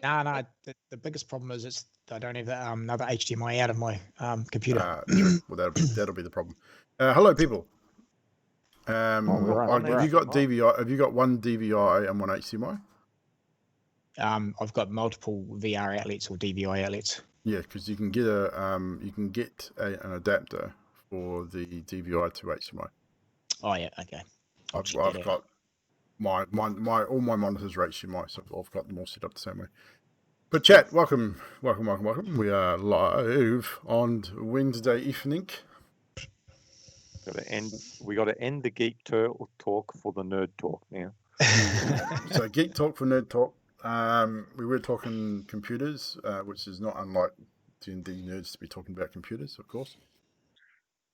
No. The biggest problem is I don't have another HDMI out of my computer. True. Well, that'll be the problem. Hello, people. We're on have you got DVI? Have you got one DVI and one HDMI? I've got multiple VR outlets or DVI outlets. Yeah, because you can get an adapter for the DVI to HDMI. Oh yeah, okay. I've got my all my monitors are HDMI, so I've got them all set up the same way. But chat, welcome. We are live on Wednesday evening. We got to end the geek talk for the nerd talk now. So geek talk for nerd talk. We were talking computers, which is not unlike D&D nerds to be talking about computers, of course.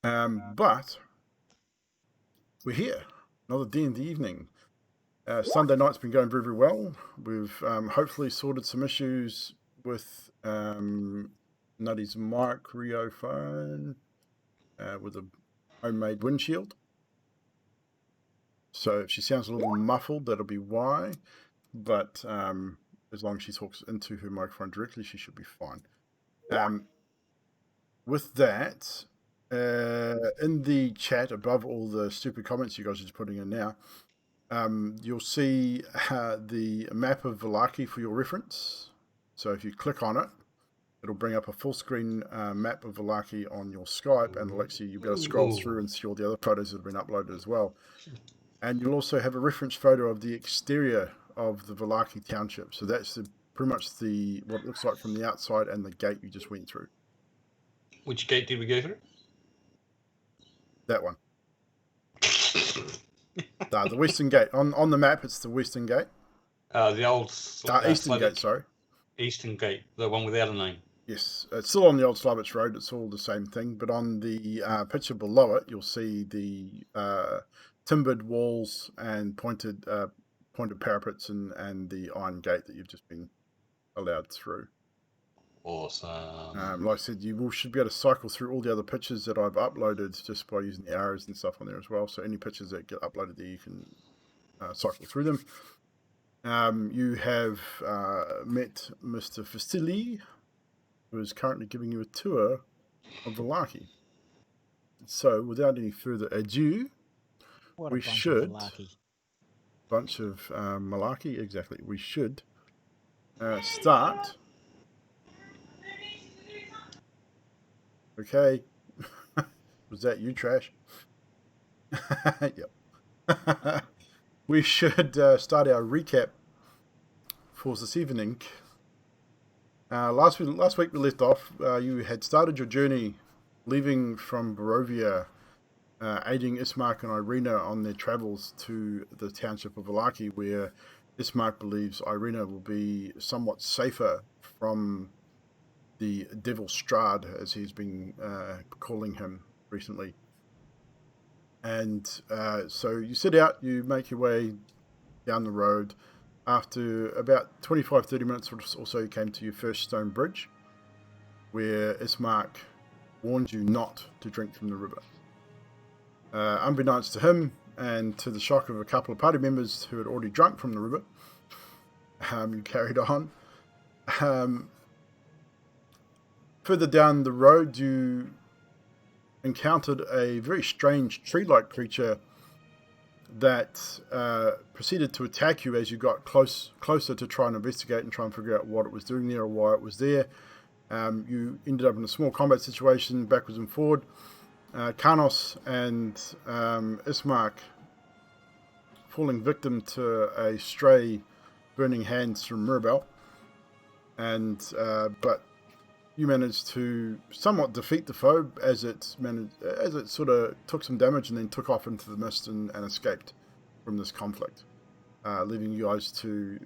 But we're here, another D&D evening. Sunday night's been going very, very well. We've hopefully sorted some issues with Nutty's microphone with a homemade windshield. So if she sounds a little muffled, that'll be why. But as long as she talks into her microphone directly, she should be fine. With that, in the chat above all the stupid comments you guys are just putting in now, you'll see the map of Valaki for your reference. So if you click on it, it'll bring up a full screen map of Valaki on your Skype, and Alexia, you'll be able to scroll through and see all the other photos that have been uploaded as well. And you'll also have a reference photo of the exterior of the Valaki township. So that's pretty much what it looks like from the outside and the gate you just went through. Which gate did we go through? That one. The western gate. On the map, it's the western gate. The old... Eastern gate, sorry. Eastern gate, the one without a name. Yes, it's still on the old Slavich Road. It's all the same thing. But on the picture below it, you'll see the timbered walls and pointed parapets and the iron gate that you've just been allowed through. Awesome. Like I said, you should be able to cycle through all the other pictures that I've uploaded just by using the arrows and stuff on there as well. So any pictures that get uploaded there, you can cycle through them. You have met Mr. Fasili, who is currently giving you a tour of Valaki. So without any further ado, we should... Bunch of malarkey, exactly. We should start. Okay. Was that you, Trash? Yep. We should start our recap for this evening. Last week we left off. You had started your journey leaving from Barovia, aiding Ismark and Irina on their travels to the township of Valaki, where Ismark believes Irina will be somewhat safer from the devil Strahd, as he's been calling him recently. And so you set out, you make your way down the road. After about 25-30 minutes or so, you came to your first stone bridge, where Ismark warned you not to drink from the river. Unbeknownst to him, and to the shock of a couple of party members who had already drunk from the river, you carried on. Further down the road, you encountered a very strange tree-like creature that proceeded to attack you as you got closer to try and investigate and try and figure out what it was doing there or why it was there. You ended up in a small combat situation, backwards and forward. Karnos and Ismark falling victim to a stray burning hands from Mirabel, but you managed to somewhat defeat the foe as it sort of took some damage and then took off into the mist and escaped from this conflict, leaving you guys to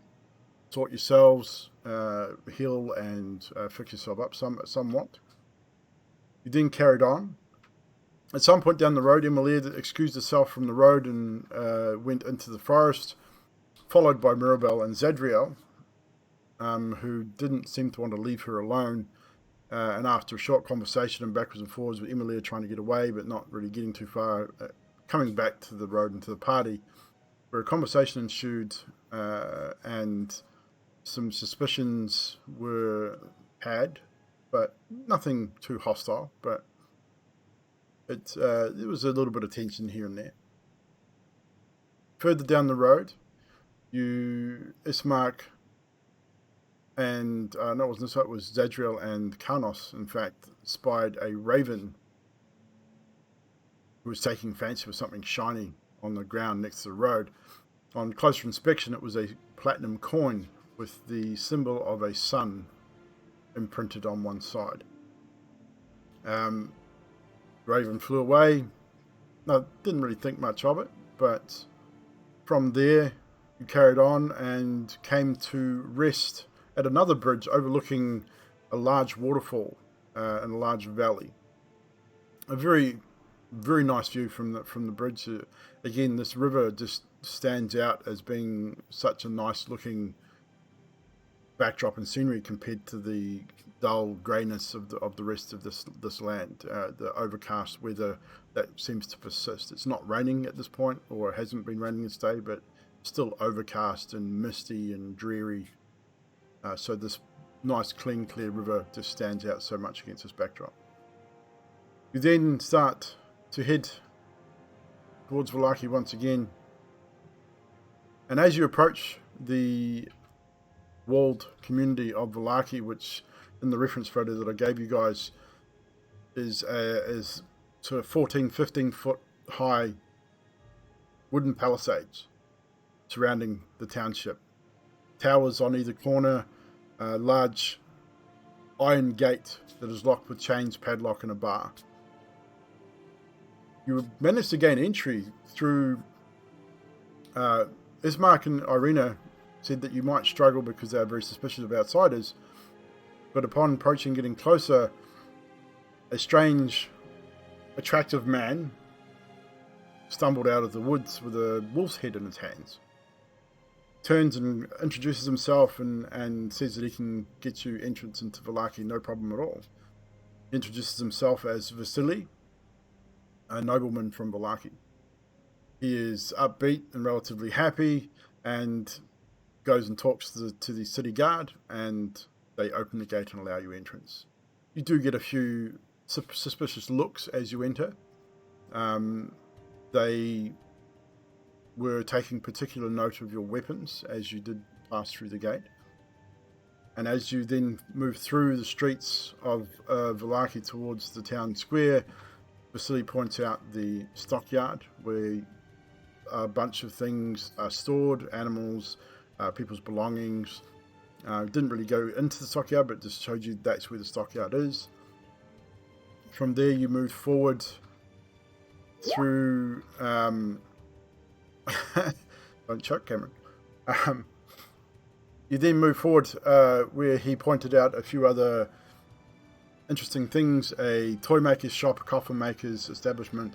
sort yourselves, heal and fix yourself up somewhat. You then carried on. At some point down the road, Emilia excused herself from the road and went into the forest, followed by Mirabel and Zadriel, who didn't seem to want to leave her alone. And after a short conversation and backwards and forwards with Emilia trying to get away but not really getting too far, coming back to the road and to the party, where a conversation ensued, and some suspicions were had, but nothing too hostile. But there was a little bit of tension here and there. Further down the road, Ismark and no, it wasn't Ismark, it was Zadriel and Karnos, in fact, spied a raven who was taking fancy for something shiny on the ground next to the road. On closer inspection, it was a platinum coin with the symbol of a sun imprinted on one side. Raven flew away. No, didn't really think much of it, but from there you carried on and came to rest at another bridge overlooking a large waterfall and a large valley. A very, very nice view from the bridge. Again, this river just stands out as being such a nice looking backdrop and scenery compared to the dull greyness of the rest of this land. The overcast weather that seems to persist. It's not raining at this point, or it hasn't been raining this day, but still overcast and misty and dreary. So this nice, clean, clear river just stands out so much against this backdrop. You then start to head towards Valaki once again, and as you approach the walled community of Valaki, which in the reference photo that I gave you guys is sort of 15 foot high wooden palisades surrounding the township. Towers on either corner, a large iron gate that is locked with chains, padlock and a bar. You managed to gain entry through Ismark and Irina said that you might struggle because they are very suspicious of outsiders, but upon approaching, getting closer, a strange, attractive man stumbled out of the woods with a wolf's head in his hands. Turns and introduces himself and says that he can get you entrance into Valaki, no problem at all. He introduces himself as Vasily, a nobleman from Valaki. He is upbeat and relatively happy, and goes and talks to the city guard, and they open the gate and allow you entrance. You do get a few suspicious looks as you enter. They were taking particular note of your weapons as you did pass through the gate. And as you then move through the streets of Valaki towards the town square, Vasily points out the stockyard where a bunch of things are stored, animals, people's belongings. Didn't really go into the stockyard, but just showed you that's where the stockyard is. From there you move forward through don't choke, Cameron. You then move forward where he pointed out a few other interesting things: a toy maker's shop, a coffin maker's establishment,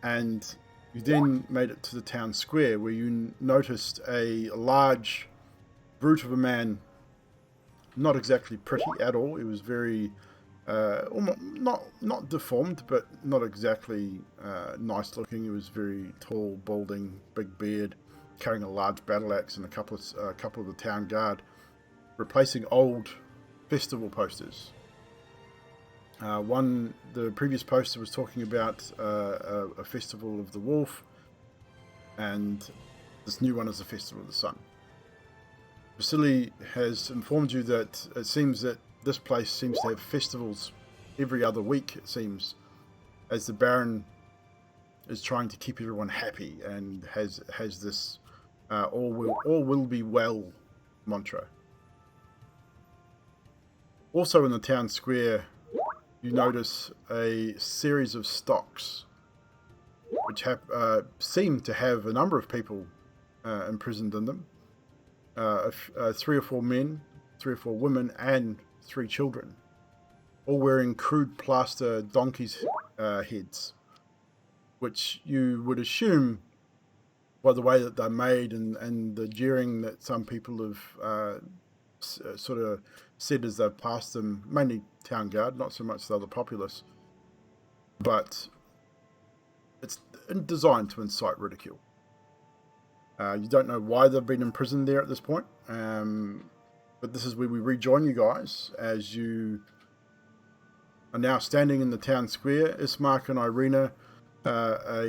and you then made it to the town square where you noticed a large brute of a man, not exactly pretty at all. He was very not deformed, but not exactly nice looking. He was very tall, balding, big beard, carrying a large battle axe and a couple of the town guard, replacing old festival posters. The previous poster was talking about a festival of the wolf, and this new one is a festival of the sun. Vasily has informed you that it seems that this place seems to have festivals every other week, it seems, as the Baron is trying to keep everyone happy and has this all will be well mantra. Also in the town square, you notice a series of stocks which seem to have a number of people imprisoned in them. 3 or 4 men, 3 or 4 women, and 3 children, all wearing crude plaster donkeys' heads, which you would assume, by the way that they're made and the jeering that some people have sort of said as they've passed them, mainly town guard, not so much the other populace, but it's designed to incite ridicule. You don't know why they've been imprisoned there at this point, but this is where we rejoin you guys as you are now standing in the town square. Ismark and Irina are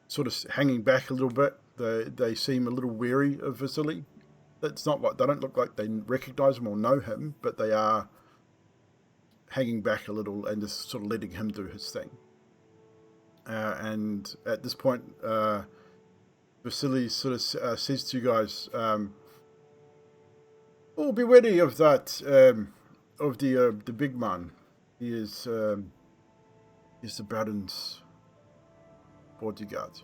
sort of hanging back a little bit. They seem a little wary of Vasily. It's not like they don't look like they recognize him or know him, but they are hanging back a little and just sort of letting him do his thing. And at this point, Vasily sort of says to you guys, "Oh, be wary of that, of the big man. He is the Baron's bodyguard.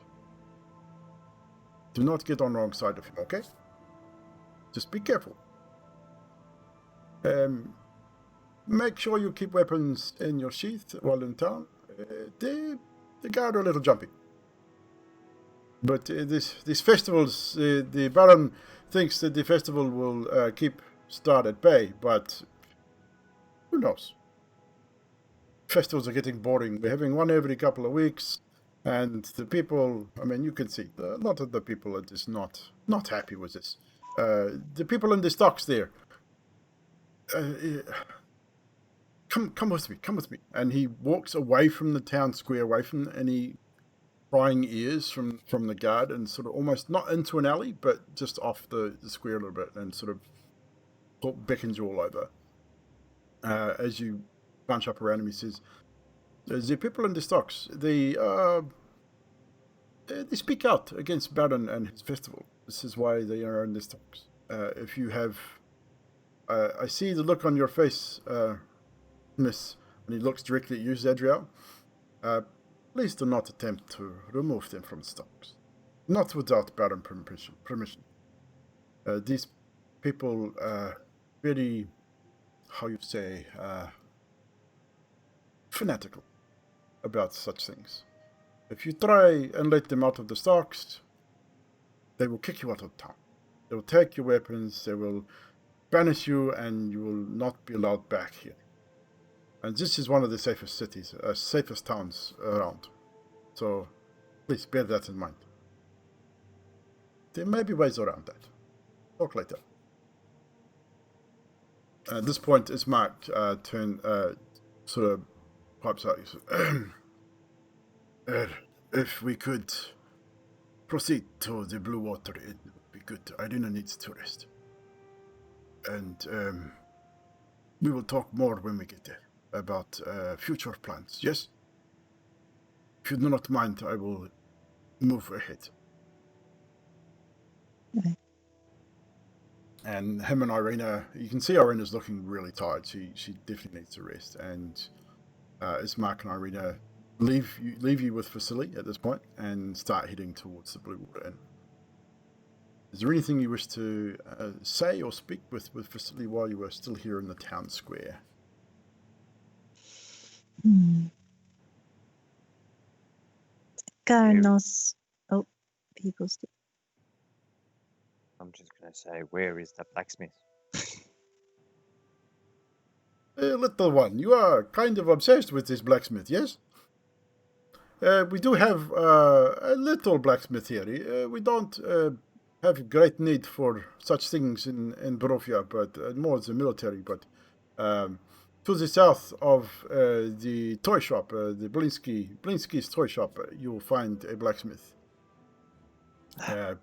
Do not get on the wrong side of him, okay? Just be careful. Make sure you keep weapons in your sheath while in town. The guard are a little jumpy. But these festivals, the Baron thinks that the festival will keep Strahd at bay, but who knows? Festivals are getting boring. We're having one every couple of weeks, and the people, I mean, you can see, a lot of the people are just not happy with this. The people in the stocks there, come with me. And he walks away from the town square, away from any prying ears from the guard, and sort of almost not into an alley, but just off the square a little bit, and sort of beckons you all over. As you bunch up around him, he says, "The people in the stocks, they speak out against Baron and his festival. This is why they are in the stocks. If you have, I see the look on your face, Miss," and he looks directly at you, Zadriel. "Please do not attempt to remove them from the stocks. Not without Baron permission. These people are very, how you say, fanatical about such things. If you try and let them out of the stocks, they will kick you out of town. They will take your weapons, they will banish you, and you will not be allowed back here. And this is one of the safest cities, safest towns around. So please bear that in mind. There may be ways around that. Talk later." At this point, Ismark sort of pipes out. He says, "If we could proceed to the Blue Water, it would be good. Irina needs to rest. And we will talk more when we get there about future plans, yes? If you do not mind, I will move ahead." Okay. And him and Irina, you can see Irina's looking really tired. She definitely needs to rest. And Ismark and Irina leave you with Vasily at this point and start heading towards the Blue Water Inn. Is there anything you wish to say or speak with Vasily while you are still here in the town square? Garnos. Oh, people still. I'm just going to say, where is the blacksmith? Little one, you are kind of obsessed with this blacksmith, yes? We do have a little blacksmith here. We don't have great need for such things in Barovia, but more the military. But to the south of the toy shop, the Blinsky's toy shop, you will find a blacksmith.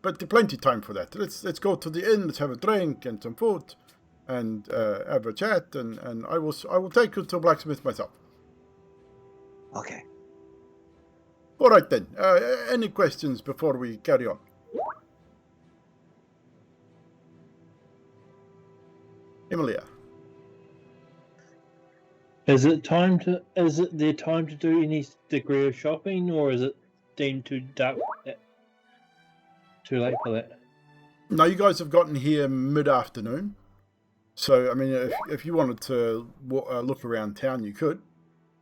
But plenty time for that. Let's go to the inn. Let's have a drink and some food, and have a chat. And I will take you to a blacksmith myself. Okay. All right then. Any questions before we carry on? Emilia. Is it their time to do any degree of shopping, or is it deemed too dark? Too late for that? Now, you guys have gotten here mid-afternoon. So, I mean, if you wanted to look around town, you could.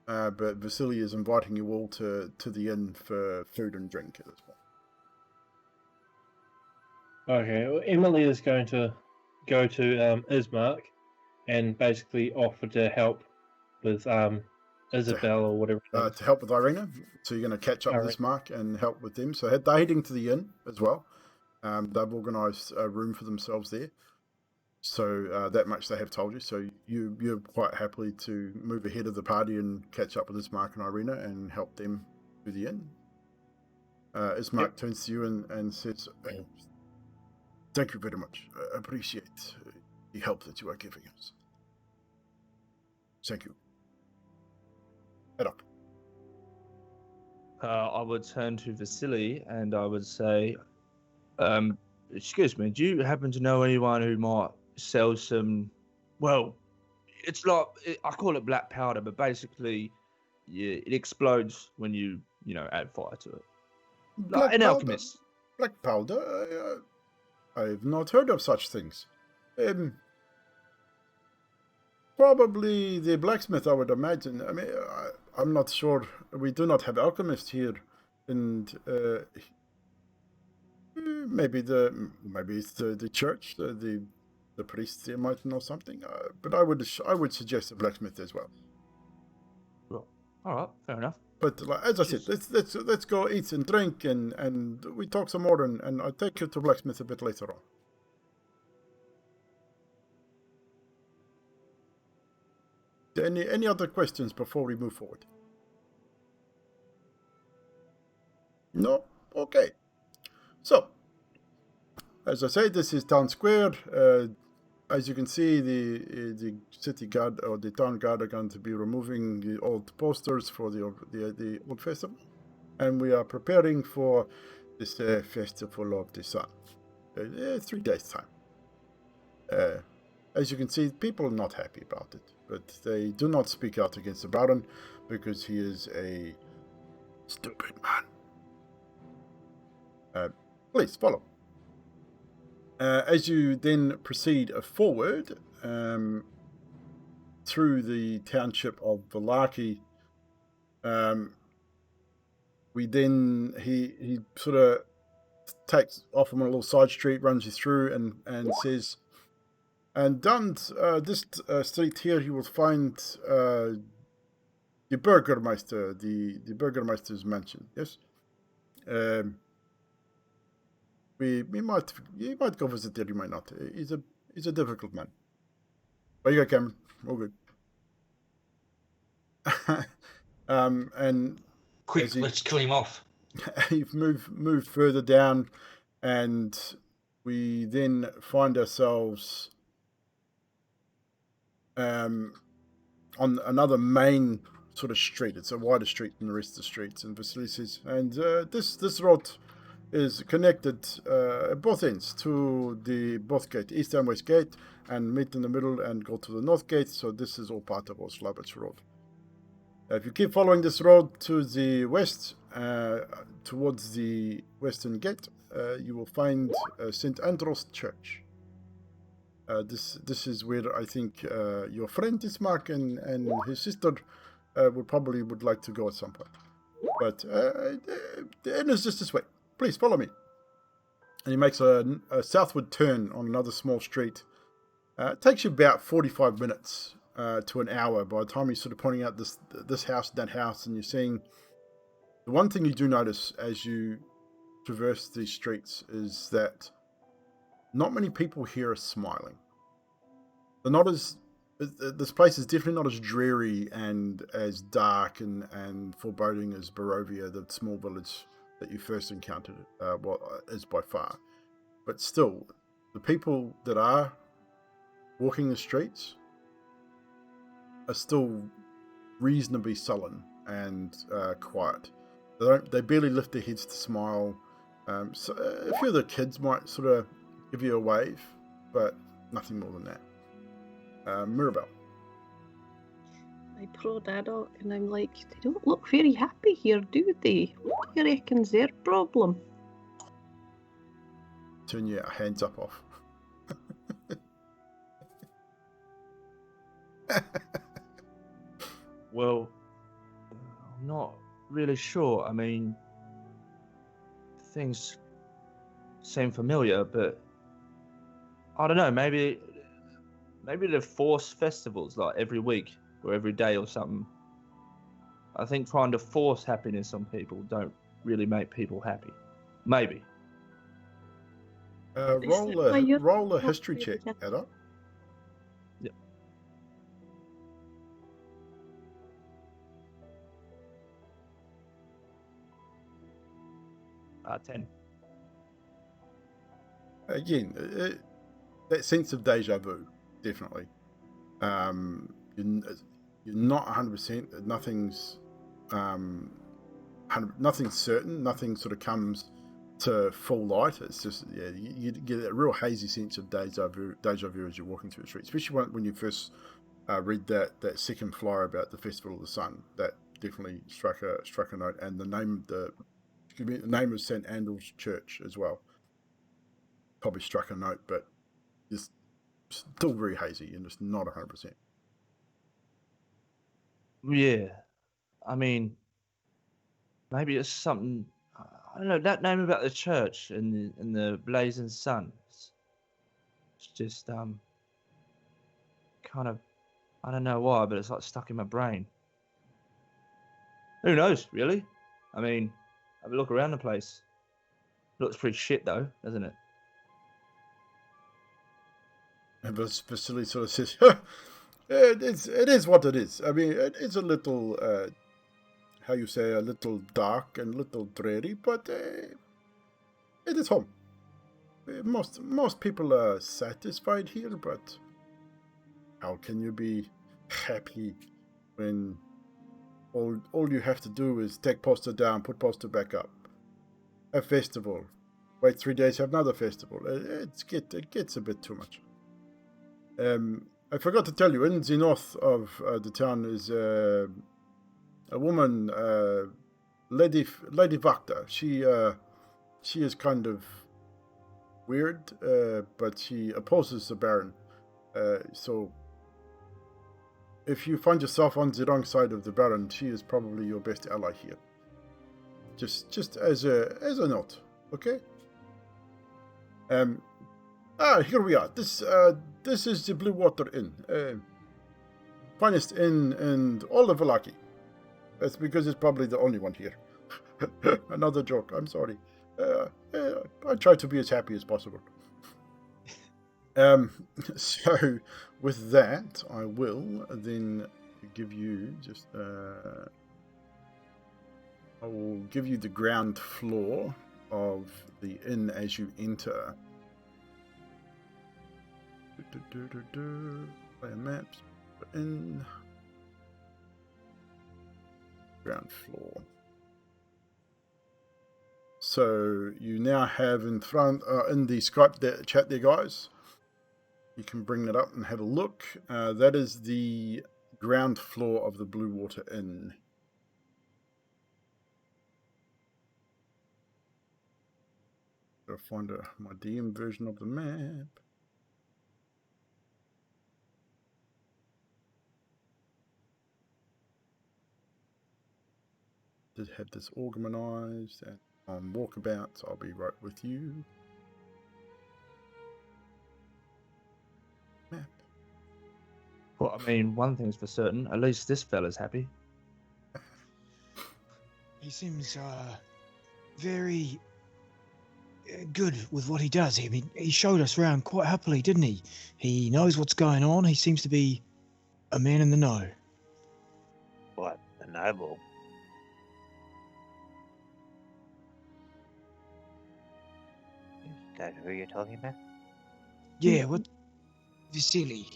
But Vasily is inviting you all to the inn for food and drink at this point. Okay, well, Emily is going to go to Ismark and basically offer to help with Isabel or whatever. To help with Irina. So you're going to catch up with Ismark and help with them. So they're heading to the inn as well. They've organised a room for themselves there. So that much they have told you. So you're quite happily to move ahead of the party and catch up with Ismark and Irina and help them to the inn. Ismark turns to you and says, "Thank you very much. I appreciate the help that you are giving us. Thank you. Head up." I would turn to Vasily and I would say, excuse me, do you happen to know anyone who might sell some, well, it's like, I call it black powder, but basically it explodes when you add fire to it. Like an alchemist. Black powder? I've not heard of such things. Probably the blacksmith, I would imagine. I mean, I'm not sure. We do not have alchemists here, and maybe it's the church, the priest there might know something. But I would suggest a blacksmith as well. Well, all right, fair enough. But as I said, let's go eat and drink, and we talk some more, and I'll take you to blacksmith a bit later on. Any other questions before we move forward? No? Okay. So, as I say, this is town square. As you can see, the city guard or the town guard are going to be removing the old posters for the old festival, and we are preparing for this festival of the sun. 3 days time. As you can see, people are not happy about it, but they do not speak out against the Baron because he is a stupid man. Please follow. As you then proceed forward through the township of Valaki, he sort of takes off on a little side street, runs you through, and says, and down this street here, you will find the Burgermeister, the Burgermeister's mansion. Yes. You might go visit there, you might not. He's a difficult man. There you go, Cameron. All good. And Quick, let's kill him off. You've moved further down, and we then find ourselves on another main sort of street. It's a wider street than the rest of the streets, and Vasily says, and this road is connected at both ends to the both gate, east and west gate, and meet in the middle and go to the north gate. So this is all part of Oslabitz Road. If you keep following this road to the west, towards the western gate, you will find St. Andros Church. This is where I think your friend Ismark and his sister would like to go at some point. But the end is just this way. Please follow me. And he makes a southward turn on another small street. It takes you about 45 minutes to an hour by the time you're sort of pointing out this house and that house, and you're seeing. The one thing you do notice as you traverse these streets is that not many people here are smiling. They're not as. This place is definitely not as dreary and as dark and foreboding as Barovia, the small village that you first encountered, is by far. But still, the people that are walking the streets are still reasonably sullen and quiet. They barely lift their heads to smile. So a few of the kids might sort of give you a wave, but nothing more than that. Mirabelle. I prod Adok and I'm like, they don't look very happy here, do they? What do you reckon's their problem? Turn your hands up off. Well, I'm not really sure. I mean, things seem familiar, but I don't know. Maybe they force festivals like every week or every day or something. I think trying to force happiness on people don't really make people happy. Maybe. Roll a history check, Ada. Yep. Uh, 10. Again, that sense of deja vu, definitely. You're not 100%. Nothing's nothing's certain. Nothing sort of comes to full light. It's just you get a real hazy sense of deja vu as you're walking through the street, especially when you first read that second flyer about the Festival of the Sun. That definitely struck a note, and the name of St. Andrew's Church as well probably struck a note, but it's still very hazy and just not 100%. Yeah. I mean, maybe it's something. I don't know, that name about the church and the blazing sun. It's just kind of, I don't know why, but it's like stuck in my brain. Who knows, really? I mean, have a look around the place. Looks pretty shit though, doesn't it? And Vasily sort of says, it is what it is. I mean, it is a little, how you say, a little dark and a little dreary, but it is home. Most people are satisfied here, but how can you be happy when all you have to do is take poster down, put poster back up? A festival. Wait 3 days, have another festival. It gets a bit too much. I forgot to tell you, in the north of the town is a woman, Lady Vakta. She is kind of weird, but she opposes the Baron. So if you find yourself on the wrong side of the Baron, she is probably your best ally here. Just as a note, okay? Here we are. This is the Blue Water Inn. Finest inn in all of Valaki. That's because it's probably the only one here. Another joke, I'm sorry. I try to be as happy as possible. So, with that, I will then give you just... I will give you the ground floor of the inn as you enter. Player maps in ground floor. So you now have in front in the Skype chat there, guys. You can bring that up and have a look. That is the ground floor of the Blue Water Inn. Gotta find my DM version of the map. Did have this organized and on walkabouts. I'll be right with you. Map. Well, I mean, one thing's for certain. At least this fella's happy. He seems very good with what he does. I mean, he showed us around quite happily, didn't he? He knows what's going on. He seems to be a man in the know. What, a noble? Is that who you're talking about? Yeah, what? Vasily.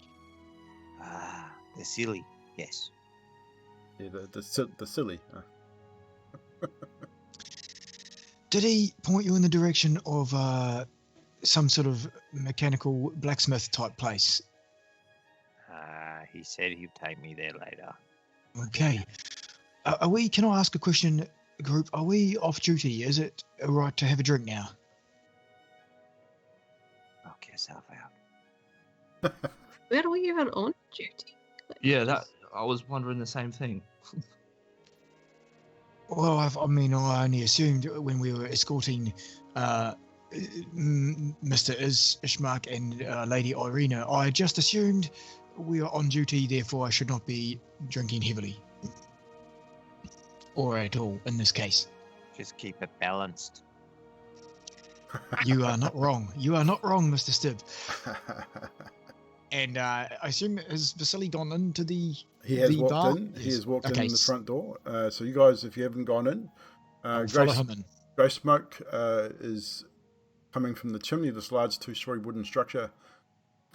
Ah, the silly. Yes. Yeah, the silly. Did he point you in the direction of some sort of mechanical blacksmith type place? He said he'd take me there later. Okay. Are we? Can I ask a question, group? Are we off duty? Is it all right to have a drink now? Knock yourself out. Were we ever on duty? Yeah, that I was wondering the same thing. Well, I I only assumed when we were escorting Mr. Ishmak and Lady Irina, I just assumed we are on duty, therefore I should not be drinking heavily. Or at all, in this case. Just keep it balanced. You are not wrong. You are not wrong, Mr. Stibb. And I assume, has Vasily gone into the He has the walked bar? in. He Yes. has walked Okay, in the front door. So you guys, if you haven't gone in, I'll follow him in. Grey smoke is coming from the chimney of this large 2-story wooden structure.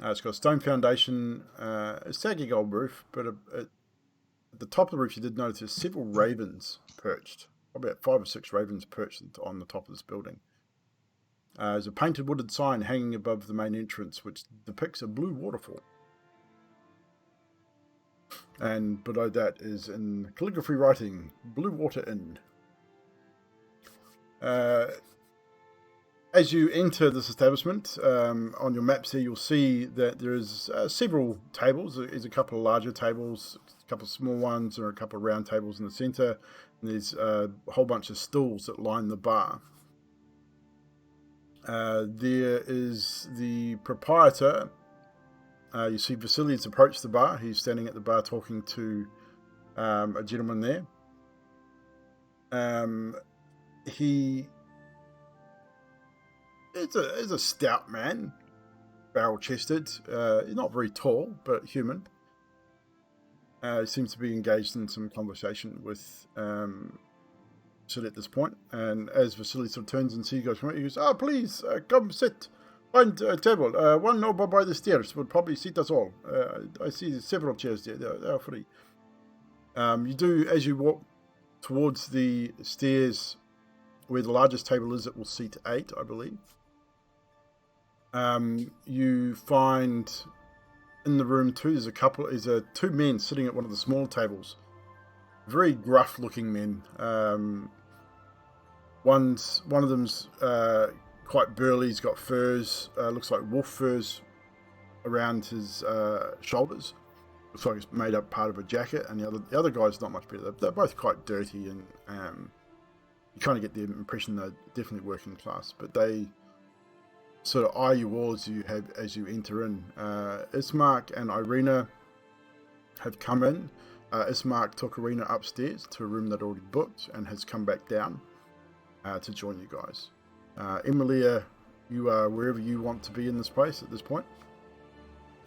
It's got a stone foundation, a sagging old roof, but at the top of the roof you did notice there's several ravens perched. About 5 or 6 ravens perched on the top of this building. There's a painted wooden sign hanging above the main entrance which depicts a blue waterfall. And below that is in calligraphy writing, Blue Water Inn. As you enter this establishment, on your maps here you'll see that there's several tables. There's a couple of larger tables, a couple of small ones, and a couple of round tables in the centre. And there's a whole bunch of stools that line the bar. There is the proprietor. You see Vasili's approached the bar. He's standing at the bar talking to a gentleman there. He is a stout man, barrel-chested. He's not very tall, but human. He seems to be engaged in some conversation with Vasily at this point. And as Vasily sort of turns and sees you guys come out, he goes, please, come sit. Find a table. One over by the stairs would probably seat us all. I see several chairs there. They're free. You do, as you walk towards the stairs where the largest table is, it will seat 8, I believe. You find in the room too, there's 2 men sitting at one of the smaller tables. Very gruff looking men. One of them's quite burly. He's got furs, looks like wolf furs around his shoulders. Looks like it's made up part of a jacket. And the other guy's not much better. They're both quite dirty, and you kind of get the impression they're definitely working class. But they sort of eye you all as you enter in. Ismark and Irina have come in. Ismark took Irina upstairs to a room they'd already booked and has come back down to join you guys. Emilia, you are wherever you want to be in this place at this point.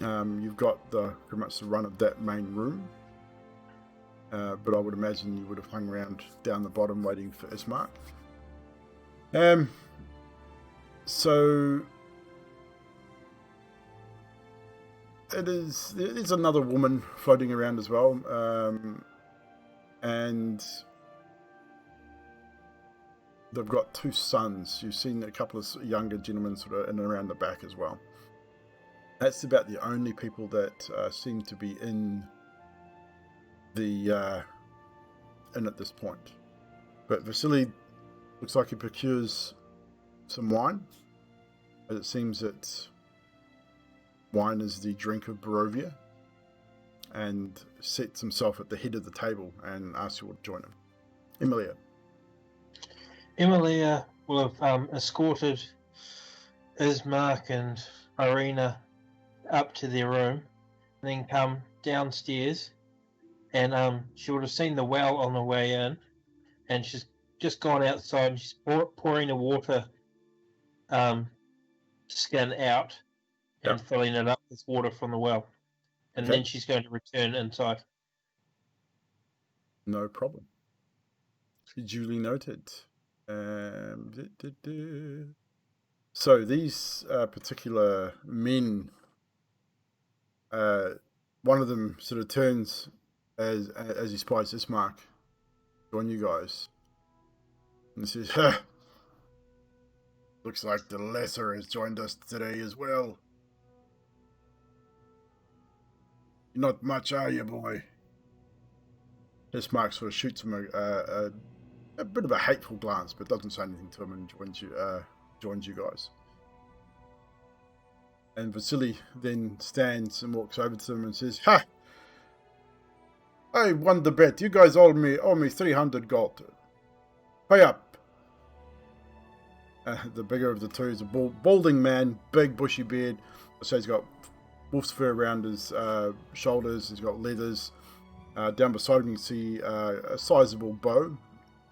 You've got pretty much the run of that main room, but I would imagine you would have hung around down the bottom waiting for Ismark. So there's another woman floating around as well, and they've got 2 sons. You've seen a couple of younger gentlemen sort of in and around the back as well. That's about the only people that seem to be in at this point. But Vasily looks like he procures some wine, but it seems that wine is the drink of Barovia, and sets himself at the head of the table and asks you all to join him. Emilia will have escorted Ismark and Irina up to their room, and then come downstairs, and she would have seen the well on the way in, and she's just gone outside and she's pouring the water skin out and filling it up with water from the well, and then she's going to return inside. No problem. Duly noted. So these particular men, one of them sort of turns as he spies Ismark on you guys, and says, looks like the lesser has joined us today as well. You're not much, are you, boy? Ismark sort of shoots him a bit of a hateful glance, but doesn't say anything to him, and joins you guys. And Vasily then stands and walks over to them and says, "Ha! I won the bet. You guys owe me 300 gold. Pay up." The bigger of the two is a balding man, big bushy beard. So he's got wolf's fur around his shoulders. He's got leathers. Down beside him you can see a sizable bow,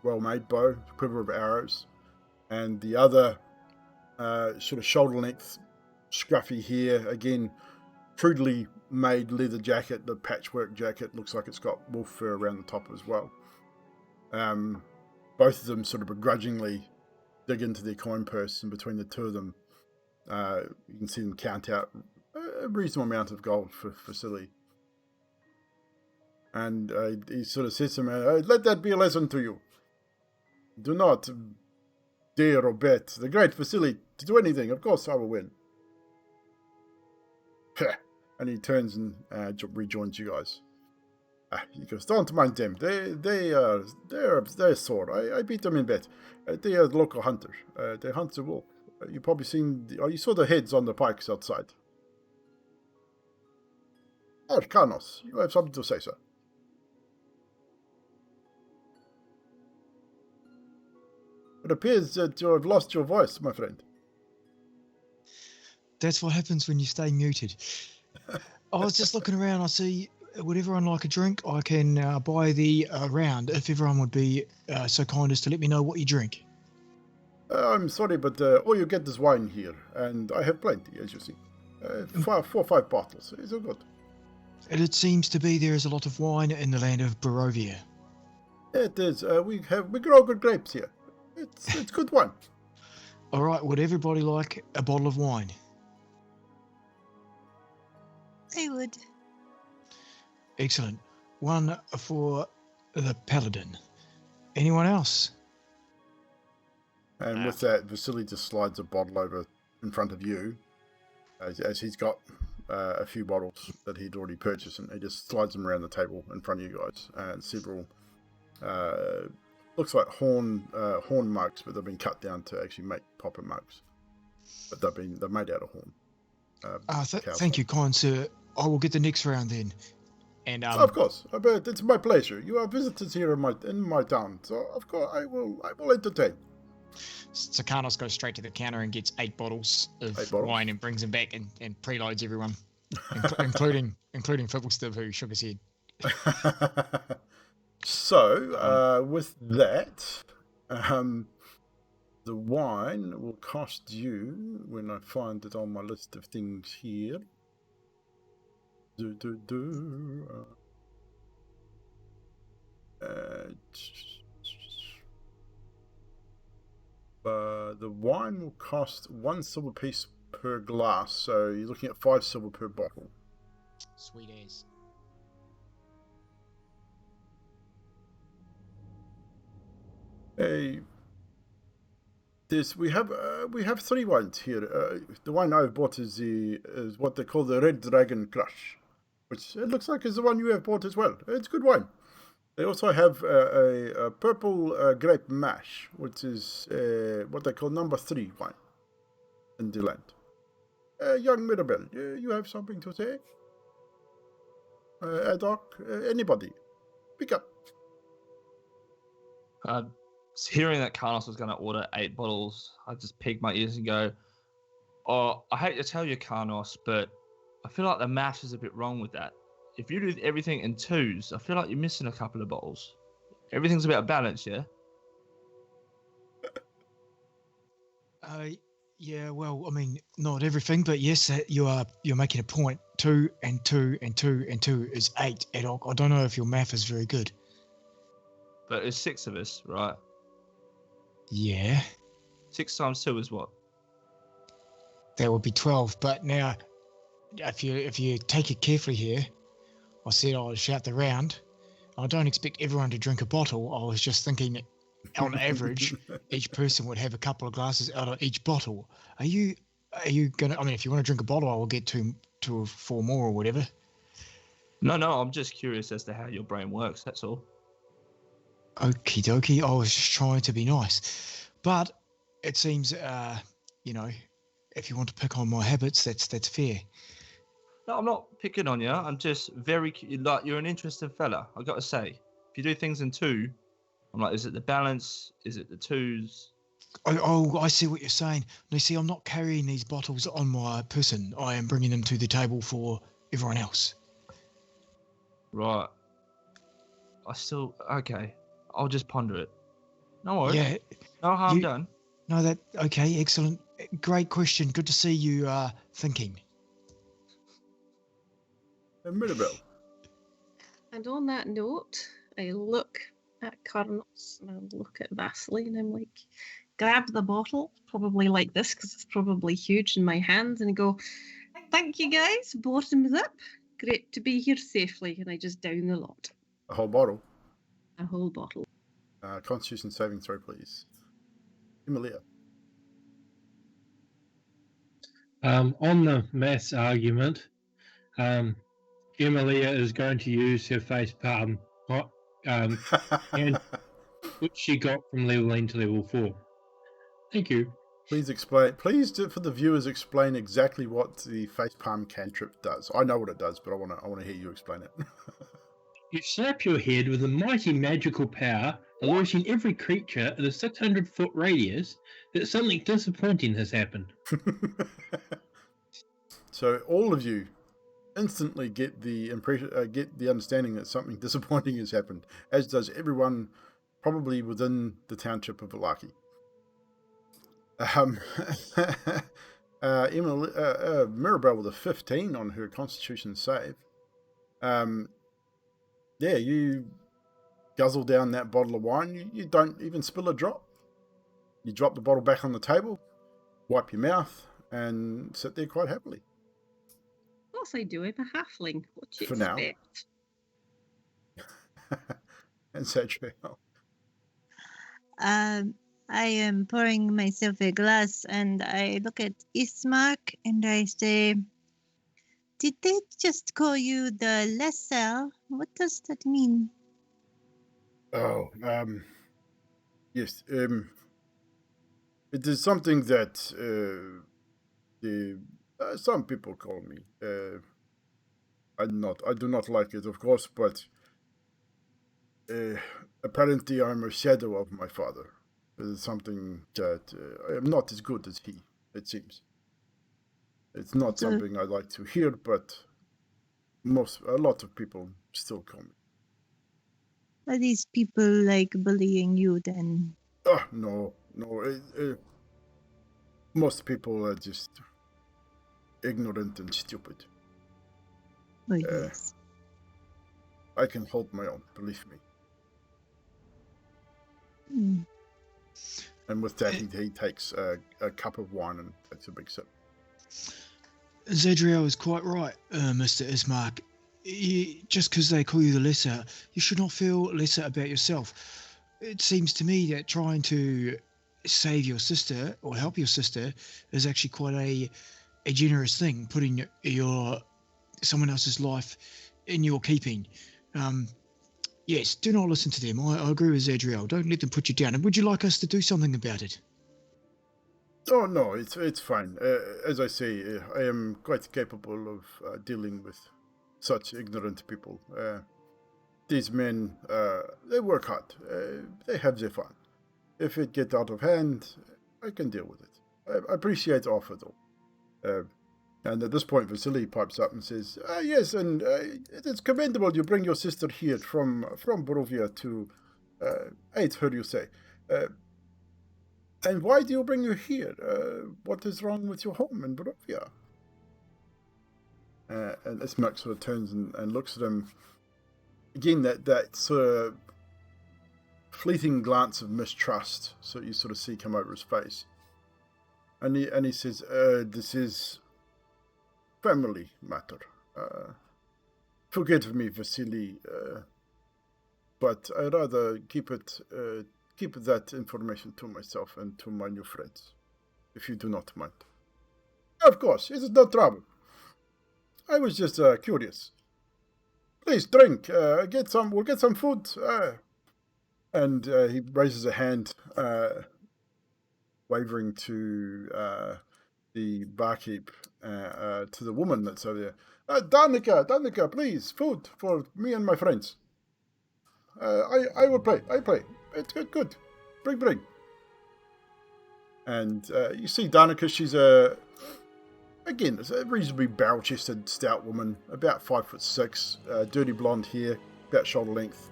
well-made bow, quiver of arrows. And the other sort of shoulder length, scruffy hair. Again, crudely made leather jacket. The patchwork jacket looks like it's got wolf fur around the top as well. Both of them sort of begrudgingly dig into their coin purse, and between the two of them, you can see them count out a reasonable amount of gold for Vasily. And he sort of says to him, let that be a lesson to you. Do not dare or bet the great Vasily to do anything. Of course I will win. And he turns and rejoins you guys. He goes, don't mind them. They're sore. I beat them in bet. They are local hunters. They hunt the wolf. You probably seen. You saw the heads on the pikes outside. Carnos, you have something to say, sir. It appears that you have lost your voice, my friend. That's what happens when you stay muted. I was just looking around. I see, would everyone like a drink? I can buy the round if everyone would be so kind as to let me know what you drink. I'm sorry, but all you get is wine here, and I have plenty, as you see. 4 or 5 bottles. Is it good? And it seems to be there is a lot of wine in the land of Barovia. It is. We grow good grapes here. It's good wine. All right, would everybody like a bottle of wine? I would. Excellent. One for the paladin. Anyone else? And with that, Vasily just slides a bottle over in front of you, as he's got a few bottles that he'd already purchased, and he just slides them around the table in front of you guys. And several, looks like horn mugs, but they've been cut down to actually make proper mugs. But they're made out of horn. Thank you, kind sir. I will get the next round then. And of course, it's my pleasure. You are visitors here in my town, so of course I will entertain. So Carnos goes straight to the counter and gets 8 bottles of wine and brings them back and preloads everyone, including Fibblestiff, who shook his head. So with that, the wine will cost you, when I find it on my list of things here. The wine will cost 1 silver piece per glass, so you're looking at 5 silver per bottle. Sweet as. We have 3 wines here. The wine I've bought is what they call the Red Dragon Crush, which it looks like is the one you have bought as well. It's good wine. They also have a purple grape mash, which is what they call number 3 wine in the land. Young Mirabelle, you have something to say? Adok, anybody? Pick up. Hearing that Carlos was going to order 8 bottles, I just pegged my ears and go, oh, I hate to tell you, Carlos, but I feel like the math is a bit wrong with that. If you do everything in 2s, I feel like you're missing a couple of bottles. Everything's about balance, yeah? Yeah, well, I mean, not everything, but yes, you're making a point. 2 and 2 and 2 and 2 is 8, Adok. I don't know if your math is very good. But there's 6 of us, right? Yeah. 6 times 2 is what? That would be 12. But now, if you take it carefully here, I said I would shout the round. I don't expect everyone to drink a bottle. I was just thinking, on average, each person would have a couple of glasses out of each bottle. Are you gonna? I mean, if you want to drink a bottle, I will get 2 or 4 more or whatever. No, I'm just curious as to how your brain works. That's all. Okie dokie. I was just trying to be nice, but it seems, if you want to pick on my habits, that's fair. No, I'm not picking on you. I'm just you're an interesting fella. I got to say, if you do things in 2, I'm like, is it the balance? Is it the 2s? Oh, I see what you're saying. No, see, I'm not carrying these bottles on my person. I am bringing them to the table for everyone else. Right. Okay. I'll just ponder it. No worries. Yeah. No harm done. No, okay, excellent. Great question. Good to see you thinking. Mirabelle. And on that note, I look at Colonels and I look at Vasily and I'm like, grab the bottle, probably like this because it's probably huge in my hands, and I go, thank you guys, bottoms up. Great to be here safely. And I just down the lot. A whole bottle. A whole bottle. Constitution saving throw, please. Emilia. On the mass argument, Emilia is going to use her face palm, and which she got from level 9 to level 4. Thank you. Please explain. Please, for the viewers, explain exactly what the facepalm cantrip does. I know what it does, but I want to hear you explain it. You slap your head with a mighty magical power, alerting every creature at a 600-foot radius that something disappointing has happened. So all of you instantly get the impression, get the understanding that something disappointing has happened, as does everyone probably within the township of Valaki. Mirabelle with a 15 on her Constitution save. Yeah, you guzzle down that bottle of wine. You don't even spill a drop. You drop the bottle back on the table, wipe your mouth, and sit there quite happily. Of course I do. I'm a halfling. What do you For now. expect? And Satriel. I am pouring myself a glass and I look at Ismark and I say, did they just call you the lesser? What does that mean? Oh, yes. It is something that some people call me. I do not like it, of course, but apparently I'm a shadow of my father. It is something that I am not as good as he, it seems. It's not something I like to hear, but a lot of people still call me. Are these people like bullying you then? Oh, no. Most people are just ignorant and stupid. Oh, yes. I can hold my own, believe me. Mm. And with that, he takes a cup of wine and takes a big sip. Zadriel is quite right, Mr. Ismark. Just because they call you the lesser, you should not feel lesser about yourself. It seems to me that trying to save your sister or help your sister is actually quite a generous thing, putting someone else's life in your keeping. Yes, do not listen to them. I agree with Zadriel. Don't let them put you down. And would you like us to do something about it? Oh, no, it's fine. As I say, I am quite capable of dealing with such ignorant people. These men, they work hard. They have their fun. If it gets out of hand, I can deal with it. I appreciate the offer, though. And at this point, Vasily pipes up and says, yes, and it is commendable you bring your sister here from Borovia to aid her, you say. And why do you bring her here? What is wrong with your home in Borovia? And Ismark sort of turns and looks at him. Again, that sort of fleeting glance of mistrust, so you sort of see come over his face. And he says, this is family matter. Forgive me, Vasily, but I'd rather keep that information to myself and to my new friends, if you do not mind. Of course, it is no trouble. I was just curious. Please drink. We'll get some food. And he raises a hand, wavering to the barkeep, to the woman that's over there. Danica, please, food for me and my friends. I will pay. It's good. Bring. And you see Danica, she's a reasonably barrel-chested, stout woman, about 5'6", dirty blonde hair, about shoulder length,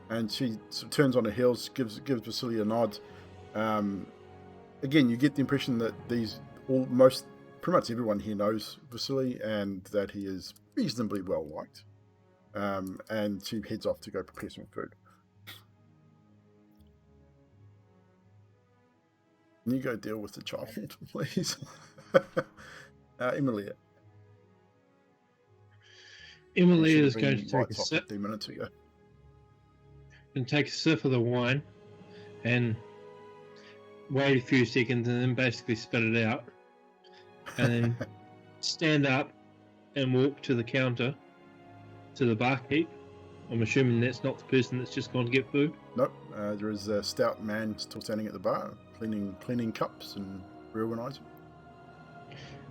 and she sort of turns on her heels, gives Vasily a nod. Again, you get the impression that pretty much everyone here knows Vasily, and that he is reasonably well liked. And she heads off to go prepare some food. Can you go deal with the child, please? Emilia. Emilia is going to take a lights off sip 15 minutes ago. and take a sip of the wine and wait a few seconds and then basically spit it out. And then stand up and walk to the counter, to the barkeep. I'm assuming that's not the person that's just gone to get food. Nope. There is a stout man still standing at the bar, cleaning cups and reorganising.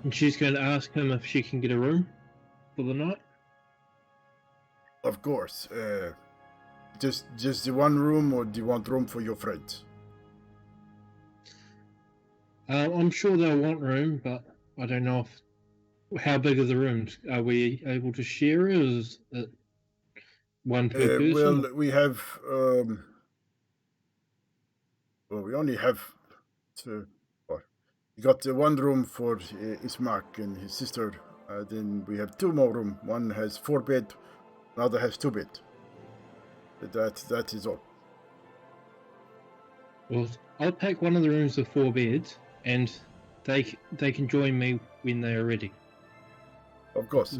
And she's going to ask him if she can get a room for the night. Of course. Just the one room, or do you want room for your friends? I'm sure they'll want room, but I don't know how big are the rooms. Are we able to share it? Or is it one per person? Well, we have. We only have two. You got the one room for Ismark and his sister. Then we have two more rooms. One has 4 bed, another has 2 bed. That is all. Well, I'll take one of the rooms with 4 beds, and they can join me when they are ready. Of course.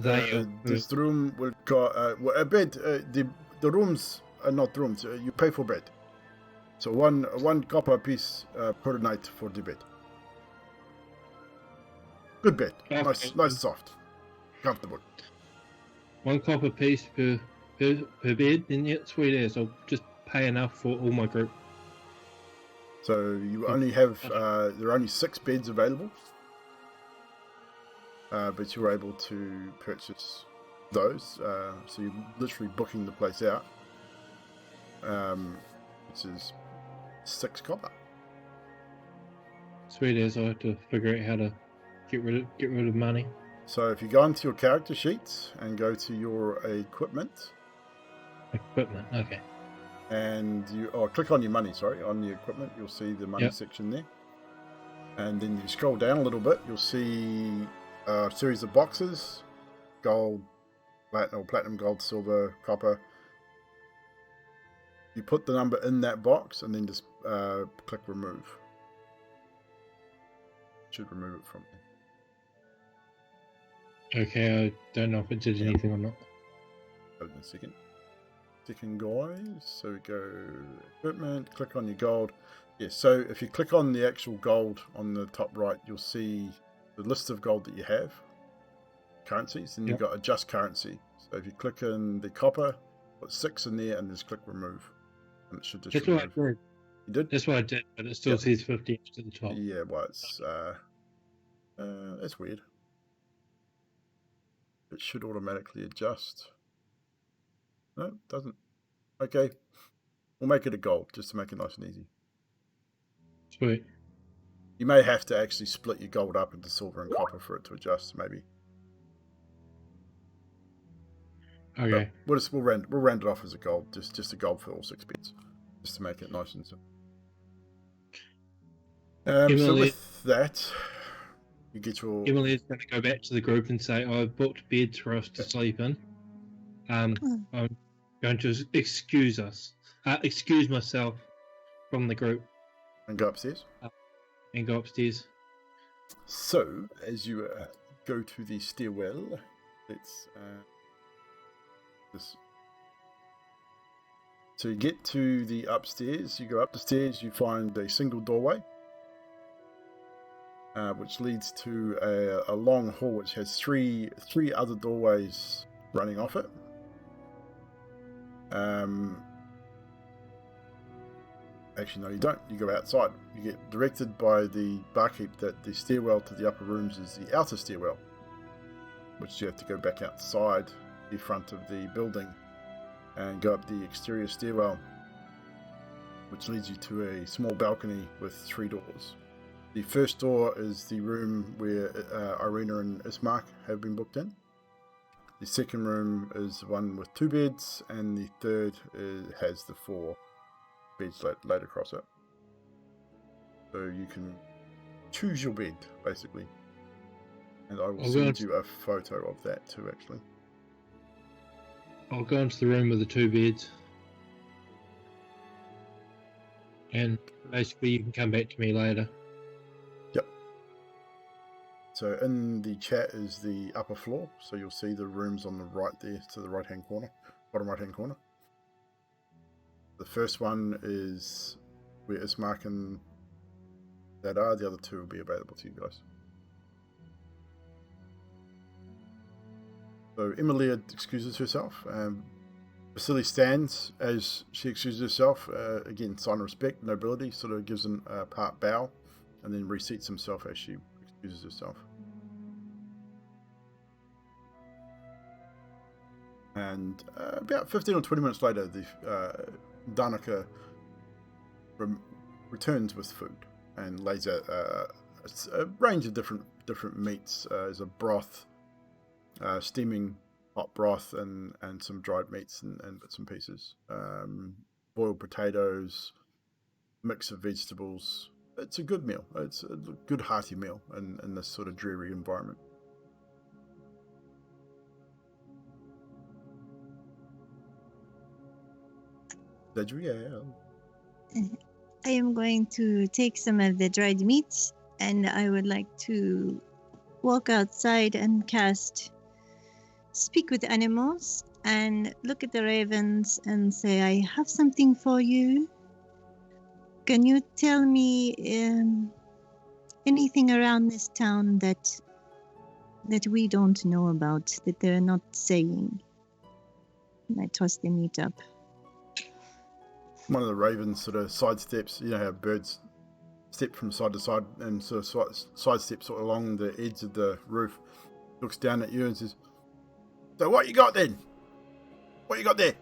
This room will cost a bed. The rooms are not rooms. You pay for bed. So one copper piece per night for the bed. Good bed. Okay. Nice, soft, comfortable. 1 copper piece per bed, then yeah, sweet as. I'll just pay enough for all my group. So you only have there are only 6 beds available, but you're able to purchase those. So you're literally booking the place out, which is 6 copper. Sweet as. I have to figure out how to get rid of money. So if you go into your character sheets and go to your equipment, Okay. and you click on your money. Sorry, on the equipment, you'll see the money section there. And then you scroll down a little bit, you'll see a series of boxes: gold, platinum, gold, silver, copper. You put the number in that box and then just click remove. Should remove it from there. Okay, I don't know if it did anything or not. Hold on a second. Guys, so we go equipment, click on your gold. Yes, so if you click on the actual gold on the top right, you'll see the list of gold that you have, currencies, and you've got adjust currency. So if you click in the copper, put 6 in there and just click remove, and it should just That's remove. what I did. You did? That's what I did, but it still says 50 to the top. Yeah, well, it's that's weird. It should automatically adjust. No, it doesn't. Okay, we'll make it a gold just to make it nice and easy. Sweet. You may have to actually split your gold up into silver and copper for it to adjust, maybe. Okay. But we'll round it off as a gold, just a gold for all 6 beds, just to make it nice and simple. So with that, you get your. Emily's going to go back to the group and say, "I've booked beds for us to sleep in. I'm going to excuse myself from the group And go upstairs. and go upstairs." So as you go to the stairwell, let's this. So you get to the upstairs. You go up the stairs. You find a single doorway, which leads to a long hall, which has three other doorways running off it. Actually, no, you don't. You go outside. You get directed by the barkeep that the stairwell to the upper rooms is the outer stairwell, which you have to go back outside the front of the building and go up the exterior stairwell, which leads you to a small balcony with 3 doors. The first door is the room where Irina and Ismark have been booked in. The second room is one with 2 beds, and the third has the 4 beds laid across it. So you can choose your bed, basically. And I will I'll send you a photo of that too, actually. I'll go into the room with the 2 beds. And basically you can come back to me later. Yep. So in the chat is the upper floor, so you'll see the rooms on the right there, to the right-hand corner, bottom right-hand corner. The first one is where Ismark and that are. The other 2 will be available to you guys. So Emilia excuses herself. Vasily stands as she excuses herself. Again, sign of respect, nobility, sort of gives him a part bow, and then reseats himself as she excuses herself. And about 15 or 20 minutes later, the Danica returns with food and lays out a range of different meats. There's a broth, steaming hot broth, and some dried meats and bits and pieces. Boiled potatoes, mix of vegetables. It's a good meal. It's a good hearty meal in this sort of dreary environment. Zadriel. I am going to take some of the dried meats, and I would like to walk outside and cast Speak with Animals and look at the ravens and say, I have something for you. Can you tell me anything around this town that we don't know about, that they're not saying? And I toss the meat up. One of the ravens sort of sidesteps. You know how birds step from side to side, and sort of sidesteps sort of along the edge of the roof. Looks down at you and says, "So what you got then? What you got there?"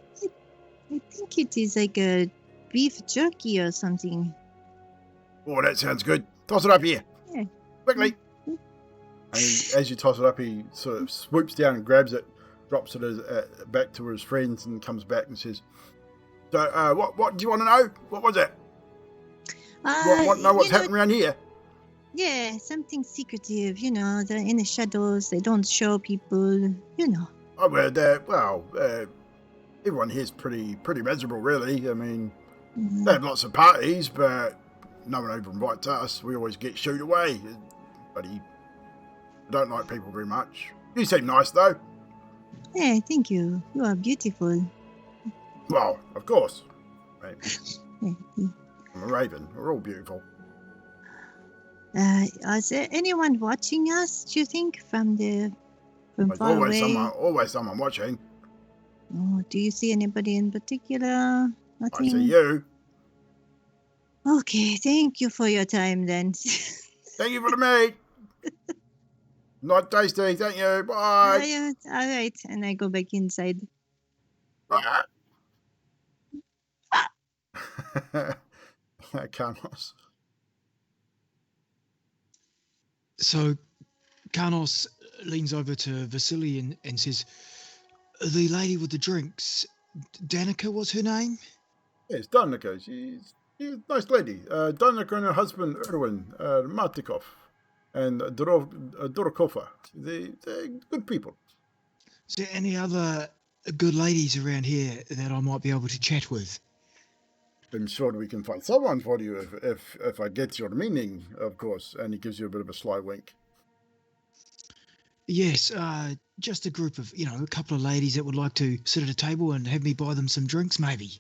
I think it is like a beef jerky or something. Oh, that sounds good. Toss it up here. Yeah. Quickly. And as you toss it up, he sort of swoops down and grabs it, drops it back to his friends, and comes back and says, "So, what do you want to know? What was it? Want to know what's happening around here?" Yeah, something secretive, they're in the shadows, they don't show people, Oh, well, everyone here's pretty miserable, really. I mean, they have lots of parties, but no one ever invites us. We always get shooed away. But I don't like people very much. You seem nice, though. Yeah, thank you. You are beautiful. Well, of course. Yeah. I'm a raven. We're all beautiful. Is there anyone watching us, do you think, from There's far away? always someone watching. Oh, do you see anybody in particular? Nothing? I see you. Okay, thank you for your time then. Thank you for the meat. Not tasty. Thank you. Bye. All right, and I go back inside. Carlos. So Carlos leans over to Vasily and says, "The lady with the drinks, Danica was her name?" Yes, Danica. She's a nice lady. Danica and her husband, Erwin Martikov, and Dorokova. They're good people. Is there any other good ladies around here that I might be able to chat with? I'm sure we can find someone for you if I get your meaning, of course. And he gives you a bit of a sly wink. Yes, just a group of, a couple of ladies that would like to sit at a table and have me buy them some drinks, maybe.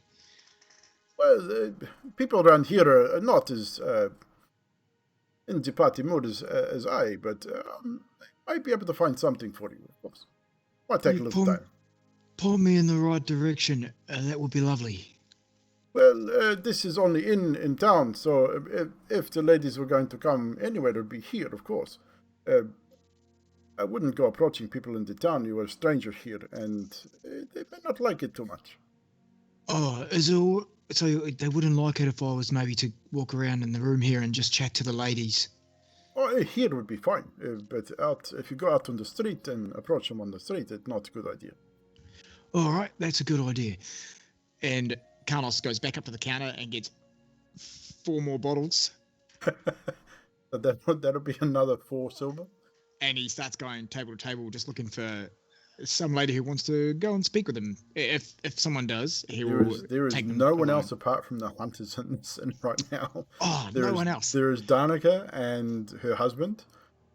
Well, people around here are not as in the party mood as I, but I might be able to find something for you, of course. Might take a little time. Point me in the right direction. That would be lovely. Well, this is only in town, so if the ladies were going to come anywhere, it would be here, of course. I wouldn't go approaching people in the town. You are a stranger here, and they may not like it too much. Oh, so they wouldn't like it if I was maybe to walk around in the room here and just chat to the ladies? Oh, here would be fine, but if you go out on the street and approach them on the street, it's not a good idea. All right, that's a good idea. And Carlos goes back up to the counter and gets 4 more bottles. So that'll be another 4 silver. And he starts going table to table, just looking for some lady who wants to go and speak with him. If someone does, There is take them no one alone. else apart from the hunters in this inn right now. Oh, no one else. There is Danica and her husband.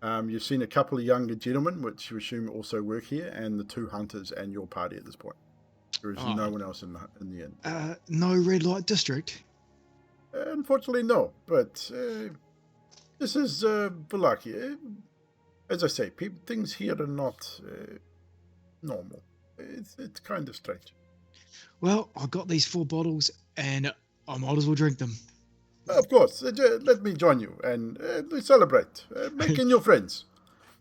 You've seen a couple of younger gentlemen, which you assume also work here, and the 2 hunters and your party at this point. There is no one else in the inn. No red light district. Unfortunately, no. But this is Valaki. As I say, things here are not normal. It's kind of strange. Well, I got these 4 bottles, and I might as well drink them. Of course. Let me join you, and we celebrate. Making your friends.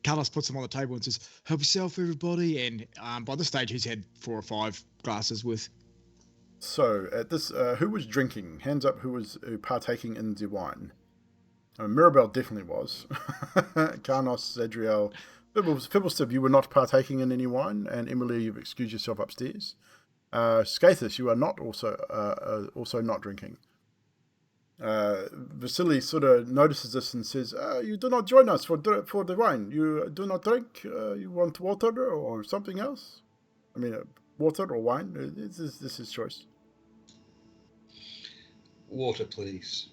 Carlos puts them on the table and says, "Help yourself, everybody." And by this stage, he's had 4 or 5 glasses worth. So, at this, who was drinking? Hands up who was partaking in the wine. Mirabelle definitely was. Carnos, Zadriel, Fibblestiff, you were not partaking in any wine, and Emily, you've excused yourself upstairs. Scathus, you are not also not drinking. Vasily sort of notices this and says, "You do not join us for the wine. You do not drink. You want water or something else? I mean, water or wine. This is choice." Water, please.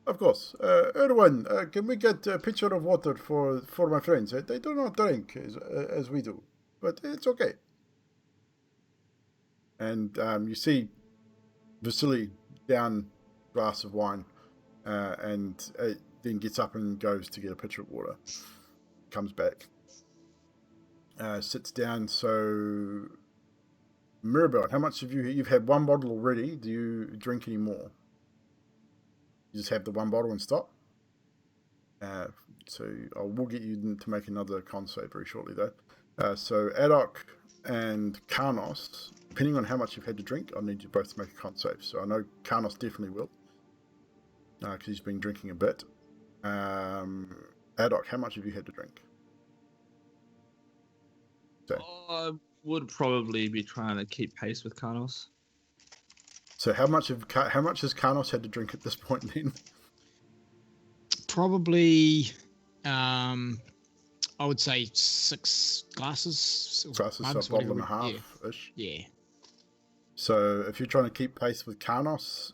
Of course. Erwin, can we get a pitcher of water for my friends? They do not drink as we do, but it's okay. And you see Vasily down a glass of wine, and then gets up and goes to get a pitcher of water. Comes back. Sits down. So, Mirabelle, how much have you've had 1 bottle already? Do you drink any more? You just have the 1 bottle and stop? So I will get you to make another con save very shortly, though. So Adok and Karnos, depending on how much you've had to drink, I'll need you both to make a con save. So I know Karnos definitely will, because he's been drinking a bit. Adok, how much have you had to drink? So, I would probably be trying to keep pace with Carnos. So how much has Karnos had to drink at this point then? Probably, I would say 6 glasses. Glasses, so a bottle and a half-ish. Yeah. So if you're trying to keep pace with Karnos,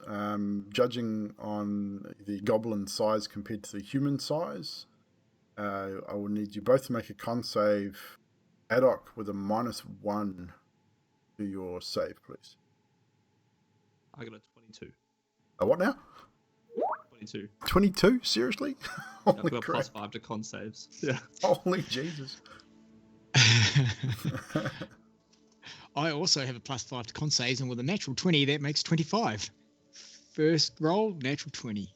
judging on the goblin size compared to the human size, I will need you both to make a con save. Adok with a -1 to your save, please. I got a 22. What now? 22. 22? Seriously? I've Holy got crap. +5 to con saves. Yeah. Holy Jesus. I also have a +5 to con saves, and with a natural 20, that makes 25. First roll, natural 20.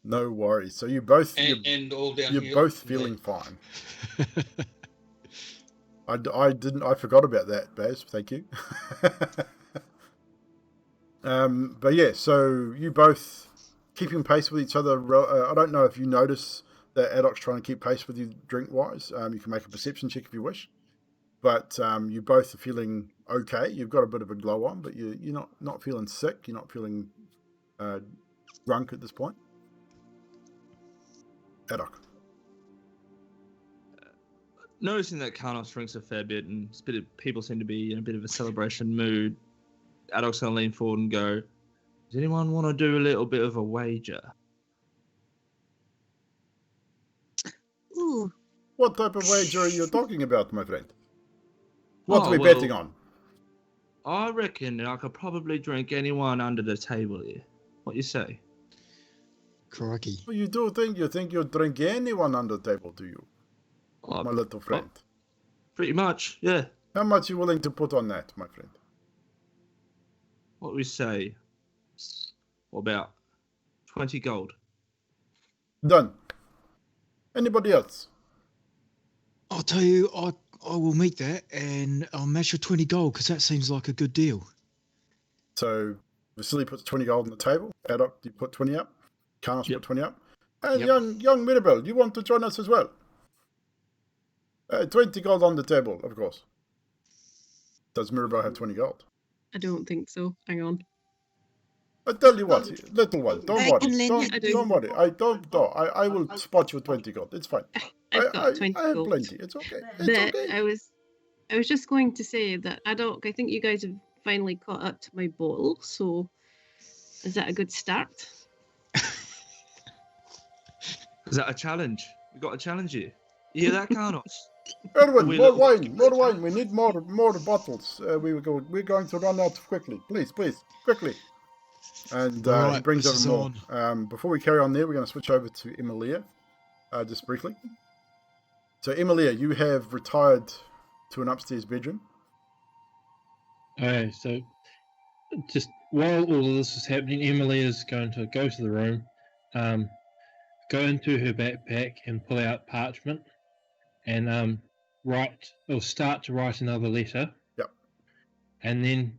No worries. So you both And all down you're here. both feeling fine. I forgot about that, Baz. Thank you. But yeah, so you both keeping pace with each other. I don't know if you notice that Adok's trying to keep pace with you drink-wise. You can make a perception check if you wish. But you both are feeling okay. You've got a bit of a glow on, but you're not feeling sick. You're not feeling drunk at this point. Adok. Noticing that Karnos drinks a fair bit and people seem to be in a bit of a celebration mood, Adok's going to lean forward and go, "Does anyone want to do a little bit of a wager?" Ooh. What type of wager are you talking about, my friend? What are we well, betting on? I reckon I could probably drink anyone under the table here. What you say? Crikey. Well, you think you'll drink anyone under the table, do you? Oh, My little friend. pretty much, yeah. How much are you willing to put on that, my friend? What we say? What about 20 gold? Done. Anybody else? I'll tell you, I will meet that, and I'll match your 20 gold, because that seems like a good deal. So Vasily puts 20 gold on the table. Adok, you put 20 up. Karnos Yep. put 20 up. And Yep. young Mirabelle, you want to join us as well? 20 gold on the table, of course. Does Mirabelle have 20 gold? I don't think so. Hang on. I tell you what, little one, don't I worry. can lend I it do. Don't worry. I will spot you 20 gold. It's fine. I've got 20 I have gold. plenty. It's okay. It's But okay. I was just going to say that I think you guys have finally caught up to my bottle, so is that a good start? Is that a challenge? We got to challenge you. You hear that, Carlos? Erwin, We more little- wine, more wine. We need more bottles. We're going to run out quickly. Please, quickly. And he Right, brings this is over more. Before we carry on there, we're going to switch over to Emilia, just briefly. So, Emilia, you have retired to an upstairs bedroom. Okay, so just while all of this is happening, Emily is going to go to the room, go into her backpack and pull out parchment, and start to write another letter. Yep. And then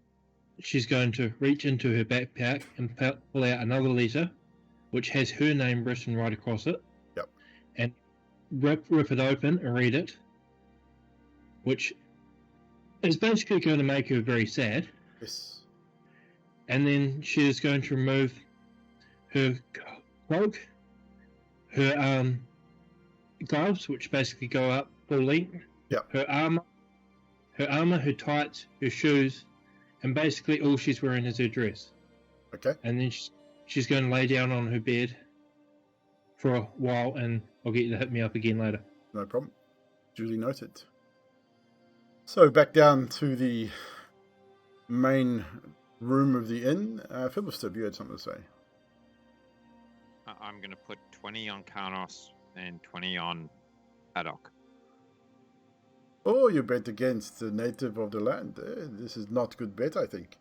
she's going to reach into her backpack and pull out another letter, which has her name written right across it. Yep. And rip it open and read it, which is basically going to make her very sad. Yes. And then she is going to remove her cloak, her gloves, which basically go up full length. Yep. Her armor, her tights, her shoes, and basically all she's wearing is her dress. Okay. And then she's going to lay down on her bed for a while, and I'll get you to hit me up again later. No problem. Duly noted. So back down to the main room of the inn. Fiddlestip, you had something to say. I'm going to put 20 on Carnos and 20 on Haddock. Oh, you bet against the native of the land. This is not good bet, I think.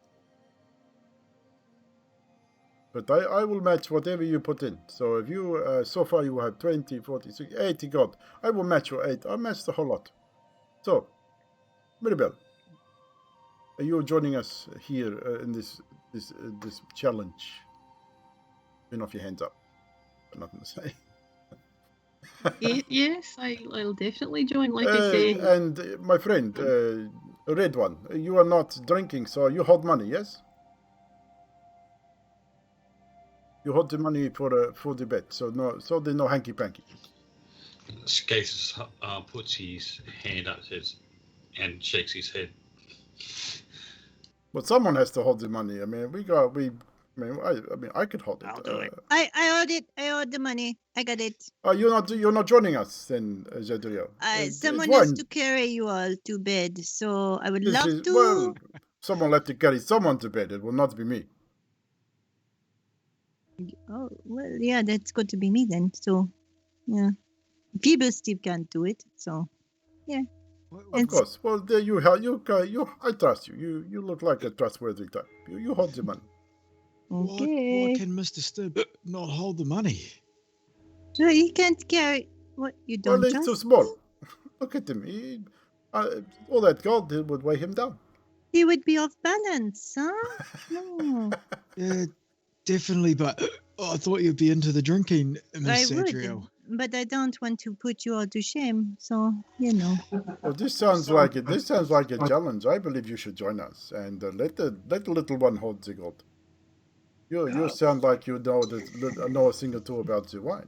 But I will match whatever you put in. So if you, so far you have 20, 40, 60, 80 gold. I will match your 8. I'll match the whole lot. So, Mirabelle, are you joining us here in this challenge? Turn off your hands up. Got nothing to say. Yes, I'll definitely join. Like I say, And my friend, Red One, you are not drinking, so you hold money, yes? You hold the money for the bet, so there's no hanky panky. Skates puts his hand up and shakes his head. But someone has to hold the money. I mean, I could hold it. I'll do it. I hold it. I hold the money. I got it. You're not joining us then, Zadriel. Someone has to carry you all to bed, so I would love to. Well, someone have to carry someone to bed. It will not be me. Oh, well, yeah, that's going to be me then. So, yeah. People still can't do it, so, yeah. Of course. Well, there you I trust you. You look like a trustworthy type. You hold the money. Okay. Why can Mr. Stibb not hold the money? So he can't carry what you don't Well, he's trust too small. Look at him. All that gold would weigh him down. He would be off balance, huh? No. Yeah, definitely, but I thought you'd be into the drinking, Miss I would, Adriel. but I don't want to put you all to shame, so, you know. Well, this sounds like a challenge. I believe you should join us and let the little one hold the gold. You sound like you know a thing or two about the wine.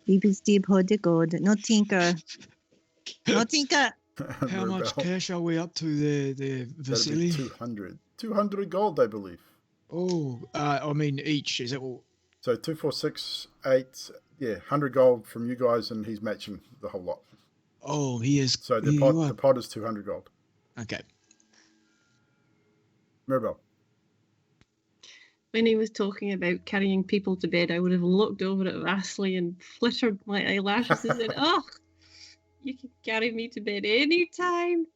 People still hold the gold. No tinker. No tinker. How much cash are we up to there, Vasily? 200. 200 gold, I believe. Oh, I mean each, is it all? So 2, 4, 6, 8, 100 gold from you guys, and he's matching the whole lot. Oh, he is. So the pot is 200 gold. Okay. Mirabelle. when he was talking about carrying people to bed, I would have looked over at Vasily and fluttered my eyelashes and said, "Oh, you can carry me to bed anytime."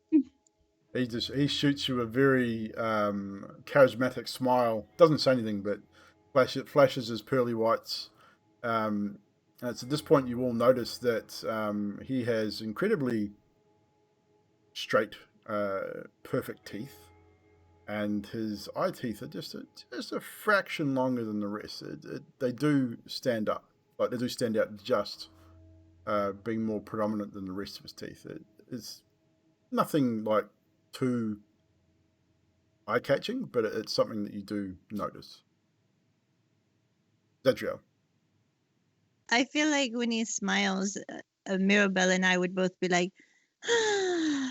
He shoots you a very charismatic smile. Doesn't say anything, but flashes his pearly whites. And it's at this point you will notice that he has incredibly straight, perfect teeth, and his eye teeth are just a fraction longer than the rest. They do stand up, like they do stand out, just being more predominant than the rest of his teeth. It's nothing like too eye-catching, but it's something that you do notice. Zadriel. I feel like when he smiles, Mirabelle and I would both be like, yeah.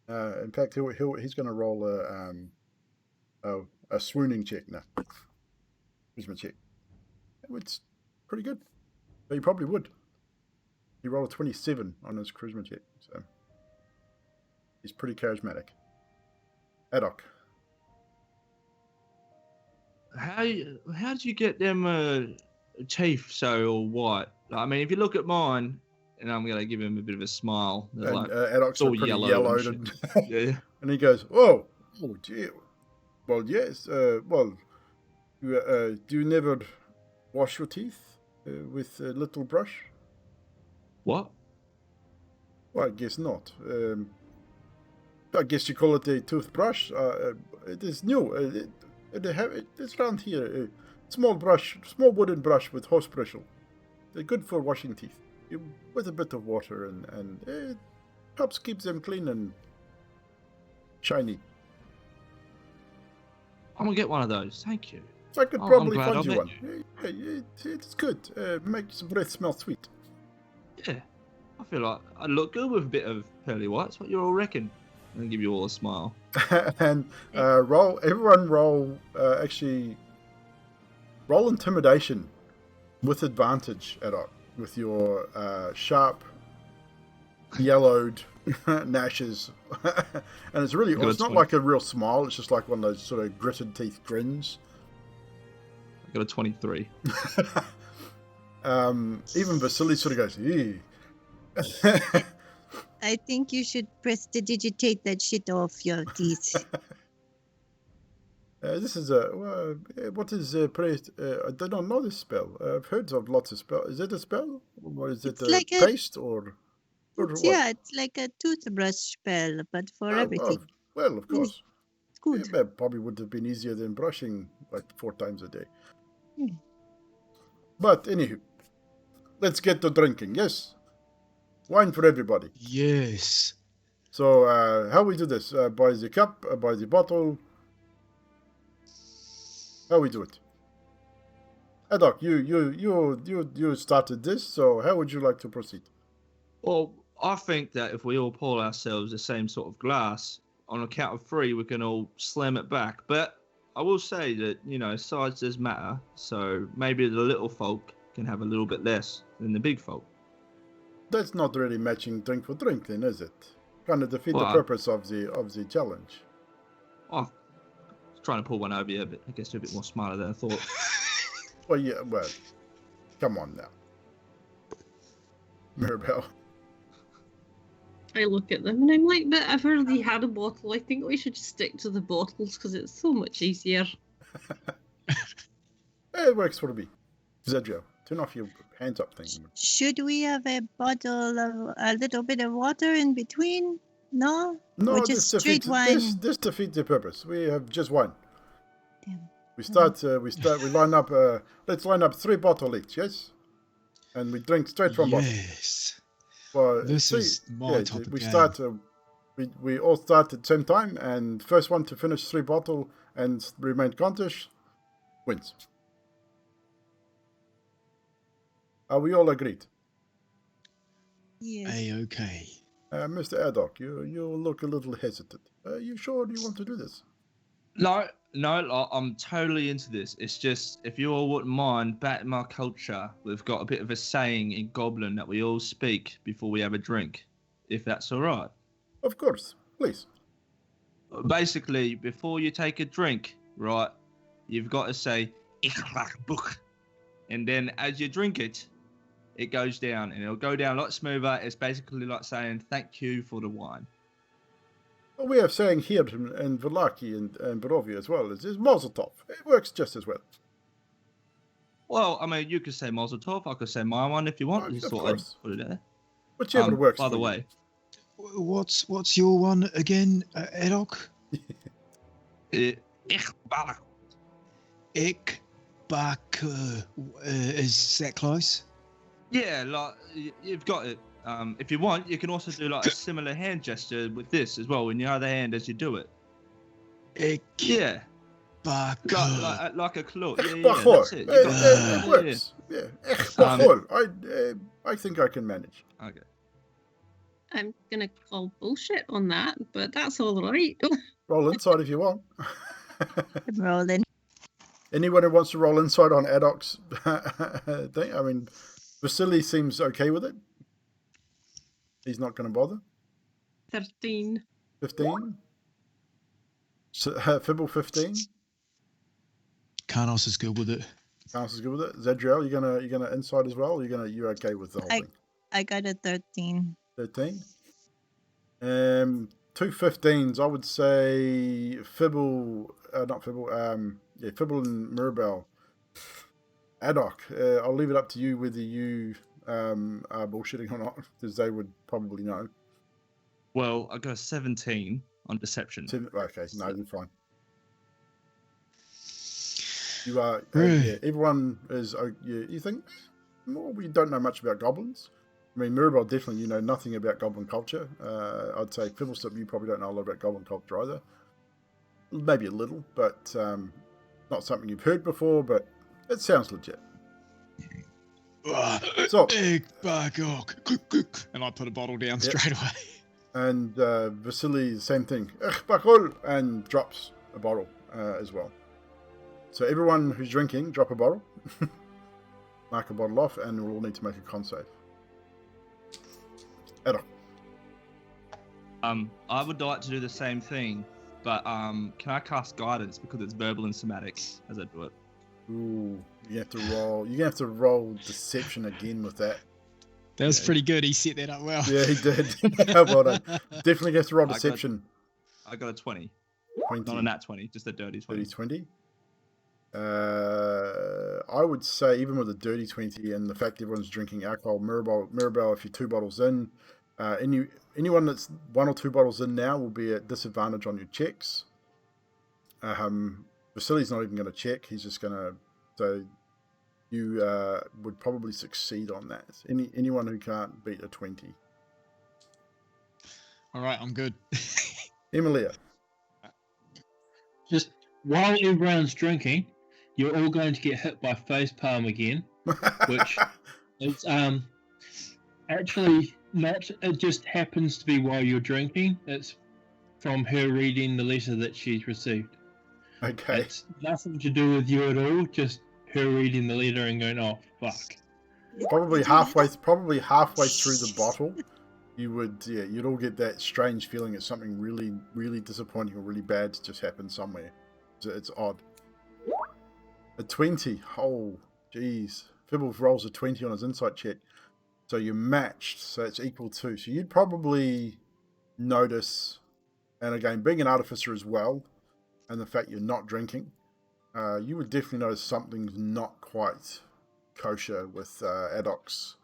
In fact, he's going to roll a swooning check now. Charisma check. It's pretty good. But he probably would. He rolled a 27 on his charisma check, so he's pretty charismatic. Adok. How did you get them teeth so white? I mean, if you look at mine, and I'm gonna give him a bit of a smile. And Like, Adok's all pretty yellow yellowed. and And, yeah. and he goes, oh dear. Well, yes. Do you never wash your teeth with a little brush? What? Well, I guess not. I guess you call it a toothbrush. It is new. It's around here. A small wooden brush with horse bristle. They're good for washing teeth. With a bit of water and it helps keep them clean and shiny. I'm gonna get one of those. Thank you. I could I'm probably glad find I you met one. Yeah, it's good. Makes your breath smell sweet. Yeah. I feel like I look good with a bit of pearly whites. What you all reckon? I'm gonna give you all a smile. And everyone roll intimidation with advantage, Adok, with your sharp, yellowed gnashes. And it's really, it's not like a real smile, it's just like one of those sort of gritted teeth grins. I got a 23. Even Vasily sort of goes, eee. I think you should prestidigitate that shit off your teeth. This is what is I don't know this spell. I've heard of lots of spells. Is it a spell? Or is it like a paste or what? Yeah, it's like a toothbrush spell, but for everything. Well, of course. It's good. It probably would have been easier than brushing like 4 times a day. But anywho, let's get to drinking. Yes, wine for everybody. Yes. So how we do this? By the cup, by the bottle. How we do it? Adok, you started this, so how would you like to proceed? Well, I think that if we all pour ourselves the same sort of glass, on a count of 3, we can all slam it back. But I will say that, size does matter. So maybe the little folk can have a little bit less than the big folk. That's not really matching drink for drink, then, is it? Kind of defeat the purpose of the challenge. I was trying to pull one over you, but I guess you're a bit more smarter than I thought. Well, come on now. Mirabelle. I look at them and I'm like, but I've already had a bottle. I think we should stick to the bottles because it's so much easier. It works for me. Zadriel, turn off your hands up thing. Should we have a bottle of a little bit of water in between? No? No, or just straight wine? This defeats the purpose. We have just wine. Damn. We line up, let's line up 3 bottles each, yes? And we drink straight from bottle. Yes. Well, This is my type of we game. start. We all start at the same time, and first one to finish 3 bottles and remain conscious wins. Are we all agreed? Yes. A-okay. Mr. Adok, you look a little hesitant. You sure you want to do this? No, I'm totally into this. It's just, if you all wouldn't mind, back in my culture, we've got a bit of a saying in Goblin that we all speak before we have a drink, if that's all right. Of course, please. Basically, before you take a drink, right, you've got to say, "Ich mag Buch." And then as you drink it, it goes down, and it'll go down a lot smoother. It's basically like saying, thank you for the wine. Well, we have saying here in Valaki and Barovia as well. It's Mazel Tov. It works just as well. Well, I mean, you could say Mazel Tov. I could say my one if you want. Of Just thought course. I'd put it there. Whichever works. By for the you. way, What's your one again, Edok? Ich bak. Ik back. Is that close? Yeah, like you've got it. If you want, you can also do like a similar hand gesture with this as well in your other hand as you do it. Ik Yeah. Bacol. Like a claw. Yeah, Bacol. that's it. You got that. It works. Yeah. Bacol. I think I can manage. Okay. I'm gonna call bullshit on that, but that's all right. Roll inside if you want. I'm rolling. Anyone who wants to roll inside on Adoc's thing? I mean, Vasily seems okay with it. He's not going to bother. 13. 15. Fibble 15. Karnos is good with it. Karnos is good with it. Zadriel, you gonna inside as well? Or you're okay with the whole thing? I got a 13. 13. 2 15s. I would say Fibble, not Fibble. Fibble and Mirabelle. Adoc, I'll leave it up to you whether you are bullshitting or not, because they would probably know. Well, I got a 17 on deception. Okay, no, you're fine. You are. Right. Everyone is. You think? Well, we don't know much about goblins. I mean, Mirabelle, definitely you know nothing about goblin culture. I'd say Fibblestip, you probably don't know a lot about goblin culture either. Maybe a little, but not something you've heard before, but it sounds legit. So, Big Bacol. And I put a bottle down straight away. And Vasily, the same thing. Bacol, and drops a bottle as well. So everyone who's drinking, drop a bottle. Mark a bottle off, and we'll all need to make a con save. Adam. I would like to do the same thing, but can I cast guidance because it's verbal and somatic as I do it? Ooh, you have to roll. You're gonna have to roll deception again with that. That was pretty good. He set that up well. Yeah, he did. Well done. Definitely have to roll deception. I got a 20. 20. Not a nat 20, just a dirty 20. Dirty 20. I would say even with a dirty 20 and the fact everyone's drinking alcohol, Mirabelle, if you're 2 bottles in, anyone that's 1 or 2 bottles in now will be at disadvantage on your checks. Vasily's not even going to check. He's just going to. So you would probably succeed on that. Anyone who can't beat a 20. All right, I'm good. Emilia. Just while everyone's drinking, you're all going to get hit by facepalm again, which is actually not. It just happens to be while you're drinking. It's from her reading the letter that she's received. Okay. It's nothing to do with you at all. Just her reading the letter and going, "Oh fuck." Probably halfway through the bottle, you'd all get that strange feeling that something really, really disappointing or really bad just happened somewhere. It's odd. A 20. Oh, jeez. Fibble rolls a 20 on his insight check. So you're matched. So it's equal to. So you'd probably notice, and again, being an artificer as well, and the fact you're not drinking, you would definitely notice something's not quite kosher with Adoc's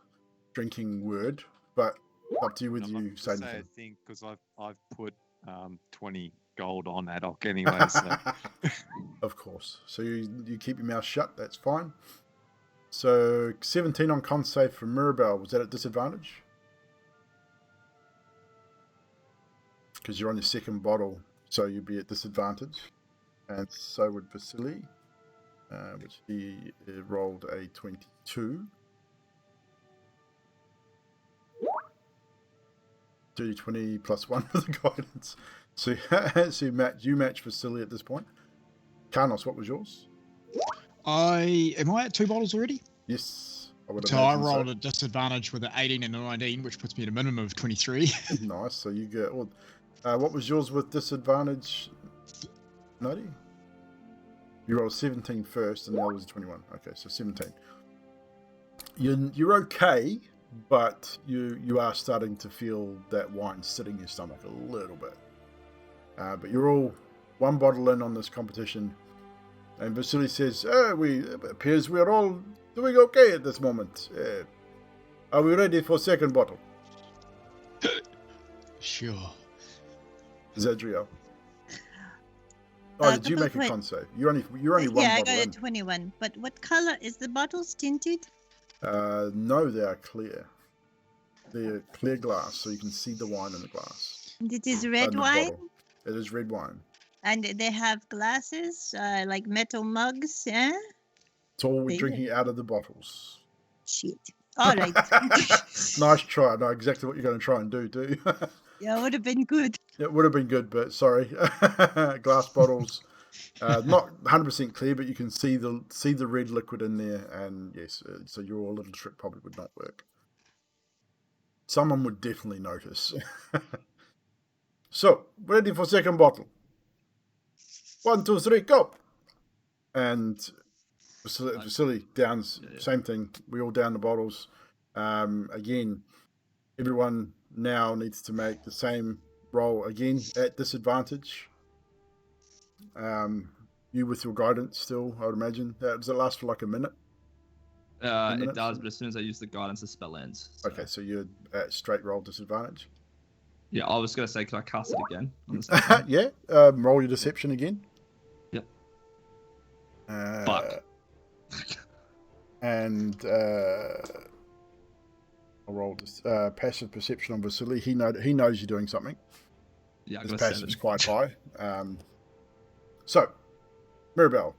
drinking word. But up to you whether you say anything. I think because I've put 20 gold on Adoc anyway. So. Of course. So you keep your mouth shut. That's fine. So 17 on con save for Mirabelle. Was that at disadvantage? Because you're on your second bottle, so you'd be at disadvantage. And so would Vasily, which he rolled a 22. 20 plus 1 for the guidance. So you match Vasily at this point. Karnos, what was yours? Am I at 2 bottles already? Yes. So I rolled a disadvantage with an 18 and a 19, which puts me at a minimum of 23. Nice. So you get. What was yours with disadvantage, Nutty? You rolled a 17 first, and the other was a 21. Okay, so 17. You're okay, but you are starting to feel that wine sitting in your stomach a little bit. But you're all 1 bottle in on this competition. And Vasily says, it appears we are all doing okay at this moment. Are we ready for second bottle? Sure. Zadriel. Did you make a con save? You're only 1 bottle in. Yeah, I got a 21. But what color is the bottles tinted? No, they are clear. They're clear glass, so you can see the wine in the glass. And it is red wine? Bottle. It is red wine. And they have glasses, like metal mugs, yeah? It's all They- drinking out of the bottles. Shit. All right. Nice try. I know exactly what you're going to try and do, too. Yeah, would have been good. It would have been good, but sorry. Glass bottles. Not 100% clear, but you can see the red liquid in there, and yes, so your little trick probably would not work. Someone would definitely notice. So, ready for second bottle. 1, 2, 3, go! And Vasily downs, same thing. We all down the bottles. Again, everyone now needs to make the same roll again at disadvantage. You with your guidance still, I would imagine. Does it last for like a minute? It does, but as soon as I use the guidance, the spell ends. So. Okay, so you're at straight roll disadvantage. Yeah, I was going to say, can I cast it again? On the same time? Yeah, roll your deception again. Yep. Fuck. And I'll roll this passive perception on Vasily. He knows you're doing something. Yeah, I His got passive 7. is quite high. So, Mirabelle.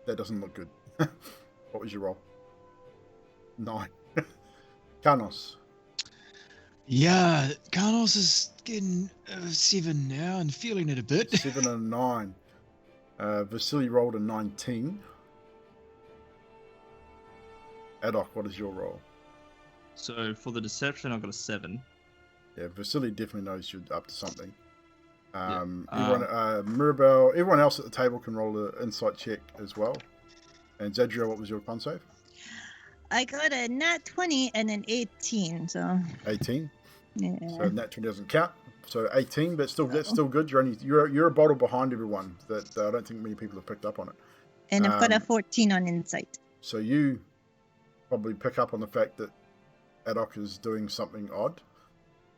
That doesn't look good. What was your roll? 9. Carnos. Yeah, Carlos is getting 7 now and feeling it a bit. 7 and 9. Vasily rolled a 19. Adok, what is your roll? So for the deception, I've got a 7. Yeah, Vasily definitely knows you're up to something. Yeah. Mirabelle, everyone else at the table can roll an insight check as well. And Zadriel, what was your con save? I got a nat 20 and an 18, so 18. yeah. So nat 20 doesn't count. So 18, but still that's still good. You're a bottle behind everyone. That I don't think many people have picked up on it. And I've got a 14 on insight. So you probably pick up on the fact that Adok is doing something odd.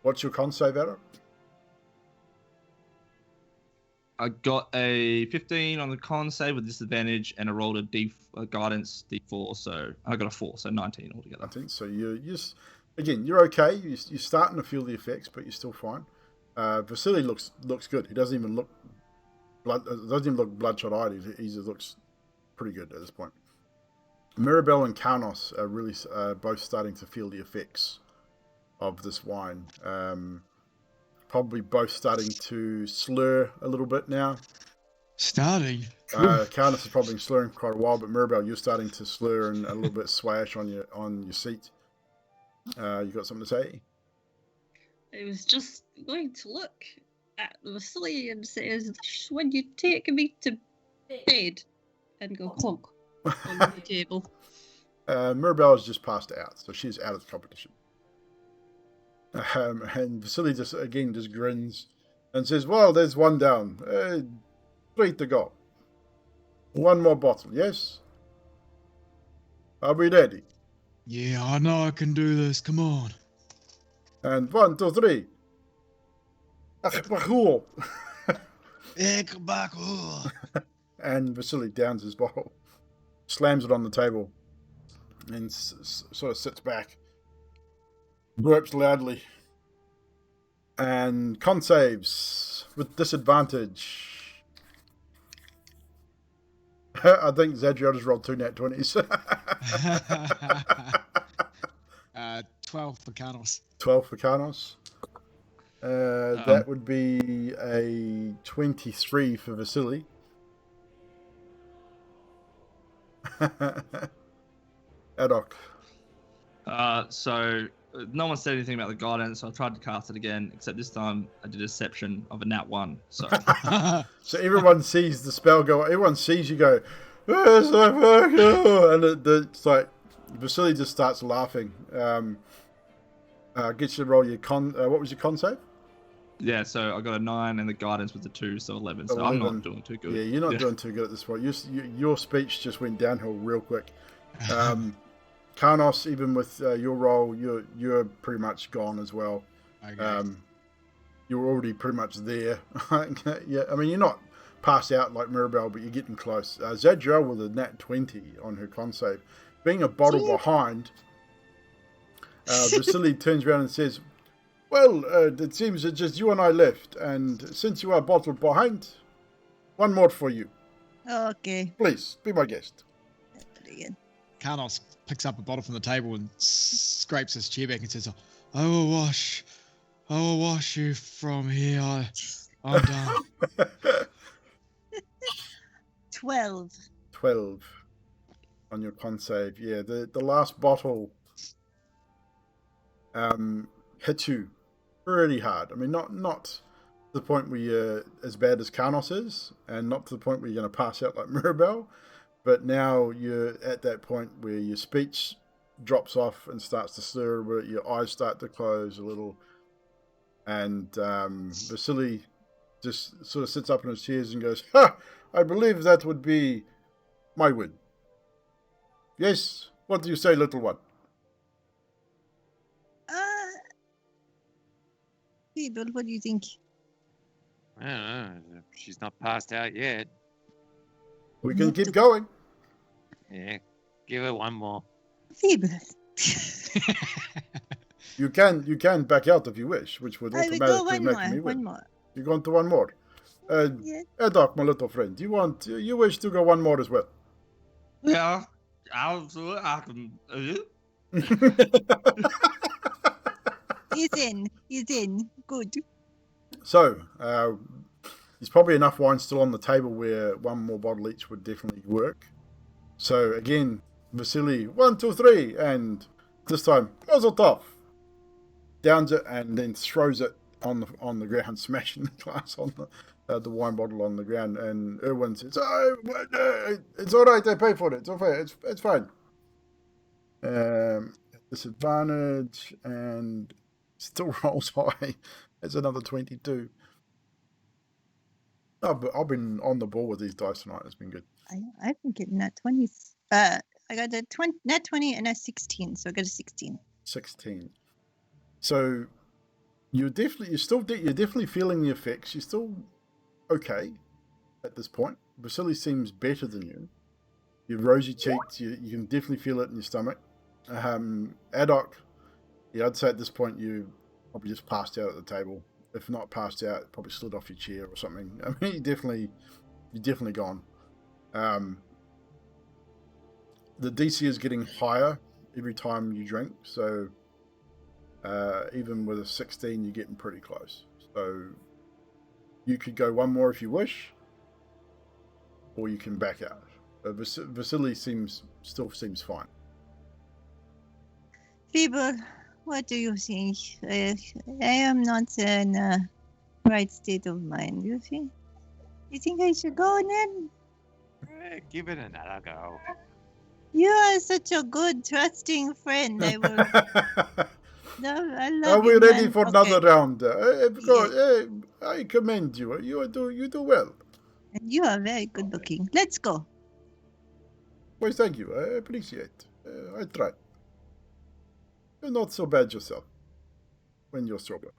What's your con save, Adok? I got a 15 on the con save with disadvantage, and I rolled a guidance D4, so I got a 4, so 19 altogether. 19. So you're okay. You're starting to feel the effects, but you're still fine. Vasily looks good. He doesn't even look bloodshot eyed. He just looks pretty good at this point. Mirabelle and Carnos are really both starting to feel the effects of this wine. Probably both starting to slur a little bit now. Starting? Carnos has probably been slurring for quite a while, but Mirabelle, you're starting to slur and a little bit swash on your seat. You got something to say? I was just going to look at Vasily and say, "Is this when you take me to bed?" And go clonk on the table. Mirabelle has just passed out, so she's out of the competition. And Vasily just grins and says, "Well, there's one down. 3 to go. 1 more bottle, yes? Are we ready? Yeah, I know I can do this. Come on." And 1, 2, 3. And Vasily downs his bottle, slams it on the table, and sort of sits back, burps loudly, and con saves with disadvantage. I think Zadriel just rolled 2 nat 20s. 12 for Carlos. 12 for Carnos. That would be a 23 for Vasily. Adok. So no one said anything about the guidance, so I tried to cast it again, except this time I did a deception of a nat 1. So So everyone sees the spell go. Everyone sees you go. "Oh, it's not working." And it's like Vasily just starts laughing. Gets you to roll your con. What was your con save? yeah, so I got a 9 and the guidance was a 2, so 11. So 11. I'm not doing too good. Yeah, you're not doing too good at this point. Your speech just went downhill real quick. Carnos, even with your roll, you're pretty much gone as well. Okay. You're already pretty much there. Yeah, I mean, you're not passed out like Mirabelle, but you're getting close. Zadriel with a nat 20 on her con save. Being a bottle behind, Vasily turns around and says, Well, it seems that just you and I left, and since you are bottled behind, one more for you. Okay. Please, be my guest. Again. Carnos picks up a bottle from the table and scrapes his chair back and says, I will wash you from here. I'm done. 12. 12 on your con save. Yeah, the last bottle hits you pretty hard. I mean, not to the point where you're as bad as Carnos is, and not to the point where you're going to pass out like Mirabelle, but now you're at that point where your speech drops off and starts to slur a bit, your eyes start to close a little, and Vasily just sort of sits up in his chairs and goes, "Ha! I believe that would be my win. Yes, what do you say, little one?" People, what do you think? I don't know. She's not passed out yet. We can keep going. Yeah, give her one more. Feeble. You can back out if you wish, which would I will go automatically one make more. me win. One more. You're going to one more. Yeah. Edok, my little friend, you wish to go one more as well? Yeah, I can. He's in. Good. So, there's probably enough wine still on the table where one more bottle each would definitely work. So again, Vasily, 1, 2, 3, and this time, Mazel Tov. Downs it and then throws it on the ground, smashing the glass on the wine bottle on the ground. And Erwin says, "Oh, it's all right. I pay for it. It's okay. It's fine." Disadvantage and still rolls high. It's another 22. Oh, but I've been on the ball with these dice tonight. It's been good. I've been getting that 20s. I got a net 20 and a 16, so I got a 16. 16. So you're definitely feeling the effects. You're still okay at this point. Vasily seems better than you. You're rosy cheeked. You can definitely feel it in your stomach. Adok, yeah, I'd say at this point you probably just passed out at the table. If not passed out, probably slid off your chair or something. I mean, you're definitely gone. The DC is getting higher every time you drink, so even with a 16, you're getting pretty close. So you could go one more if you wish, or you can back out. Vasily still seems fine. Feeble, what do you think? I am not in a right state of mind. You think? You think I should go then? Give it another go. You are such a good, trusting friend. I will. No, I love Are we you, ready man. for Okay. another round? I commend you. You do well. And you are very good looking. Let's go. Well, thank you. I appreciate. I try. You're not so bad yourself when you're sober.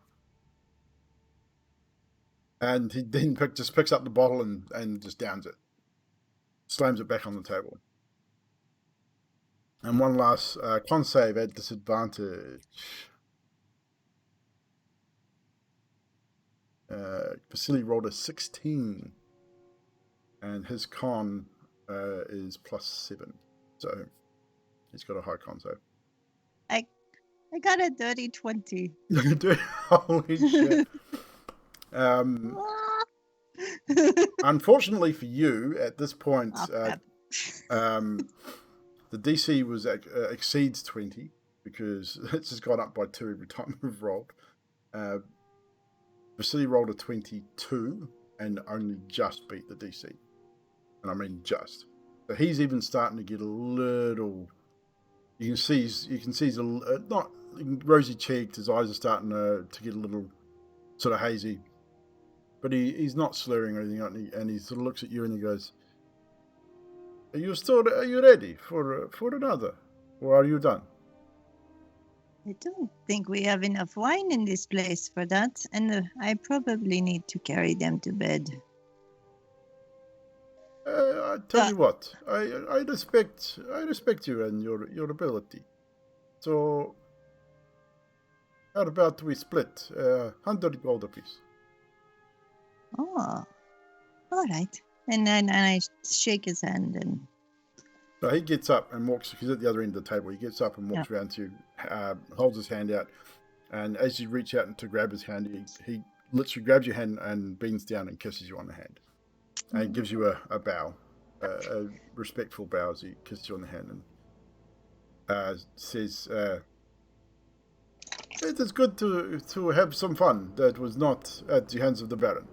And he then just picks up the bottle and just downs it. Slams it back on the table. And one last con save at disadvantage. Vasily rolled a 16. And his con is +7. So he's got a high con save. I got a dirty 20. Holy shit. Unfortunately for you, at this point, the DC was exceeds 20 because it's just gone up by 2 every time we've rolled. Vasily rolled a 22 and only just beat the DC. And I mean just. So he's even starting to get a little. You can see he's not rosy cheeked. His eyes are starting to get a little sort of hazy. But he's not slurring or anything, and he sort of looks at you and he goes, Are you ready for another? Or are you done? I don't think we have enough wine in this place for that, and I probably need to carry them to bed. I tell you what, I respect you and your ability. So How about we split 100 gold apiece? Oh, all right. And then I shake his hand and So he gets up and walks. He's at the other end of the table. He gets up and walks around to you, holds his hand out, and as you reach out to grab his hand, he literally grabs your hand and bends down and kisses you on the hand, and gives you a bow, a respectful bow as he kisses you on the hand, and says, "It is good to have some fun that was not at the hands of the Baron.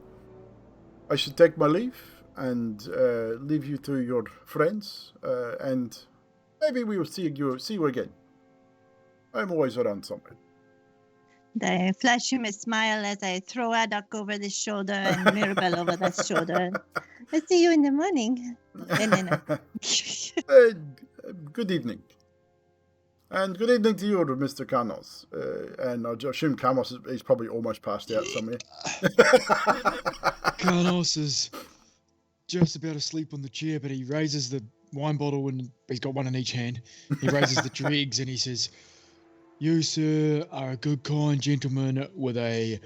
I should take my leave and leave you to your friends, and maybe we will see you again. I'm always around somewhere." I flash him a smile as I throw Adok over the shoulder and Mirabelle over the shoulder. I'll see you in the morning. And then Good evening. And good evening to you, Mr. Carnos. And I assume Carnos is probably almost passed out somewhere. Carlos is just about asleep on the chair, but he raises the wine bottle and he's got one in each hand. He raises the dregs and he says, "You, sir, are a good, kind gentleman with a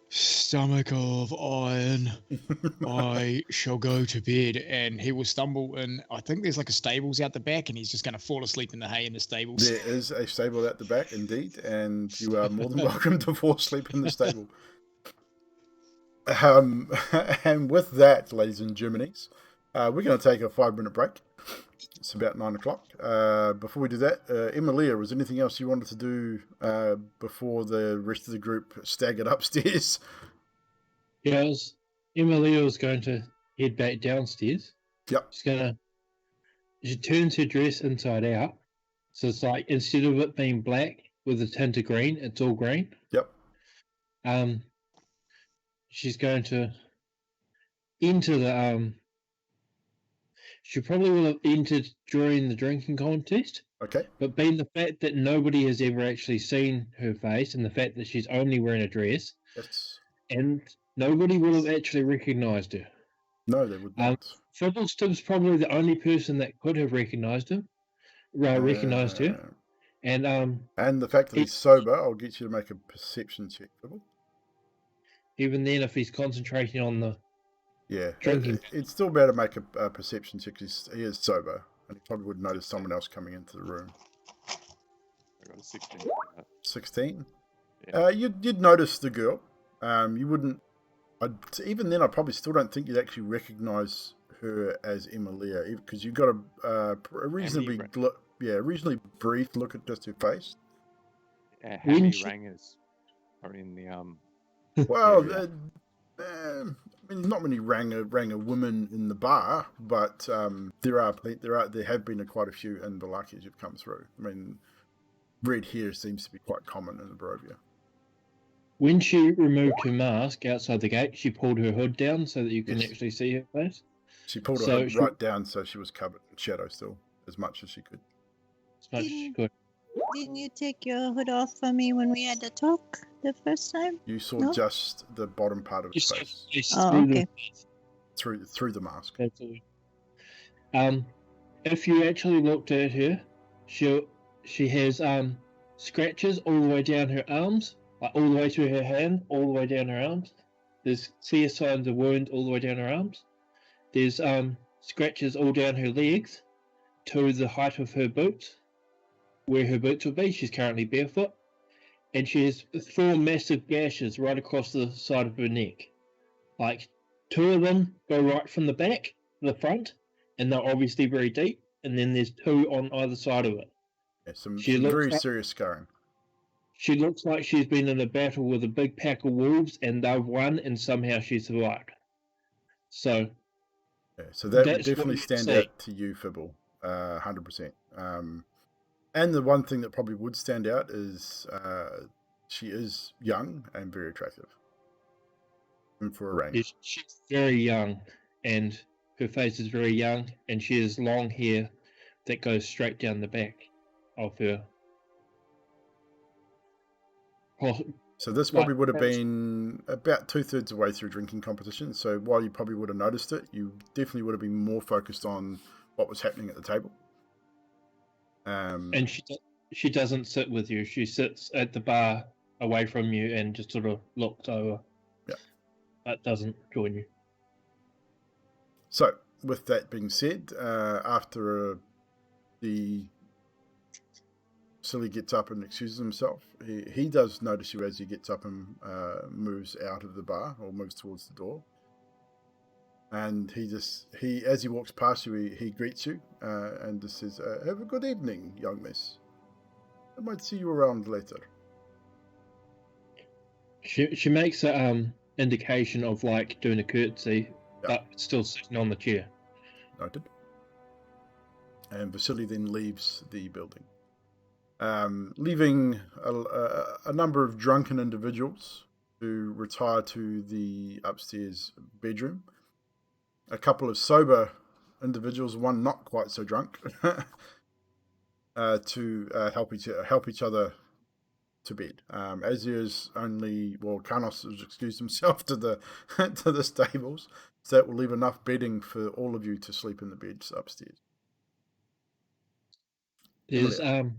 stomach of iron. I shall go to bed." And he will stumble and I think there's like a stables out the back and he's just going to fall asleep in the hay in the stables. There is a stable at the back, indeed, and you are more than welcome to fall asleep in the stable. And with that, ladies and Germanies, we're going to take a 5-minute break. It's about 9 o'clock. Before we do that, Emilia, was there anything else you wanted to do before the rest of the group staggered upstairs? Yeah, Emilia was going to head back downstairs. Yep. She turns her dress inside out. So it's like, instead of it being black with a tint of green, it's all green. Yep. She's going to enter the she probably will have entered during the drinking contest. Okay. But being the fact that nobody has ever actually seen her face and the fact that she's only wearing a dress, and nobody will have actually recognised her. No, they would not. Fibbleston's probably the only person that could have recognised her. And the fact that he's sober, I'll get you to make a perception check, Fibble. Even then, if he's concentrating on the drinking, it's still better to make a perception check because he is sober, and he probably would notice someone else coming into the room. I got a 16. 16? Yeah. You'd notice the girl. You wouldn't. Even then, I probably still don't think you'd actually recognise her as Emilia, because you got a reasonably brief look at just her face. How many rangers are in the Well, I mean, not many rang a woman in the bar, but there have been quite a few in Valaki as you've come through. I mean, red hair seems to be quite common in Barovia. When she removed her mask outside the gate, she pulled her hood down so that you can actually see her face. She pulled her hood right down so she was covered in shadow still, as much as she could. As much as she could. Didn't you take your hood off for me when we had the talk the first time? You saw just the bottom part of his face. Oh, okay. Through the mask. Absolutely. If you actually looked at her, she has scratches all the way down her arms, like all the way through her hand, all the way down her arms. There's clear signs of wound all the way down her arms. There's scratches all down her legs to the height of her boots, where her boots would be. She's currently barefoot. And she has 4 massive gashes right across the side of her neck. Like, 2 of them go right from the back to the front, and they're obviously very deep. And then there's 2 on either side of it. Yeah, some very serious scarring. She looks like she's been in a battle with a big pack of wolves, and they've won, and somehow she survived. So that would definitely stand out to you, Fibble, 100%. And the one thing that probably would stand out is she is young and very attractive. And for a ranger. She's very young, and her face is very young, and she has long hair that goes straight down the back of her. So this probably would have been about 2/3 of the way through drinking competition. So while you probably would have noticed it, you definitely would have been more focused on what was happening at the table. And she doesn't sit with you. She sits at the bar away from you and just sort of looks over. Yeah. But doesn't join you. So, with that being said, after the Silly gets up and excuses himself, he does notice you as he gets up and moves out of the bar, or moves towards the door. And he as he walks past you, he greets you and just says, "Have a good evening, young miss. I might see you around later." She makes a indication of like doing a curtsy, Yeah. but still sitting on the chair. Noted. And Vasily then leaves the building, leaving a number of drunken individuals to retire to the upstairs bedroom. A couple of sober individuals, one not quite so drunk, to help each other to bed. As there's only, Karnos has excused himself to the to the stables, so that will leave enough bedding for all of you to sleep in the beds upstairs. There's in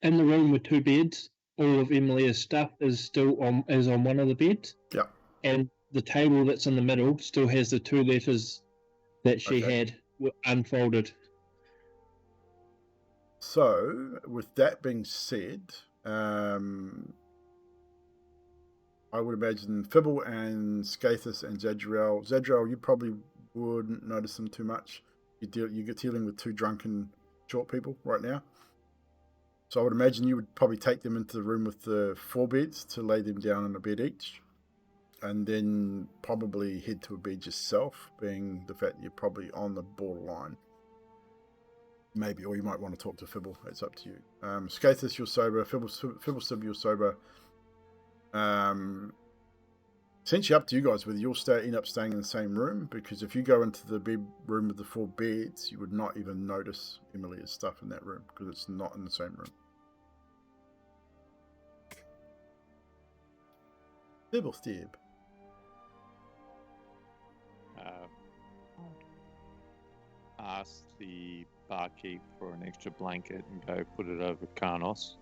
the room with 2 beds. All of Emilia's stuff is still on one of the beds. Yeah. And the table that's in the middle still has the 2 letters that she Okay. had unfolded. So, with that being said, I would imagine Fibble and Skathis and Zadriel. Zadriel, you probably wouldn't notice them too much. You're dealing with 2 drunken short people right now. So I would imagine you would probably take them into the room with the 4 beds to lay them down in a bed each. And then probably head to a bed yourself, being the fact that you're probably on the borderline. Maybe, or you might want to talk to Fibble. It's up to you. Skathis, you're sober. Fibble, you're sober. Essentially up to you guys whether you'll end up staying in the same room, because if you go into the room with the 4 beds, you would not even notice Emilia's stuff in that room because it's not in the same room. Fibble. Ask the barkeep for an extra blanket and go put it over Karnos.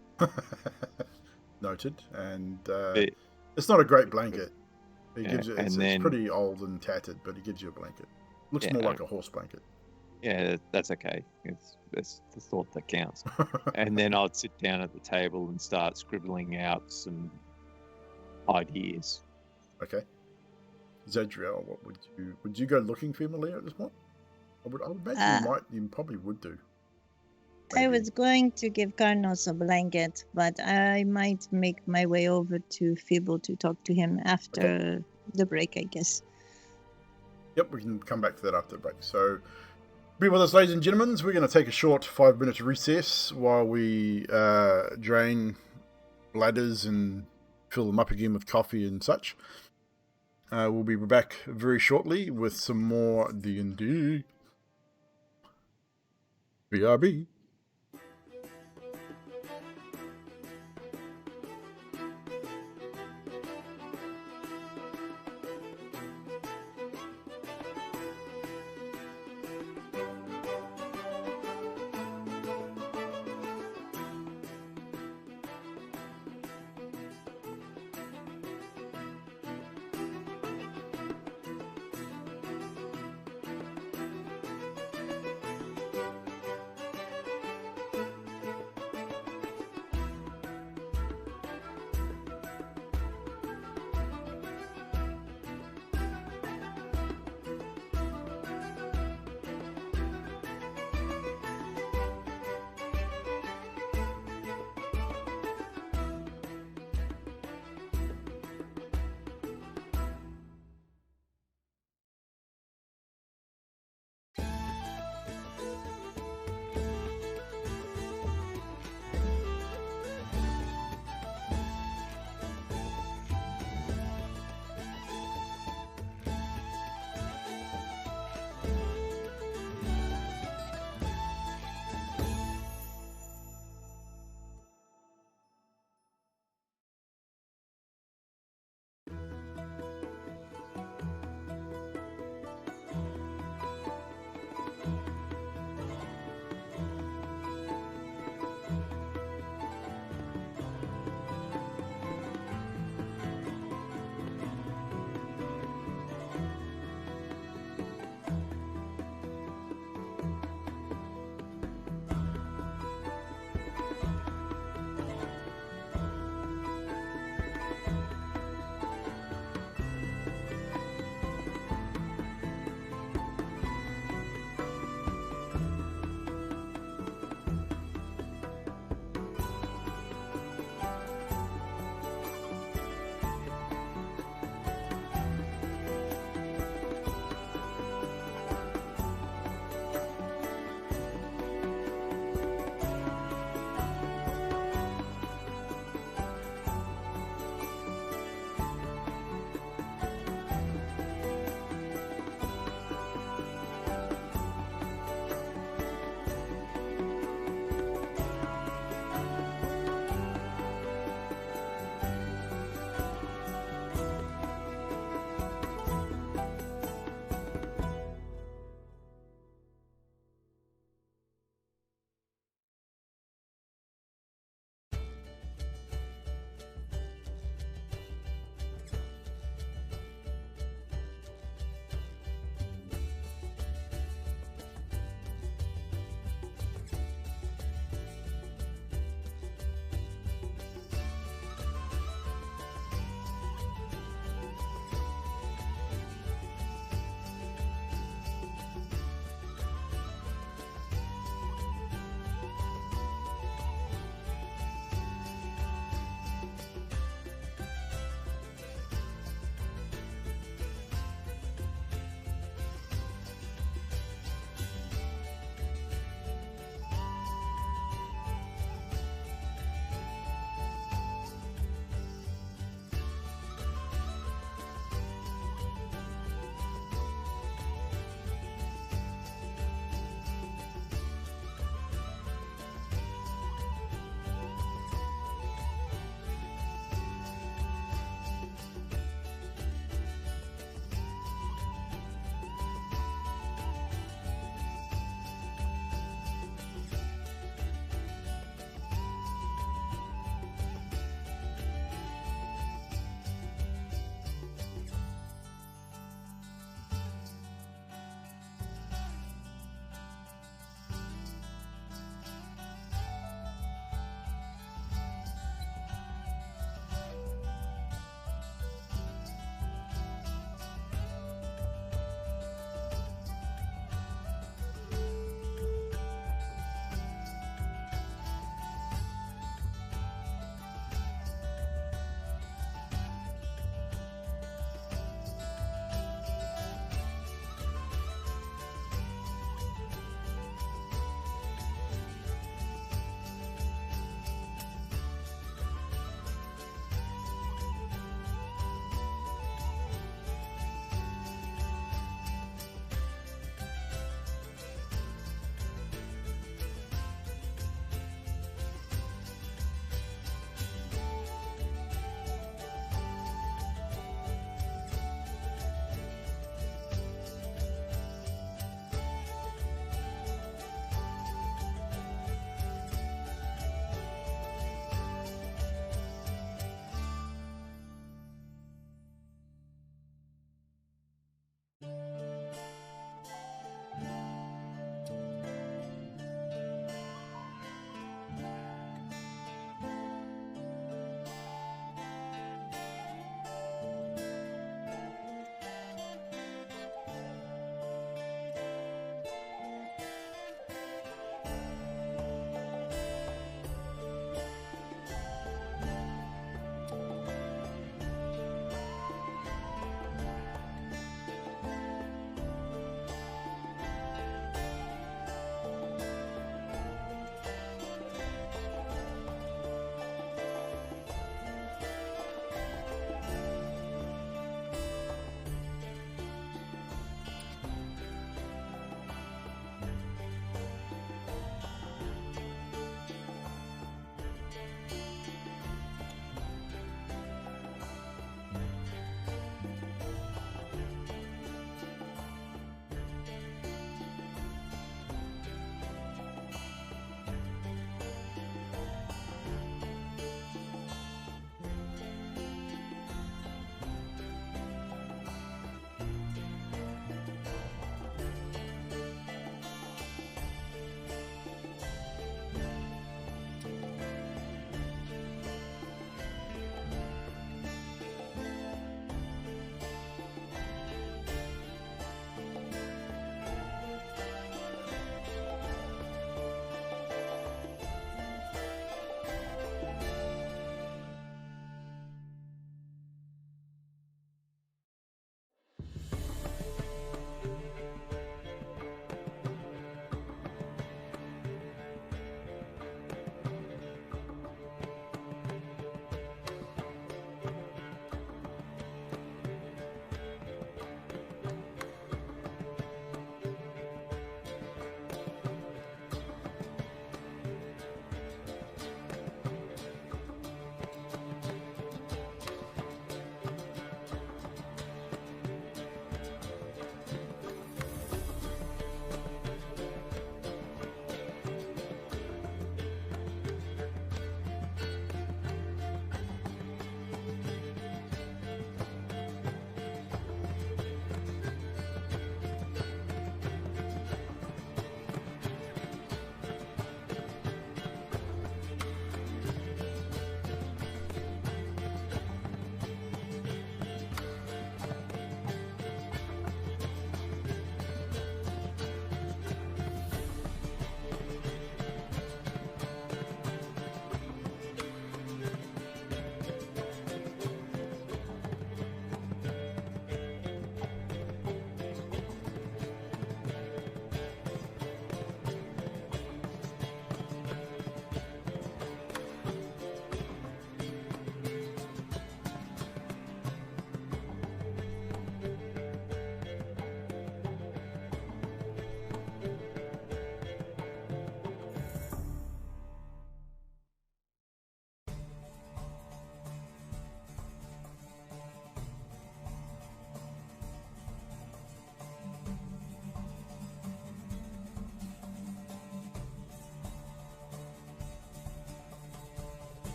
Noted. And it's not a great blanket. He Yeah, gives you, it's pretty old and tattered, but he gives you a blanket. Looks more like a horse blanket. Yeah, that's okay. It's the thought that counts. And then I'd sit down at the table and start scribbling out some ideas. Okay. Zadriel, what would you go looking for Emilia at this point? I would imagine you probably would do. I Maybe. was going to give Carlos a blanket, but I might make my way over to Fibble to talk to him after the break, I guess. Yep, we can come back to that after the break. So, be with us, ladies and gentlemen. We're going to take a short 5-minute recess while we drain bladders and fill them up again with coffee and such. We'll be back very shortly with some more D&D. BRB.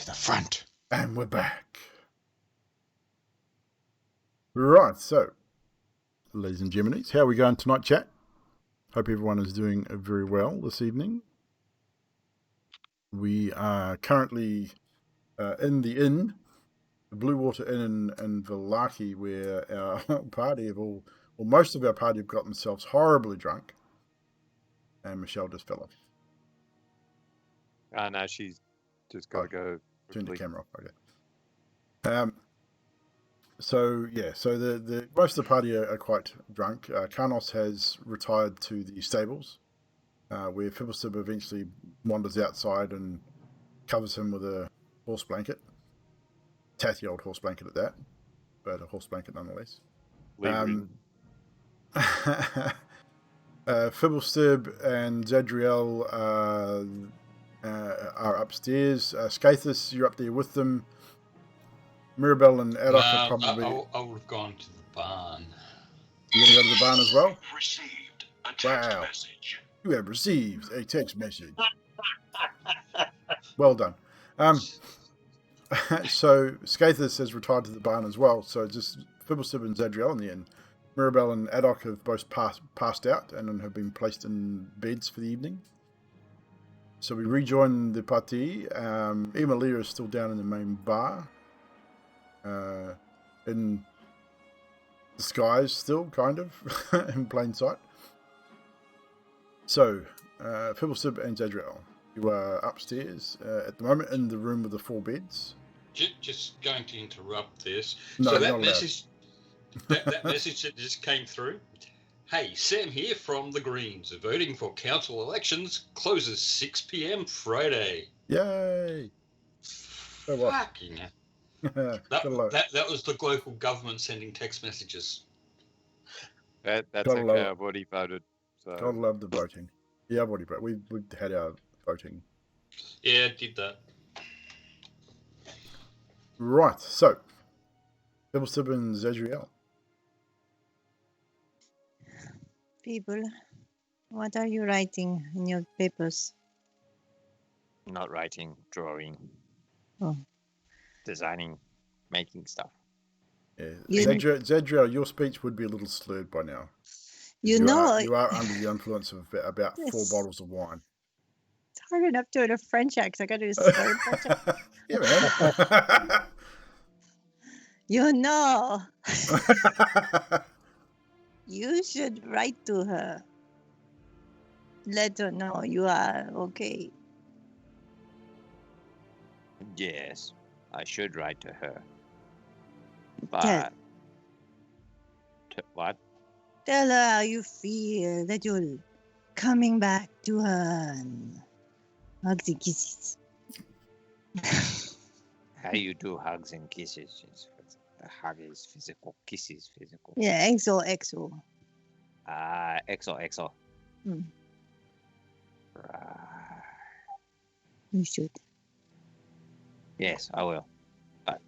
to the front. And we're back. Right, so, ladies and gentlemen, how are we going tonight, chat? Hope everyone is doing very well this evening. We are currently in the inn, the Blue Water Inn in Valaki, where our party most of our party have got themselves horribly drunk, and Michelle just fell off. No, she's just got to go. Turn the quickly. camera off. Okay. So the most of the party are quite drunk. Karnos has retired to the stables, where Fibblesib eventually wanders outside and covers him with a horse blanket. Tatty old horse blanket at that, but a horse blanket nonetheless. Fibblesib and Zadriel are upstairs. Skaithus, you're up there with them. Mirabelle and Adok are probably... I would have gone to the barn. You're going to go to the barn as well? Received a text message. You have received a text message. Well done. So Skaithus has retired to the barn as well. So just Fibblesib and Zadriel in the end. Mirabelle and Adok have both passed out and have been placed in beds for the evening. So we rejoin the party. Emilia is still down in the main bar. In disguise still, kind of, in plain sight. So, Fibblesib and Zadriel, you are upstairs at the moment in the room with the 4 beds. Just going to interrupt this. No, so that not message, that message that just came through. Hey, Sam here from the Greens. Voting for council elections closes 6 p.m. Friday. Yay! So what? Fucking hell. That was the local government sending text messages. That's okay. I've already voted. So. God love the voting. Yeah, I've already voted. We've had our voting. Yeah, did that. Right, so Fibblesib and Zadriel. People, what are you writing in your papers? Not writing, drawing. Oh. Designing, making stuff. Yeah. Zadriel, your speech would be a little slurred by now. You are under the influence of about 4 bottles of wine. It's hard enough doing a French accent. I got to do a slurred French accent. Yeah, man. You know, you should write to her. Let her know you are okay. Yes, I should write to her. But... What? Tell her how you feel, that you're coming back to her, and hugs and kisses. How you do hugs and kisses? The hug is physical, kiss is physical. Yeah, exo. Exo. Hmm. Right. You should. Yes, I will. But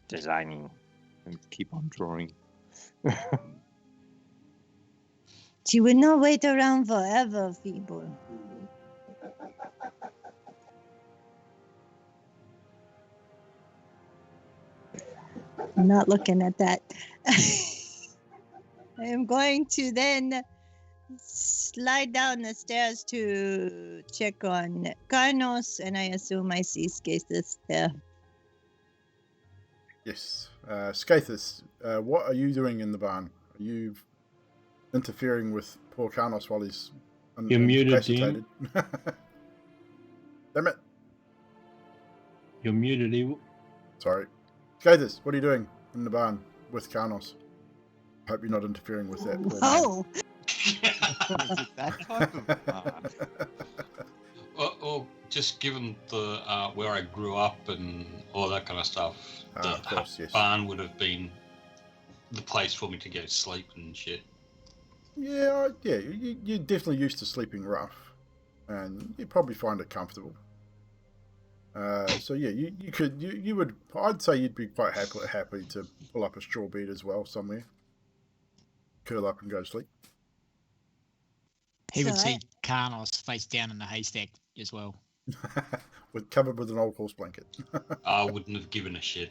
designing and keep on drawing. She will not wait around forever, people. I'm not looking at that. I am going to then slide down the stairs to check on Karnos, and I assume I see Skaithus there. Yes. Skaithus, what are you doing in the barn? Are you interfering with poor Karnos while he's You're muted, Dean. Damn it. You're muted, Evil. Sorry. Skaithus, what are you doing in the barn with Karnos? Hope you're not interfering with that. Oh! That type of barn. Well, just given the where I grew up and all that kind of stuff, the of course, yes. barn would have been the place for me to go to sleep and shit. Yeah, you're definitely used to sleeping rough, and you probably find it comfortable. So yeah, you would. I'd say you'd be quite happy to pull up a straw bed as well somewhere, curl up and go to sleep. He would see Karnos face down in the haystack as well. covered with an old horse blanket. I wouldn't have given a shit.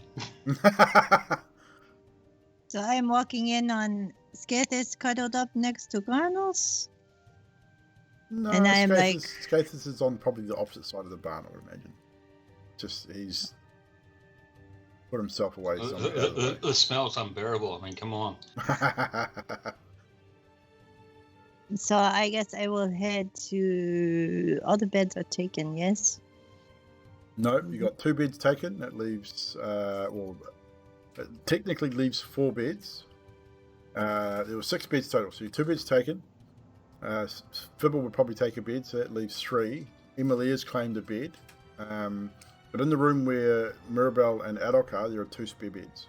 So I'm walking in on Skathis cuddled up next to Garnos. No, And I am like- Skathis is on probably the opposite side of the barn, I would imagine. Just he's put himself away somewhere out of the way. The smell's unbearable. I mean, come on. So I guess I will head to. All the beds are taken, yes? No, you got 2 beds taken. That leaves, it technically leaves 4 beds. There were 6 beds total, so 2 beds taken. Fibble would probably take a bed, so that leaves 3. Emilia's claimed a bed. But in the room where Mirabelle and Adok are, there are 2 spare beds.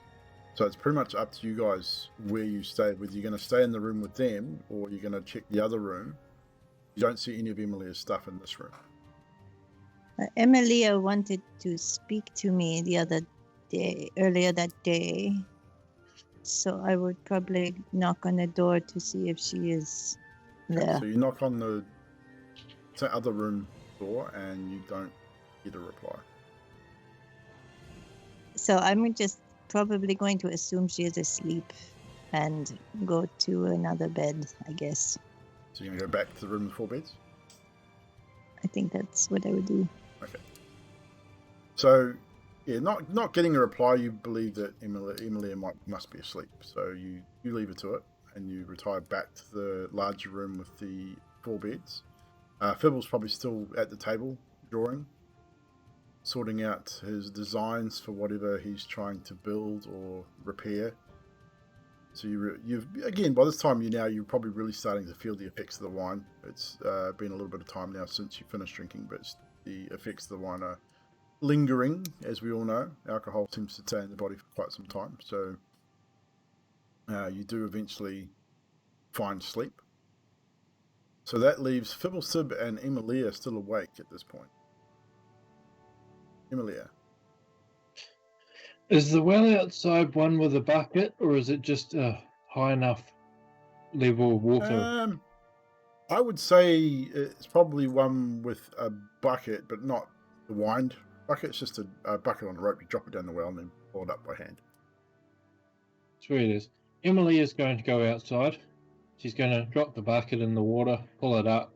So it's pretty much up to you guys where you stay, whether you're going to stay in the room with them or you're going to check the other room. You don't see any of Emilia's stuff in this room. Emilia wanted to speak to me earlier that day. So I would probably knock on the door to see if she is there. So you knock on the other room door and you don't get a reply. So I'm just probably going to assume she is asleep and go to another bed, I guess. So you're going to go back to the room with 4 beds? I think that's what I would do. Okay. So, yeah, not getting a reply, you believe that Emilia must be asleep. So you leave her to it and you retire back to the larger room with the 4 beds. Fibble's probably still at the table drawing, sorting out his designs for whatever he's trying to build or repair. So you've again, by this time you're probably really starting to feel the effects of the wine. It's been a little bit of time now since you finished drinking, but the effects of the wine are lingering, as we all know. Alcohol seems to stay in the body for quite some time, so you do eventually find sleep. So that leaves Fibble, Sib, and Emilia still awake at this point. Emilia. Is the well outside one with a bucket, or is it just a high enough level of water? I would say it's probably one with a bucket, but not the wind bucket. It's just a bucket on a rope. You drop it down the well and then pull it up by hand. Sweet as. Emily is going to go outside. She's going to drop the bucket in the water, pull it up,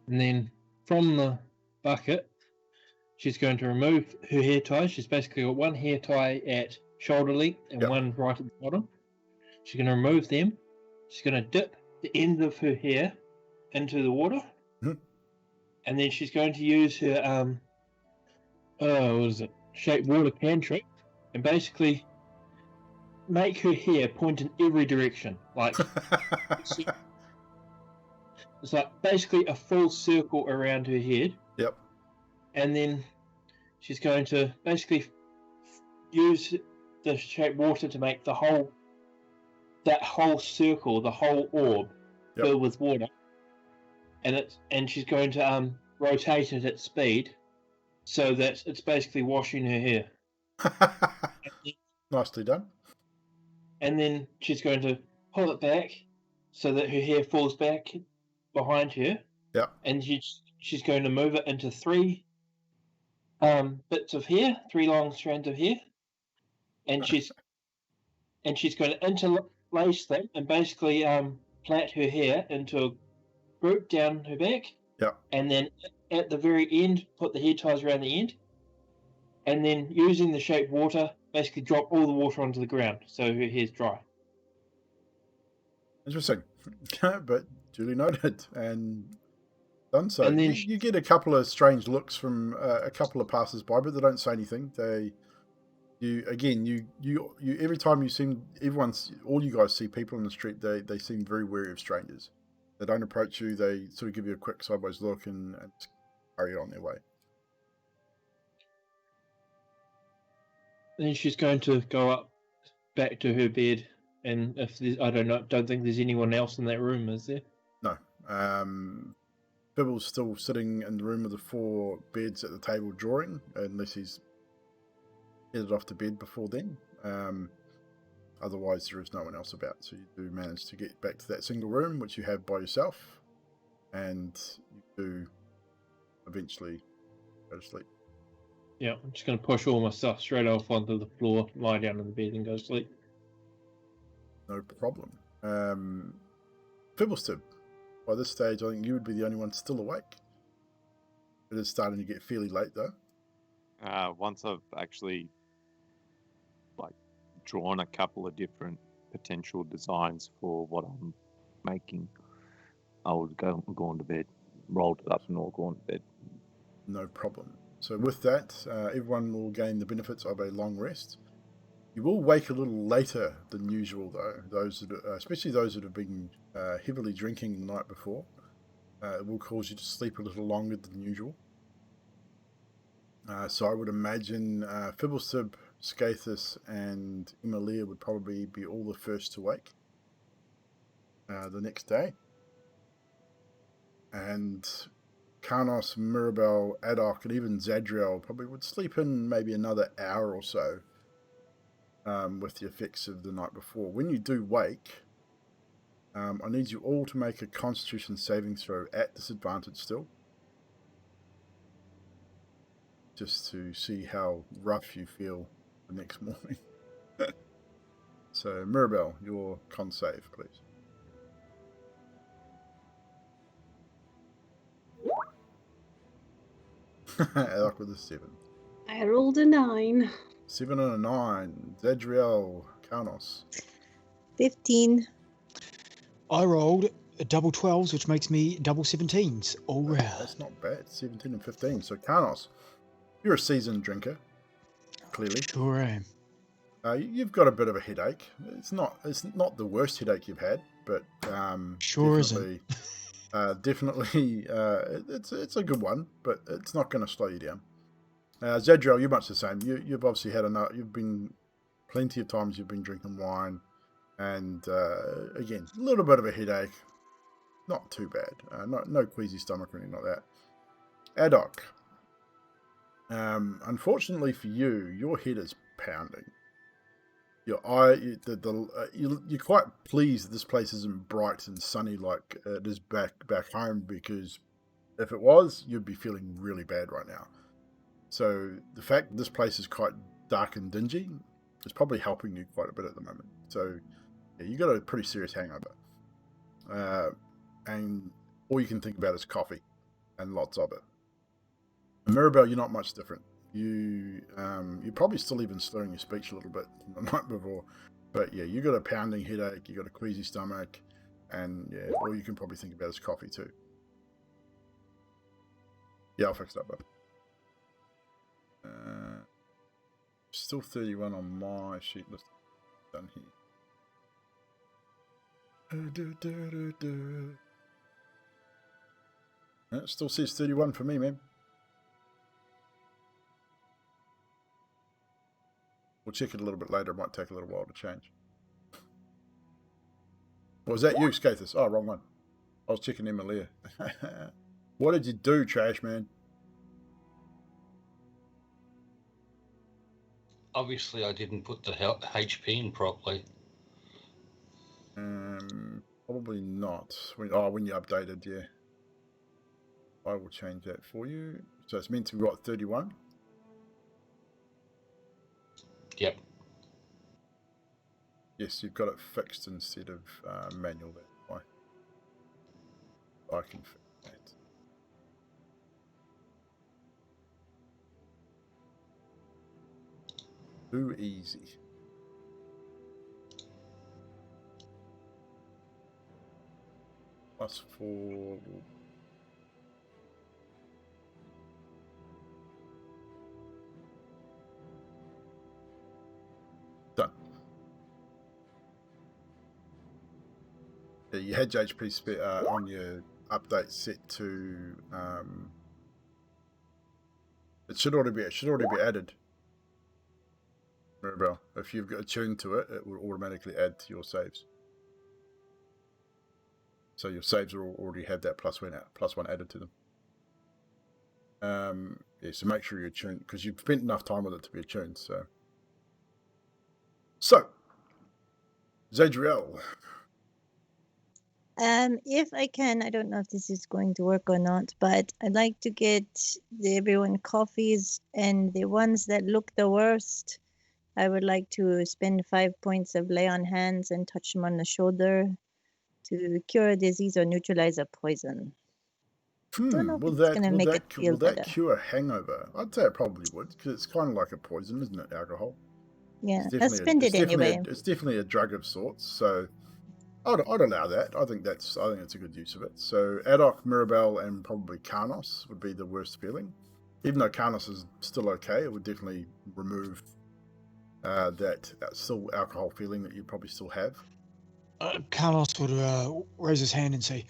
and then from the bucket, she's going to remove her hair ties. She's basically got one hair tie at shoulder length and one right at the bottom. She's going to remove them. She's going to dip the end of her hair into the water. Mhm. And then she's going to use her, shaped water cantrip and basically make her hair point in every direction. Like, it's like basically a full circle around her head. Yep. And then she's going to basically use the shaped water to make that whole circle, the whole orb, filled with water. And she's going to rotate it at speed so that it's basically washing her hair. Nicely done. And then she's going to pull it back so that her hair falls back behind her. Yep. And she's going to move it into 3 bits of hair, 3 long strands of hair, and she's going to interlace them and basically plait her hair into a group down her back. Yeah. And then at the very end, put the hair ties around the end, and then using the shaped water, basically drop all the water onto the ground so her hair's dry. Interesting. But duly noted and done so. And then you get a couple of strange looks from a couple of passers-by, but they don't say anything. You every time you seem, all you guys see people in the street, they seem very wary of strangers. They don't approach you. They sort of give you a quick sideways look and carry on their way. Then she's going to go up back to her bed, and if there's, don't think there's anyone else in that room, is there? No. Bibble's still sitting in the room with the 4 beds at the table drawing, unless he's headed off to bed before then. Otherwise, there is no one else about. So you do manage to get back to that single room, which you have by yourself, and you do eventually go to sleep. Yeah, I'm just going to push all my stuff straight off onto the floor, lie down in the bed, and go to sleep. No problem. Fibblestib, by this stage, I think you would be the only one still awake. It is starting to get fairly late, though. Once I've actually drawn a couple of different potential designs for what I'm making, I would go on to bed, rolled it up and all gone to bed. No problem. So with that, everyone will gain the benefits of a long rest. You will wake a little later than usual, though. Those that, especially those that have been heavily drinking the night before, it will cause you to sleep a little longer than usual. So I would imagine Fibblestib, Skathis, and Emilia would probably be all the first to wake the next day. And Karnos, Mirabelle, Adok, and even Zadriel probably would sleep in maybe another hour or so with the effects of the night before. When you do wake, I need you all to make a Constitution saving throw at disadvantage still, just to see how rough you feel the next morning. So, Mirabelle, your con save, please. Adok with a 7. I rolled a 9. 7 and a 9. Zadriel, Karnos. 15. I rolled a double 12s, which makes me double 17s all round. That's not bad. 17 and 15. So, Karnos, you're a seasoned drinker, clearly. Sure am. You've got a bit of a headache. It's not the worst headache you've had, but Sure definitely, definitely, it's a good one, but it's not going to slow you down. Zadriel, you're much the same. You've obviously had enough. You've been plenty of times you've been drinking wine, and again, a little bit of a headache. Not too bad. No queasy stomach or anything like that. Adok. Unfortunately for you, your head is pounding. Your eye, you're quite pleased that this place isn't bright and sunny like it is back home, because if it was, you'd be feeling really bad right now. So the fact that this place is quite dark and dingy is probably helping you quite a bit at the moment. So yeah, you got a pretty serious hangover, and all you can think about is coffee, and lots of it. Mirabelle, you're not much different. You're probably still even slurring your speech a little bit from the night before, but yeah, you got a pounding headache, you got a queasy stomach, and yeah, all you can probably think about is coffee too. Yeah, I'll fix that up. Still 31 on my sheet list. Done here. It still says 31 for me, man. We'll check it a little bit later. It might take a little while to change. Was that you, Skathis? Oh, wrong one. I was checking Emilia. What did you do, trash man? Obviously, I didn't put the HP in properly. Probably not. When you updated, yeah. I will change that for you. So it's meant to be what, 31? Yep. Yes, you've got it fixed instead of manual. That's why. I can fix that. Too easy. +4. Done. Yeah, you had your HP on your update set to. It should already be added. Mirabelle, if you've got attuned to it, it will automatically add to your saves. So your saves will already have that +1 added to them. Yeah, so make sure you're attuned, because you've spent enough time with it to be attuned. So Zadriel, If I can, I don't know if this is going to work or not, but I'd like to get everyone coffees, and the ones that look the worst, I would like to spend 5 points of lay on hands and touch them on the shoulder to cure a disease or neutralize a poison. Don't know if it's gonna make it feel will that better. cure a hangover? I'd say it probably would, because it's kind of like a poison, isn't it? Alcohol. Yeah, It's I'll definitely spend it anyway. It's definitely a drug of sorts. So I'd allow that. I think that's a good use of it. So Adok, Mirabelle, and probably Karnos would be the worst feeling. Even though Karnos is still okay, it would definitely remove that still alcohol feeling that you probably still have. Carlos would raise his hand and say,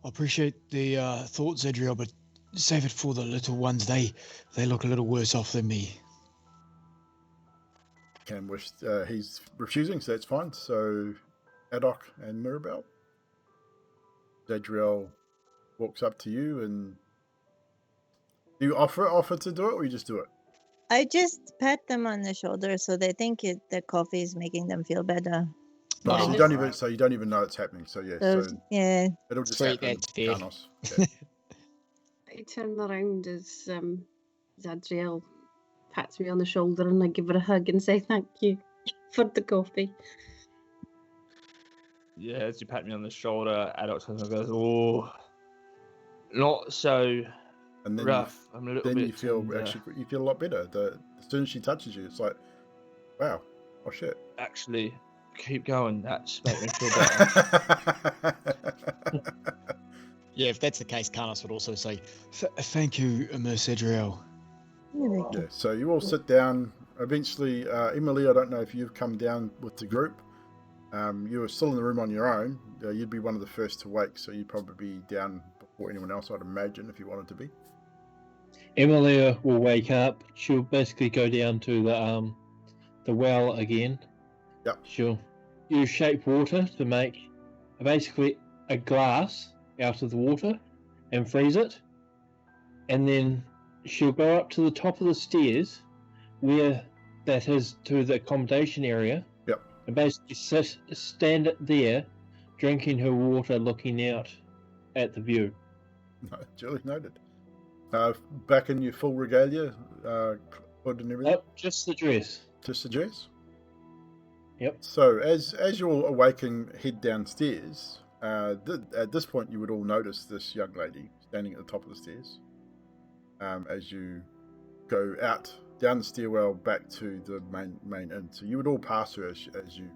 I appreciate the thoughts, Adriel, but save it for the little ones. They look a little worse off than me. Can wish he's refusing, so that's fine. So Adok and Mirabelle. Adriel walks up to you, and do you offer to do it, or you just do it? I just pat them on the shoulder so they think the coffee is making them feel better. No, Oh, you don't even know it's happening. So yeah, So, so yeah. it'll just Sweet, happen. that's fair. Karnos. Okay. I turn around as Zadriel pats me on the shoulder, and I give her a hug and say thank you for the coffee. Yeah, as you pat me on the shoulder, Adok goes, "Oh, not so And then rough. I'm a little then bit you feel tender." you feel a lot better. As soon as she touches you, it's like, wow, oh shit. Actually, keep going. That's make me feel better. Yeah, if that's the case, Carlos would also say, Thank you, Miss Adriel. Yeah, so you all sit down. Eventually, Emily, I don't know if you've come down with the group. You were still in the room on your own. You'd be one of the first to wake, so you'd probably be down before anyone else, I'd imagine, if you wanted to be. Emilia will wake up. She'll basically go down to the well again. Yep. She'll use shape water to make basically a glass out of the water and freeze it. And then she'll go up to the top of the stairs where that is to the accommodation area. Yep. And basically stand there drinking her water, looking out at the view. No, duly noted. Back in your full regalia, hood and everything? Nope, just the dress. Just the dress? Yep. So as you're awaking, head downstairs. At this point, you would all notice this young lady standing at the top of the stairs. As you go out down the stairwell back to the main inn, so you would all pass her as you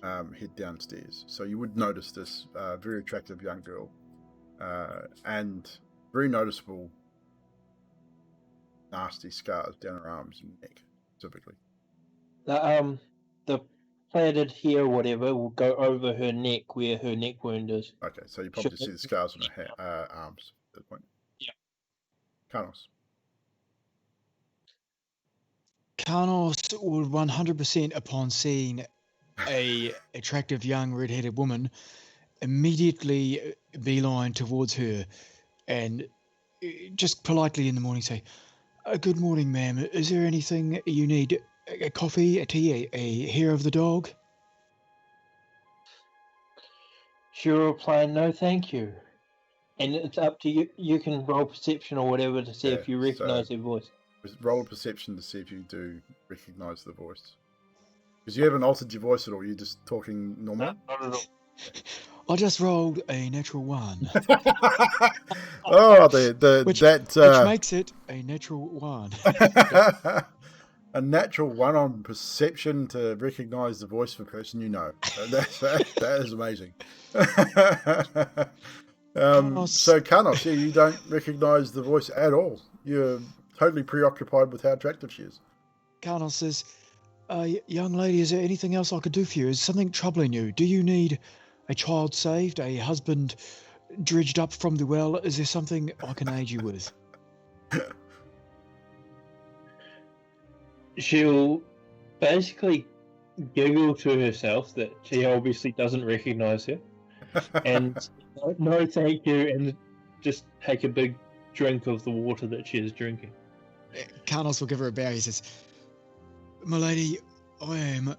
head downstairs. So you would notice this very attractive young girl, and very noticeable nasty scars down her arms and neck, specifically. The plaited hair or whatever will go over her neck where her neck wound is. Okay, so you probably see the scars on her arms at that point. Yeah. Carlos. Carlos would 100%, upon seeing a attractive young red-headed woman, immediately beeline towards her and just politely in the morning say, good morning, ma'am. Is there anything you need? A coffee, a tea, a hair of the dog? She'll reply, no thank you. And it's up to you. You can roll perception or whatever to see if you recognize her voice. Roll perception to see if you do recognize the voice. Because you haven't altered your voice at all. You're just talking normal. No, not at all. I just rolled a natural 1. Oh, which makes it a natural 1. A natural 1 on perception to recognize the voice of a person you know. That is amazing. So Carnos, you don't recognize the voice at all. You're totally preoccupied with how attractive she is. Carnos says, young lady, is there anything else I could do for you? Is something troubling you? Do you need a child saved, a husband dredged up from the well? Is there something I can aid you with? She'll basically giggle to herself that she obviously doesn't recognize her. And no thank you, and just take a big drink of the water that she is drinking. Carnos will give her a bow. He says, my lady, I am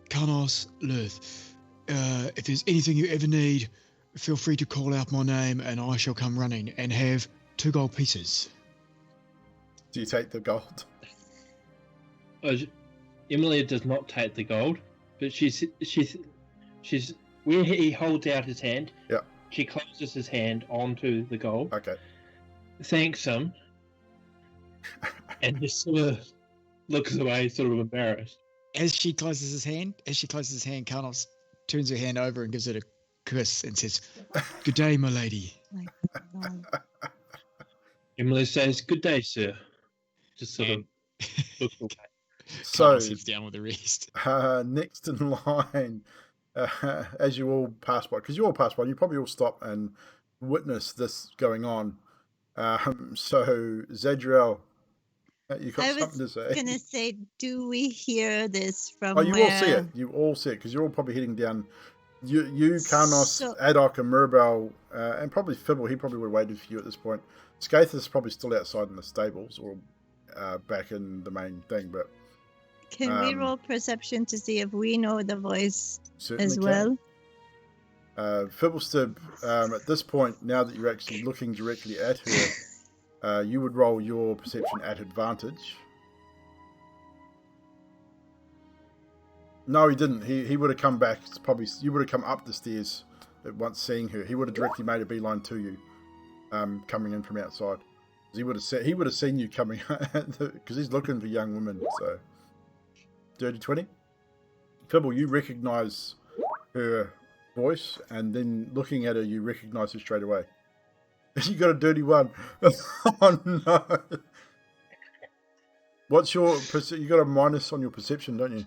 Carnos Lurth. if there's anything you ever need, feel free to call out my name and I shall come running and have 2 gold pieces. Do you take the gold? Emilia does not take the gold, but she's where he holds out his hand. Yeah. She closes his hand onto the gold. Okay. Thanks him, and just sort of looks away, sort of embarrassed. As she closes his hand, Carnos turns her hand over and gives it a kiss and says, "Good day, my lady." My God. Emilia says, "Good day, sir." Just sort of looks away. So, Carnos sits down with the rest. next in line, as you all pass by, because you all pass by, you probably all stop and witness this going on. So, Zadriel, you got something to say? Gonna say, do we hear this from? Oh, you where... all see it. You all see it because you're all probably heading down. You, Karnos, So- Adok, and Mirabel, and probably Fibble. He probably would have waited for you at this point. Skaith is probably still outside in the stables or back in the main thing, but Can we roll perception to see if we know the voice certainly as can. well? Fibblestib, at this point, now that you're actually looking directly at her, you would roll your perception at advantage. No, he didn't. He would have come back. It's probably you would have come up the stairs at once seeing her. He would have directly made a beeline to you, coming in from outside. He would have seen you coming because he's looking for young women. So, dirty 20. Fibble, you recognise her voice, and then looking at her, you recognise her straight away. You got a dirty 1. Oh no! What's your you got a minus on your perception, don't you?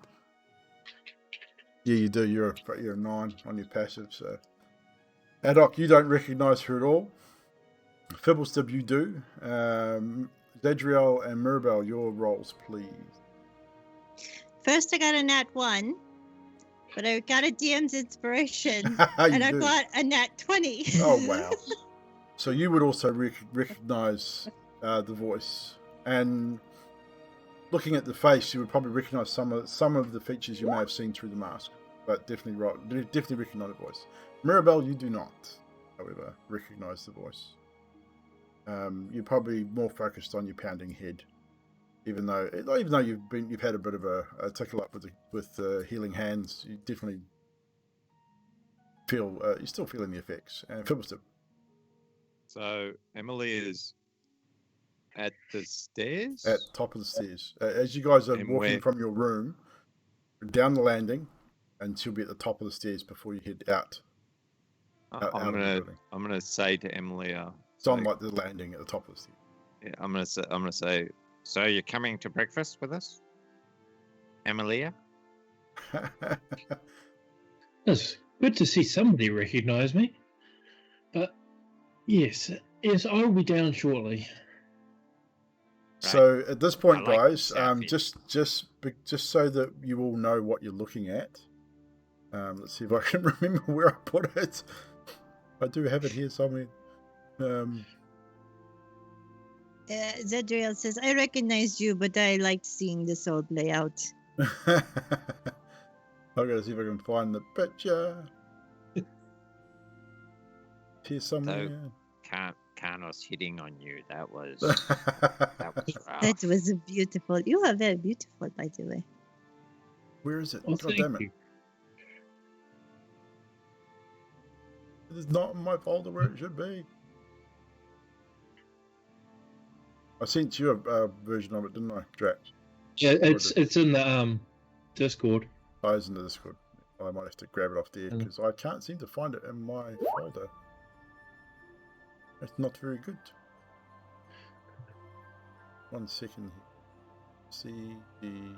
Yeah, you do. You're a 9 on your passive. So, Adok, you don't recognise her at all. Fibblestib, you do. Zadriel and Mirabel, your rolls, please. First, I got a nat 1, but I got a DM's inspiration, and I got a nat 20. Oh wow! So you would also recognise the voice, and looking at the face, you would probably recognise some of the features you may have seen through the mask, but definitely recognise the voice. Mirabel, you do not, however, recognise the voice. You're probably more focused on your pounding head, even though you've had a bit of a tickle up with healing hands. You definitely feel you're still feeling the effects. And Fibblestib. So Emily is at the stairs. At top of the stairs, as you guys are And walking from your room down the landing, and she'll be at the top of the stairs before you head out. I'm gonna say to Emily. It's on like the landing at the top of the stairs. Yeah, I'm gonna say. So you're coming to breakfast with us, Emilia? It's good to see somebody recognise me. But yes, I'll be down shortly. So at this point, I like guys, this outfit. just so that you all know what you're looking at. Let's see if I can remember where I put it. I do have it here somewhere. Zadriel says, I recognized you, but I liked seeing this all play out. I'm gonna see if I can find the picture. Here somewhere. Carnos hitting on you. That was rough. That was beautiful. You are very beautiful, by the way. Where is it? Oh, God damn it! you. It is not in my folder where it should be. I sent you a version of it, didn't I, Drax? Yeah, it's in the Discord. Oh, it's in the Discord. I might have to grab it off there because I can't seem to find it in my folder. It's not very good. 1 second. See the.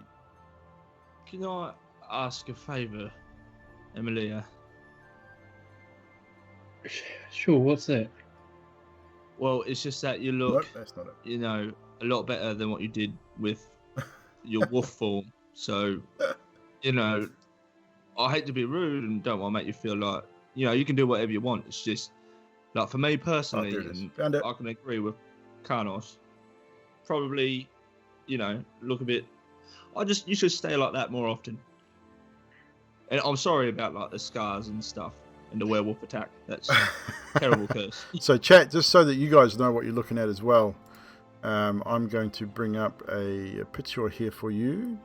Can I ask a favour, Emilia? Sure, what's that? Well, it's just that you Nope, look, that's not it. you know, a lot better than what you did with your wolf form. So, you know, I hate to be rude and don't want to make you feel like, you know, you can do whatever you want. It's just, like, for me personally, there it is. and Found it. I can agree with Carnos, probably, you know, look a bit. You should stay like that more often. And I'm sorry about like the scars and stuff and the werewolf attack. That's terrible curse. So, chat, just so that you guys know what you're looking at as well, I'm going to bring up a picture here for you.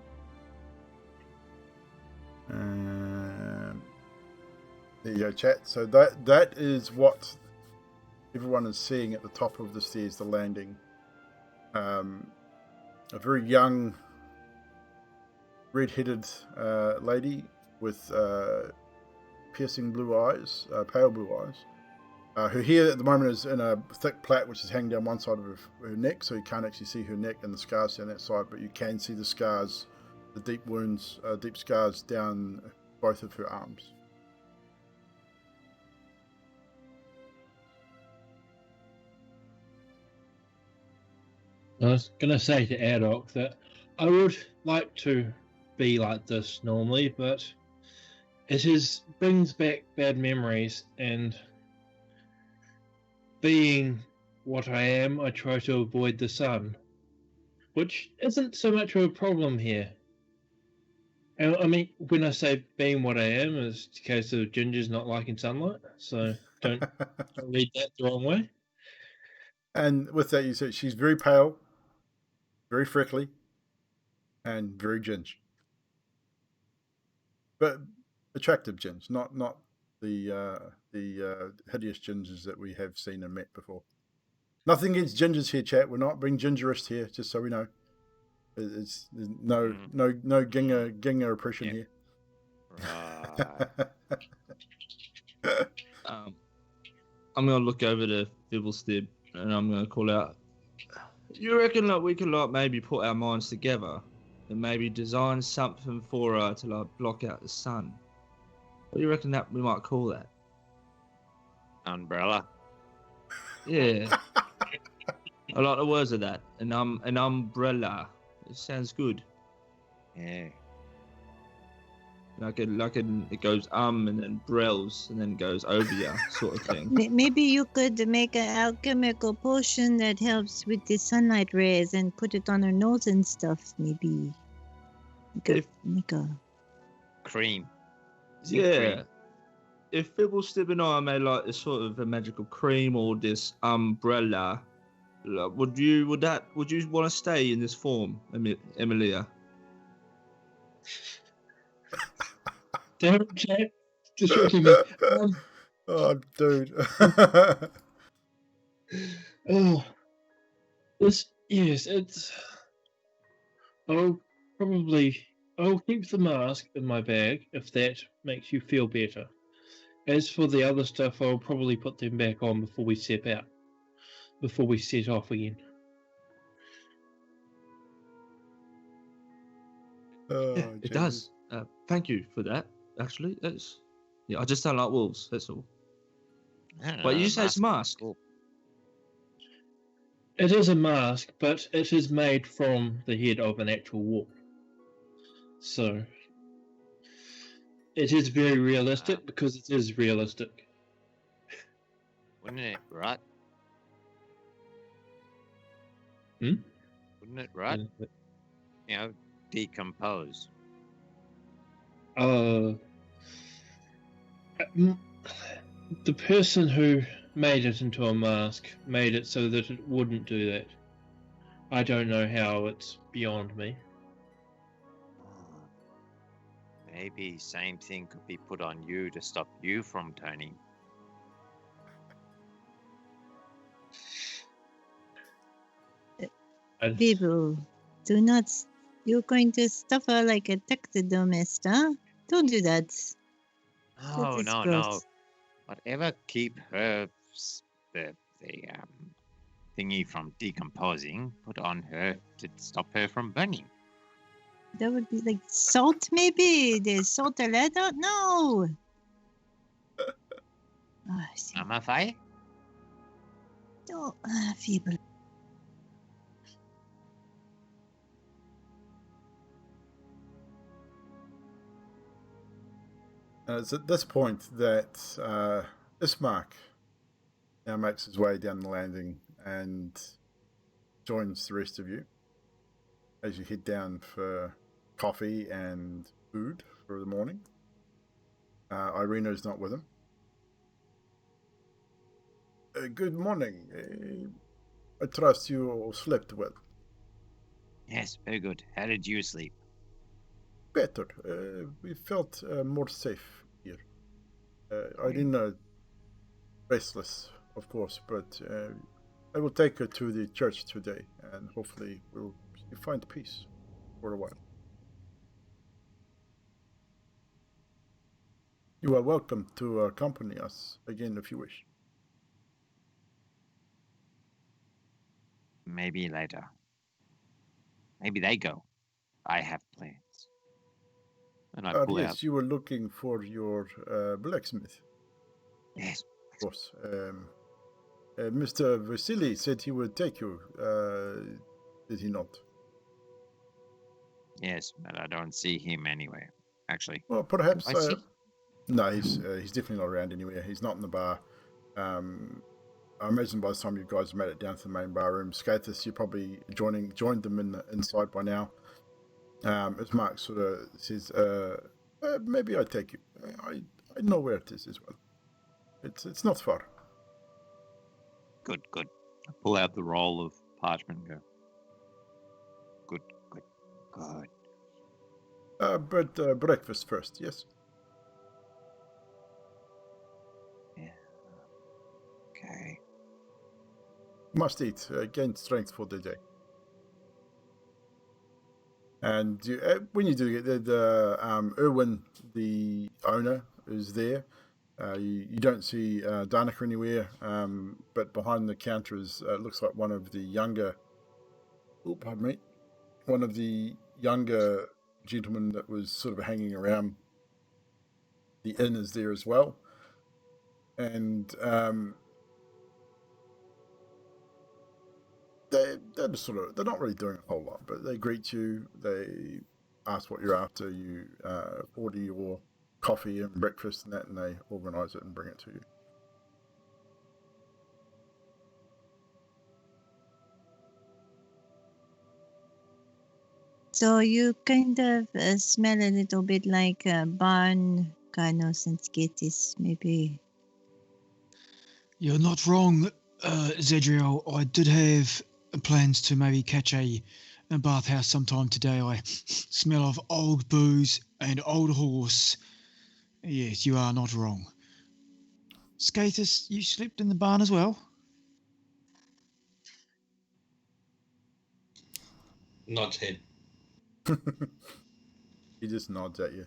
There you go, chat. So that is what everyone is seeing at the top of the stairs, the landing. A very young, red-headed lady with piercing blue eyes, pale blue eyes. Her hair at the moment is in a thick plait which is hanging down one side of her neck, so you can't actually see her neck and the scars down that side, but you can see the scars, the deep wounds, deep scars down both of her arms. I was going to say to Adok that I would like to be like this normally, but it brings back bad memories, and being what I am, I try to avoid the sun, which isn't so much of a problem here. And I mean, when I say being what I am, it's a case of Ginger's not liking sunlight, so don't read that the wrong way. And with that, you said she's very pale, very freckly, and very ginger. But attractive gingers, not the hideous gingers that we have seen and met before. Nothing against gingers here, chat. We're not being gingerist here, just so we know. There's no ginger oppression here. Right. I'm gonna look over to Fibblestib and I'm gonna call out. You reckon like we could like maybe put our minds together and maybe design something for her to like block out the sun? What do you reckon that we might call that? Umbrella. Yeah. I like the words of that. An umbrella. It sounds good. Yeah. It goes and then brells and then goes over ya sort of thing. Maybe you could make an alchemical potion that helps with the sunlight rays and put it on her nose and stuff. Maybe you could make a Cream. Yeah. Cream. If Fibblestib and I made like this sort of a magical cream or this umbrella, like, would you want to stay in this form, Emilia? Don't chat. Distracting me. Oh, dude. Oh, it's. I'll keep the mask in my bag if that makes you feel better. As for the other stuff, I'll probably put them back on before we set off again. Yeah, it does. Thank you for that. Actually, I just don't like wolves. That's all. But you say it's a mask. Cool. It is a mask, but it is made from the head of an actual wolf. So it is very realistic because it is realistic. Wouldn't it, right? Wouldn't it, right? Decompose. The person who made it into a mask made it so that it wouldn't do that. I don't know how, it's beyond me. Maybe same thing could be put on you to stop you from turning. People, do not. You're going to stuff her like a taxidermist, huh? Don't do that. No, is no. gross. Whatever keep her the thingy from decomposing, put on her to stop her from burning. That would be like salt, maybe? There's salt or leather? No! Amafai? No, feeble. It's at this point that Ismark now makes his way down the landing and joins the rest of you as you head down for coffee and food for the morning. Irina is not with him. Good morning. I trust you all slept well. Yes, very good. How did you sleep? Better. We felt more safe here. Irina, restless, of course, but I will take her to the church today, and hopefully we'll find peace for a while. You are welcome to accompany us again if you wish. Maybe later. Maybe they go. I have plans. And I pull Yes, out. you were looking for your blacksmith. Yes. Of course. Mr. Vasily said he would take you. Did he not? Yes, but I don't see him anywhere. Actually. Well, perhaps. I see. No, he's definitely not around anywhere. He's not in the bar. I imagine by the time you guys made it down to the main bar room, Skatis, you probably joined them inside by now. As Mark sort of says, maybe I take you. I know where it is as well. It's not far. Good. I pull out the roll of parchment and go. Good. But breakfast first, yes? Yeah. Okay. Must eat, gain strength for the day. And when you do get the Erwin, the owner, is there. You don't see Danica anywhere, but behind the counter is looks like one of the younger. Oh, pardon me. One of the younger gentlemen that was sort of hanging around the inn is there as well, and they're just they're not really doing a whole lot, but they greet you. They ask what you're after. You order your coffee and breakfast and that, and they organise it and bring it to you. So you kind of smell a little bit like barn Carnos and Skatis, maybe. You're not wrong, Zedriel. I did have plans to maybe catch a bathhouse sometime today. I smell of old booze and old horse. Yes, you are not wrong. Skatis, you slept in the barn as well? Nods head. He just nods at you.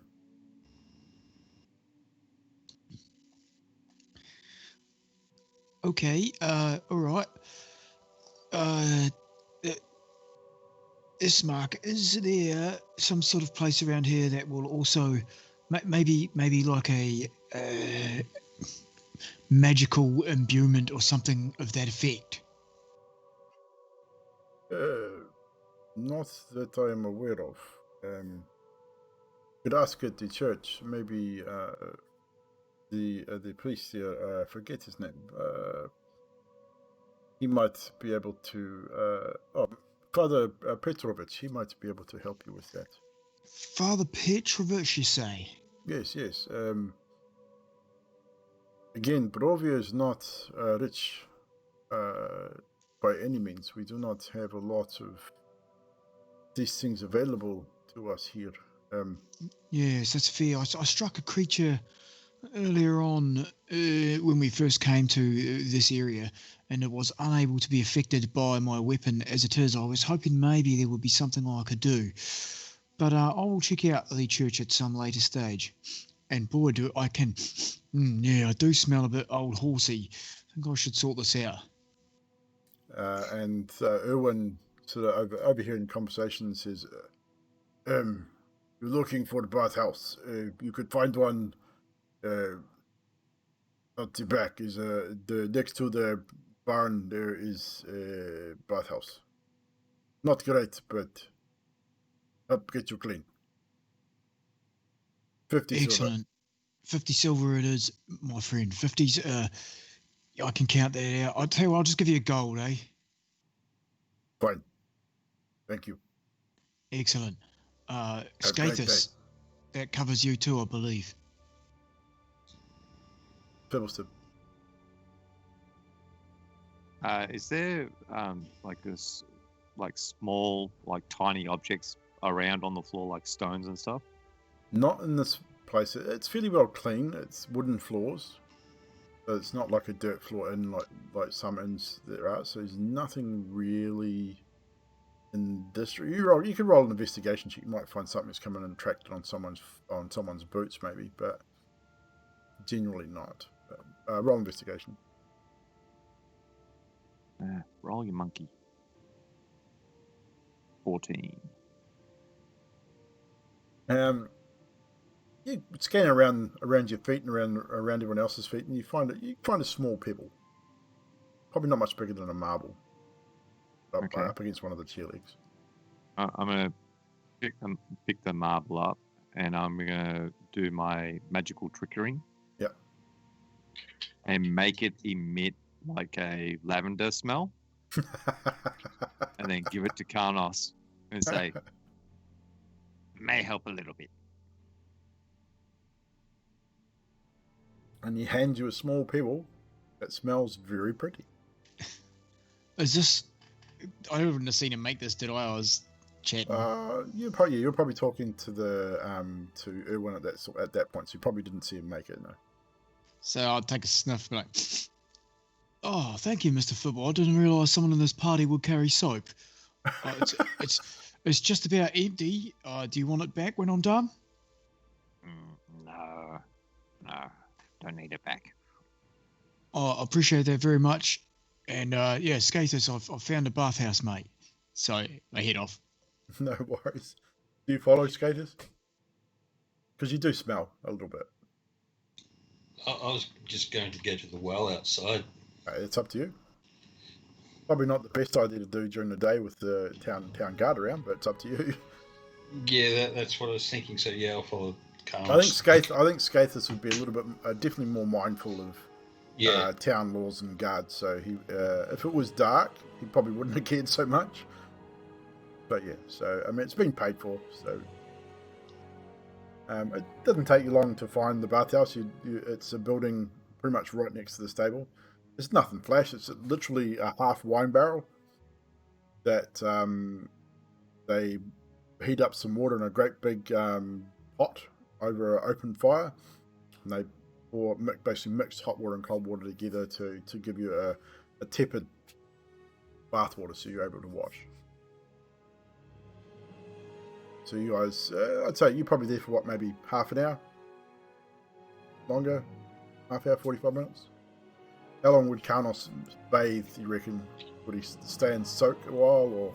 Okay, all right. Ismark, is there some sort of place around here that will also maybe like a magical imbuement or something of that effect? Not that I am aware of. Could ask at the church. Maybe the priest here. Forget his name. He might be able to. Father Petrovich. He might be able to help you with that. Father Petrovich, you say? Yes. Again, Barovia is not rich by any means. We do not have a lot of these things available to us here. Yes, that's fair. I struck a creature earlier on when we first came to this area, and it was unable to be affected by my weapon as it is. I was hoping maybe there would be something I could do. But I will check out the church at some later stage. And boy, do I can... I do smell a bit old horsey. I think I should sort this out. And Erwin, sort of overhearing conversation, says, you're looking for the bathhouse. You could find one at the back. Is the next to the barn there is a bathhouse. Not great, but help get you clean. 50 Excellent. silver. 50 silver it is, my friend. 50's, I can count that out. I'll tell you what, I'll just give you a gold, eh? Fine. Thank you. Excellent. Have a great Skatis, that covers you too, I believe. Fiddleston. Is there like this, like small, like tiny objects around on the floor, like stones and stuff? Not in this place. It's fairly well clean. It's wooden floors. So it's not like a dirt floor in like some inns there are. So there's nothing really in this. You can roll an investigation check. You might find something that's come in and tracked it on someone's boots maybe, but generally not. Roll investigation. Roll your monkey. 14. You scan around your feet and around everyone else's feet, and you find a small pebble, probably not much bigger than a marble, up against one of the chair legs. I'm gonna pick the marble up, and I'm gonna do my magical trickery. Yep. And make it emit like a lavender smell, and then give it to Karnos and say, "May help a little bit." And he hands you a small pebble that smells very pretty. Is this? I wouldn't have seen him make this, did I? I was chatting. You're probably talking to to Erwin at that point, so you probably didn't see him make it. No. So I'll take a sniff and be like, "Oh, thank you, Mr. Football. I didn't realise someone in this party would carry soap. It's just about empty. Do you want it back when I'm done?" No, don't need it back. I appreciate that very much. And yeah, Skaters, I've found a bathhouse, mate. So I head off. No worries. Do you follow Skaters? Because you do smell a little bit. I was just going to go to the well outside. It's up to you. Probably not the best idea to do during the day with the town guard around, but it's up to you. Yeah, that's what I was thinking. So yeah, I'll follow Carlos. I think Skathis would be a little bit definitely more mindful of town laws and guards. So he, if it was dark, he probably wouldn't have cared so much. But yeah, so I mean, it's been paid for, so it doesn't take you long to find the bathhouse. It's a building pretty much right next to the stable. It's nothing flash. It's literally a half wine barrel that they heat up some water in a great big pot over an open fire, and they basically mix hot water and cold water together to give you a tepid bath water, so you're able to wash. So you guys, I'd say you're probably there for what, maybe half an hour? Longer? Half hour, 45 minutes? How long would Karnos bathe, you reckon? Would he stay and soak a while, or?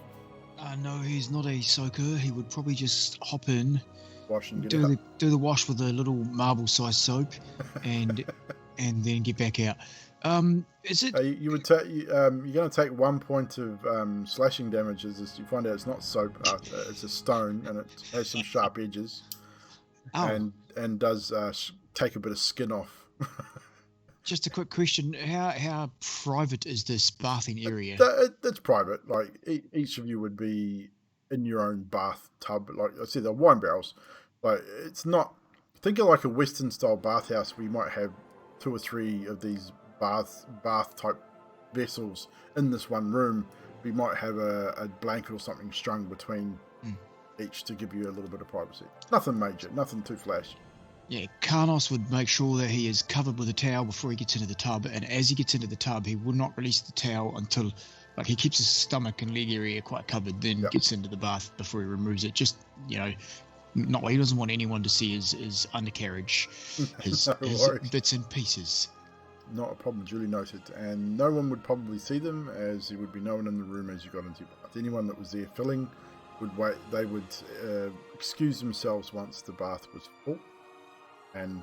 No, he's not a soaker. He would probably just hop in, wash and do the wash with a little marble-sized soap, and then get back out. Is it? You're going to take 1 point of slashing damage as you find out it's not soap. It's a stone, and it has some sharp edges, and does take a bit of skin off. Just a quick question: How private is this bathing area? That's private. Like each of you would be in your own bathtub. Like I said, they're wine barrels. Like it's not. Think of like a Western style bathhouse where you might have 2 or 3 of these bath type vessels in this one room. We might have a blanket or something strung between each to give you a little bit of privacy. Nothing major. Nothing too flash. Yeah, Karnos would make sure that he is covered with a towel before he gets into the tub, and as he gets into the tub, he will not release the towel until, like, he keeps his stomach and leg area quite covered, then gets into the bath before he removes it. Just, he doesn't want anyone to see his undercarriage, his bits and pieces. Not a problem, duly noted. And no one would probably see them, as there would be no one in the room as you got into your bath. Anyone that was there filling would wait. They would excuse themselves once the bath was full, and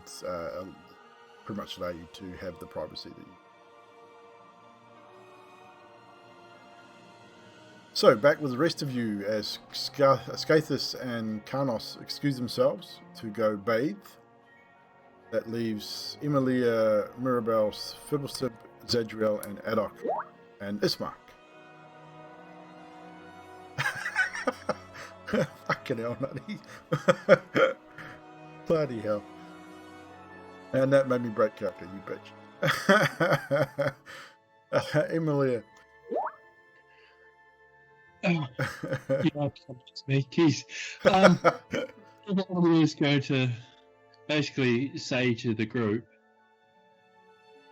pretty much allow you to have the privacy that you. So back with the rest of you as Skathis and Karnos excuse themselves to go bathe. That leaves Emilia, Mirabelle, Fiddleston, Zadriel, and Adok, and Ismark. Fucking hell, nutty. Bloody hell. And that made me break character, you bitch. Emilia. You know, it's me, Keith. Everyone is going to basically say to the group,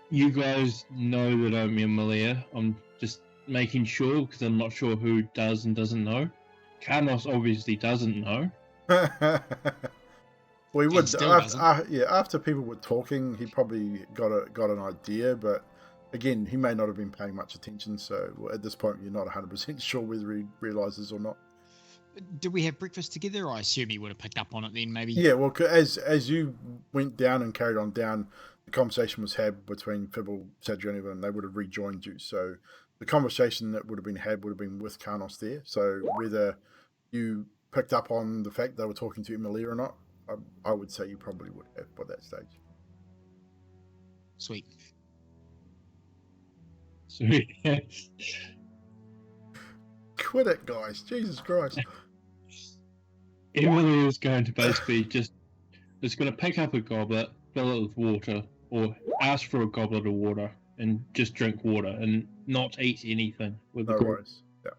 you guys know that I'm Emilia. I'm just making sure because I'm not sure who does and doesn't know. Carnos obviously doesn't know. Well, he would. still doesn't. Yeah, after people were talking, he probably got an idea, but again, he may not have been paying much attention. So at this point, you're not 100% sure whether he realizes or not. Did we have breakfast together? I assume he would have picked up on it then, maybe. Yeah, well, as you went down and carried on down, the conversation was had between Fibble, Sadriana, and they would have rejoined you. So the conversation that would have been had would have been with Carnos there. So whether you picked up on the fact they were talking to Emilia or not, I would say you probably would have by that stage. Sweet. Sweet. Quit it, guys. Jesus Christ. Emily is going to basically just going to pick up a goblet, fill it with water, or ask for a goblet of water and just drink water and not eat anything with No the group. worries. Yeah.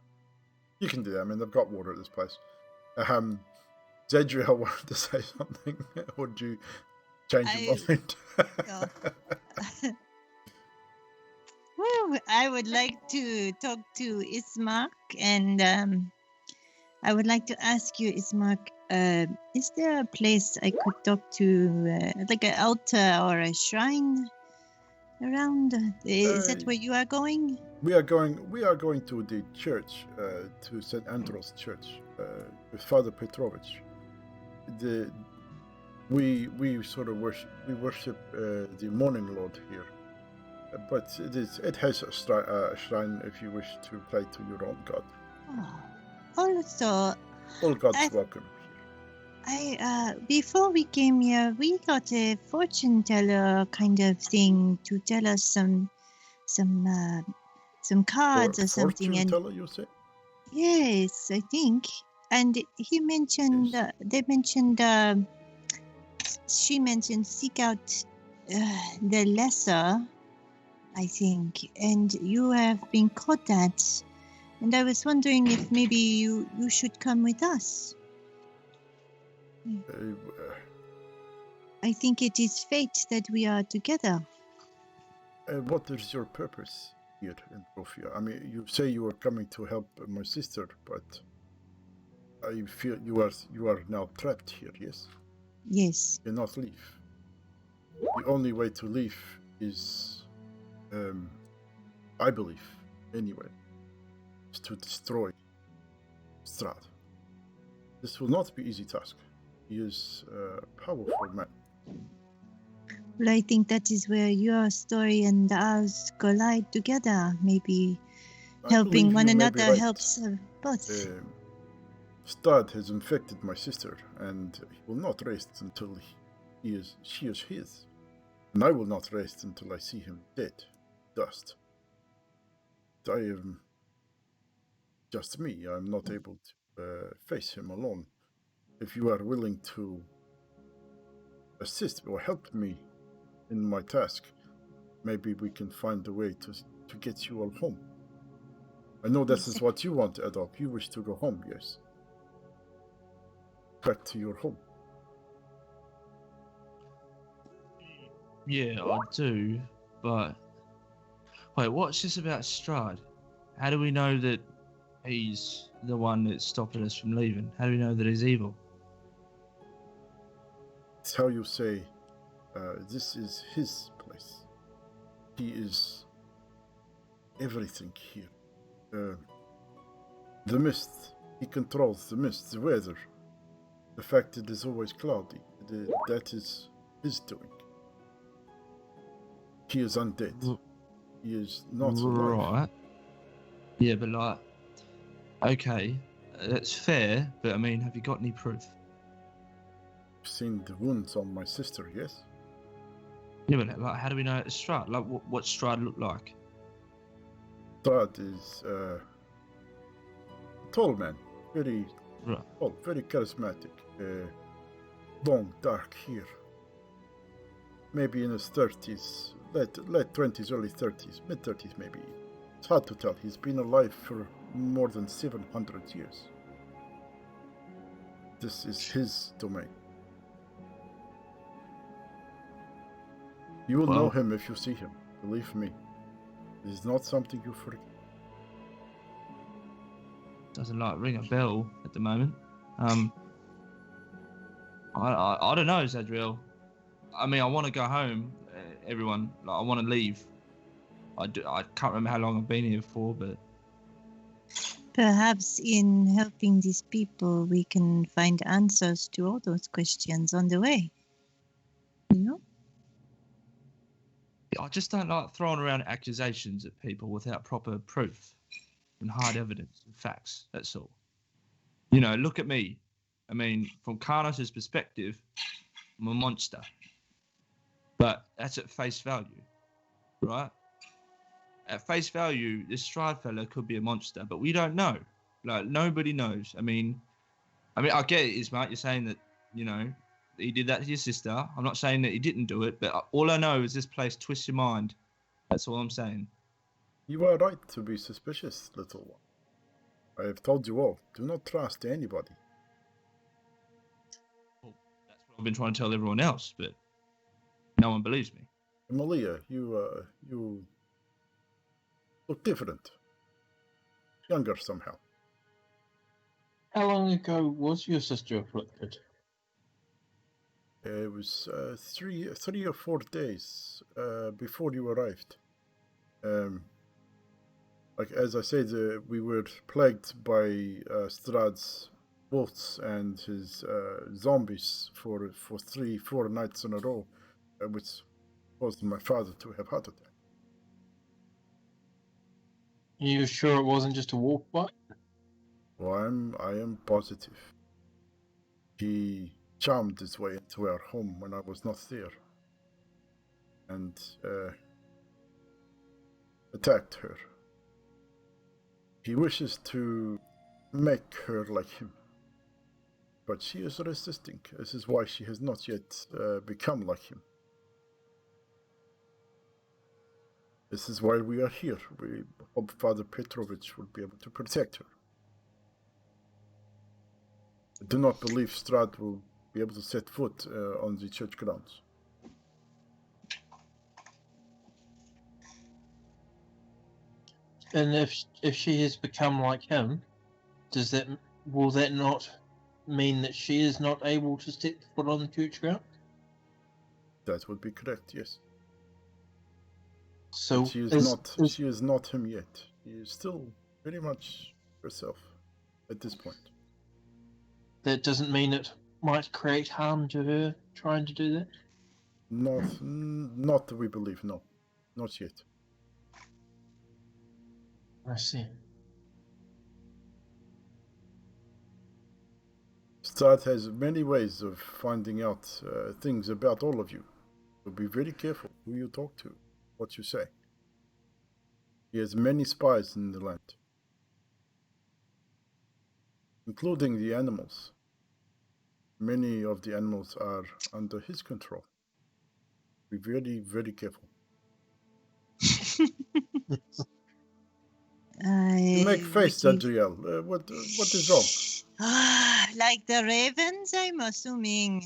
You can do that. I mean, they've got water at this place. Zadriel wanted to say something. Or did you change your mind? Woo, I would like to talk to Ismark, and I would like to ask you, Ismark, is there a place I could talk to, like an altar or a shrine around? Is that where you are going? We are going to the church, to St. Andros Church, with Father Petrovich. We sort of worship the Morning Lord here, but it has a shrine if you wish to pray to your own god. Also, All gods welcome. Before we came here, we got a fortune teller kind of thing to tell us some cards or something. Fortune And teller, you say? yes, I think. And he mentioned, she mentioned, seek out the lesser, I think. And you have been caught at. And I was wondering if maybe you should come with us. I think it is fate that we are together. What is your purpose here in Sofia? I mean, you say you are coming to help my sister, but I feel you are now trapped here, yes? Yes. You cannot leave. The only way to leave is, I believe, anyway, is to destroy Strahd. This will not be easy task. He is a powerful man. Well, I think that is where your story and ours collide together. Maybe helping one another helps both. Strahd has infected my sister, and he will not rest until she is his. And I will not rest until I see him dead, dust. I am just me. I am not able to face him alone. If you are willing to assist or help me in my task, maybe we can find a way to get you all home. I know this is what you want, Adolf. You wish to go home, yes? Back to your home. Yeah, I do, but... Wait, what's this about Strahd? How do we know that he's the one that's stopping us from leaving? How do we know that he's evil? It's how you say, this is his place. He is everything here. The mist, he controls the mist, the weather. The fact it is always cloudy, that is his doing. He is undead. He is not alive. Right. Yeah, but like, okay, that's fair, but I mean, have you got any proof? I've seen the wounds on my sister, yes? Yeah, but like, how do we know it's Strahd? Like, what Strahd look like? Strahd is a tall man, very tall, very charismatic, long dark hair. maybe in his 30s, late 20s, early 30s, mid 30s maybe. It's hard to tell. He's been alive for more than 700 years. This is his domain. You will know him if you see him. Believe me. It is not something you forget. Doesn't like ring a bell at the moment. I don't know, Zadriel. I mean, I want to go home, everyone. Like, I want to leave. I can't remember how long I've been here for, but Perhaps in helping these people, we can find answers to all those questions on the way. You know? I just don't like throwing around accusations at people without proper proof and hard evidence and facts. That's all. You know, look at me. I mean, from Karnos' perspective, I'm a monster. But that's at face value, right? At face value, this Strahd fella could be a monster, but we don't know. Like, nobody knows. I mean, I get it, Ismark. You're saying that, you know, he did that to your sister. I'm not saying that he didn't do it, but all I know is this place twists your mind. That's all I'm saying. You are right to be suspicious, little one. I have told you all, do not trust anybody. Well, that's what I've been trying to tell everyone else, but no one believes me. Malia, you look different. Younger somehow. How long ago was your sister afflicted? It was 3 or 4 days before you arrived. Like as I said, we were plagued by Strahd's wolves and his zombies for 3-4 nights in a row, which caused my father to have heart attack. Are you sure it wasn't just a wolf bite? Well, I am positive. He charmed his way into our home when I was not there, and attacked her. He wishes to make her like him, but she is resisting. This is why she has not yet become like him. This is why we are here. We hope Father Petrovich will be able to protect her. I do not believe Strahd will be able to set foot on the church grounds. And if she has become like him, will that not mean that she is not able to step foot on the church ground? That would be correct, yes. So but she is not him yet. She is still very much herself at this point. That doesn't mean it might create harm to her trying to do that? Not that we believe, no. Not yet. I see. Strahd has many ways of finding out things about all of you. So be very careful who you talk to, what you say. He has many spies in the land, including the animals. Many of the animals are under his control. Be very, very careful. You make face, Zadriel. What is wrong? Like the ravens, I'm assuming.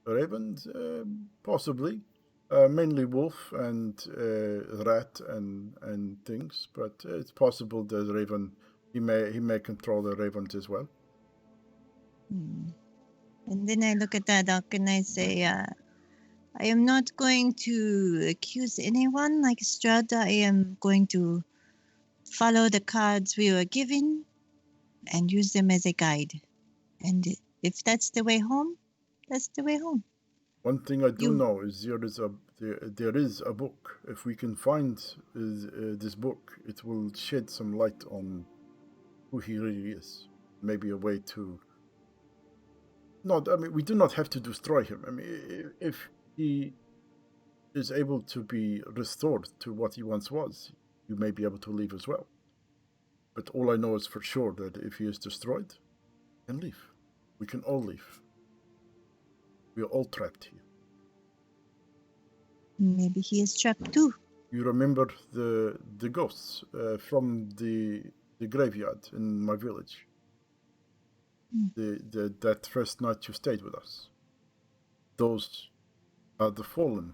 Ravens? Possibly. Mainly wolf and rat and things, but it's possible that raven, he may control the ravens as well. And then I look at that duck and I say, I am not going to accuse anyone like Strahd. I am going to follow the cards we were given and use them as a guide. And if that's the way home, that's the way home. One thing I do know is there is a book. If we can find this book, it will shed some light on who he really is. Maybe a way to... we do not have to destroy him. I mean, if he is able to be restored to what he once was, you may be able to leave as well. But all I know is for sure that if he is destroyed, we can leave. We can all leave. We are all trapped here. Maybe he is trapped too. You remember the ghosts from the graveyard in my village? That first night you stayed with us. Those are the fallen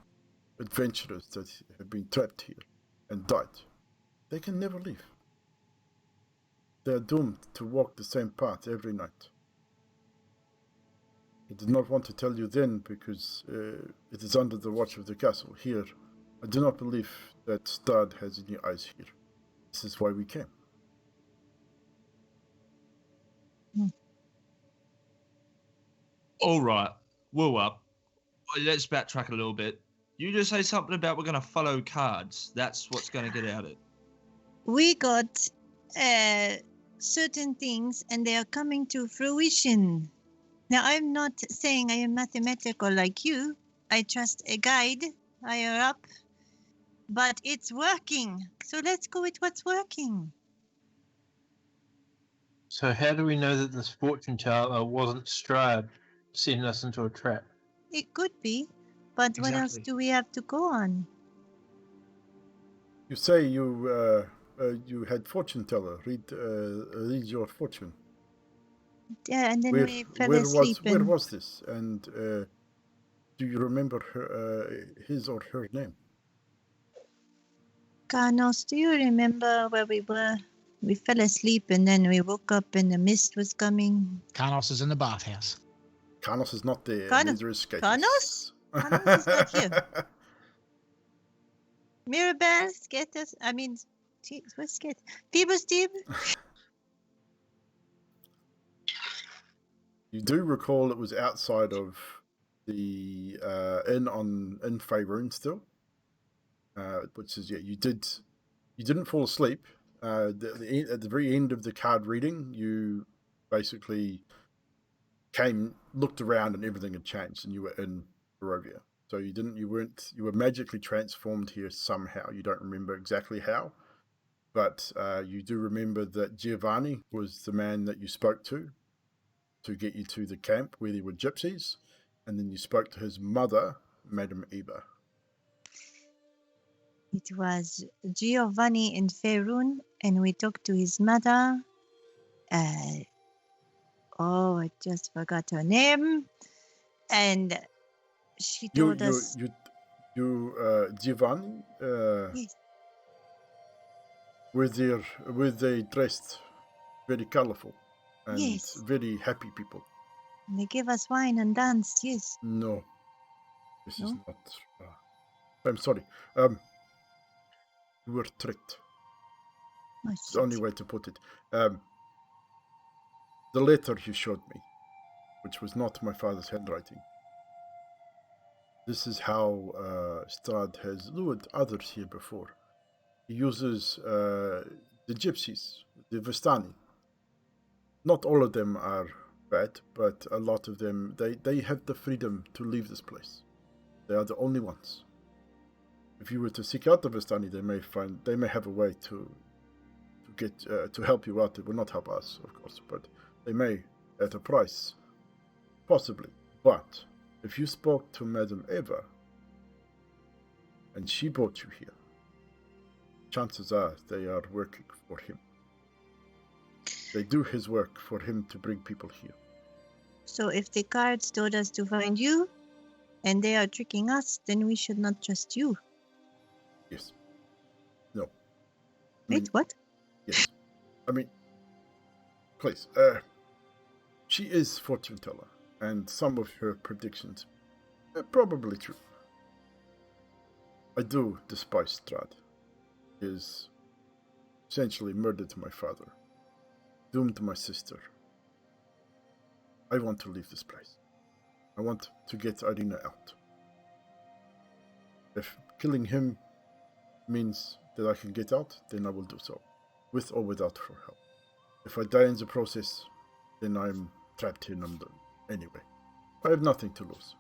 adventurers that have been trapped here and died. They can never leave. They are doomed to walk the same path every night. I did not want to tell you then because it is under the watch of the castle. Here, I do not believe that Strahd has any eyes here. This is why we came. All right, whoa up. Let's backtrack a little bit. You just say something about we're going to follow cards. That's what's going to get out of it. We got certain things and they are coming to fruition. Now, I'm not saying I am mathematical like you. I trust a guide higher up, but it's working. So let's go with what's working. So how do we know that this fortune teller wasn't Strahd setting us into a trap? It could be, but what else Exactly. do we have to go on? You say you had fortune teller read your fortune. Yeah, and then we fell where asleep. where was this? And do you remember his or her name? Carnos, do you remember where we were? We fell asleep and then we woke up and the mist was coming. Carnos is in the bathhouse. Carnos is not there. Carnos? Neither is Skatis. Carnos? Carnos is not here. Mirabelle, Skatus, where's Skatus? Phoebus, Steve? You do recall it was outside of the inn in Faerun still, which is you didn't fall asleep. At the very end of the card reading, you basically looked around and everything had changed, and you were in Barovia. So you were magically transformed here somehow. You don't remember exactly how, but you do remember that Giovanni was the man that you spoke to get you to the camp where there were gypsies, and then you spoke to his mother, Madame Eva. It was Giovanni in Faerun, and we talked to his mother. I just forgot her name. And she told us... Giovanni? Yes. Were they dressed very colorful and Yes. very happy people? And they gave us wine and danced, yes. No. This is No? not... I'm sorry. You were tricked. Oh, It's the only way to put it. The letter you showed me, which was not my father's handwriting. This is how Strahd has lured others here before. He uses the gypsies, the Vistani. Not all of them are bad, but a lot of them, they have the freedom to leave this place. They are the only ones. If you were to seek out the Vistani, they may have a way to get to help you out. It will not help us, of course, but they may at a price, possibly. But if you spoke to Madame Eva and she brought you here, chances are they are working for him. They do his work for him to bring people here. So if the cards told us to find you, and they are tricking us, then we should not trust you. Yes. No. Wait, what? Yes. Please. She is fortune teller, and some of her predictions are probably true. I do despise Strahd. He is essentially murdered my father, doomed my sister. I want to leave this place. I want to get Irina out. If killing him means that I can get out, then I will do so, with or without her help. If I die in the process, then I'm trapped here anyway. I have nothing to lose.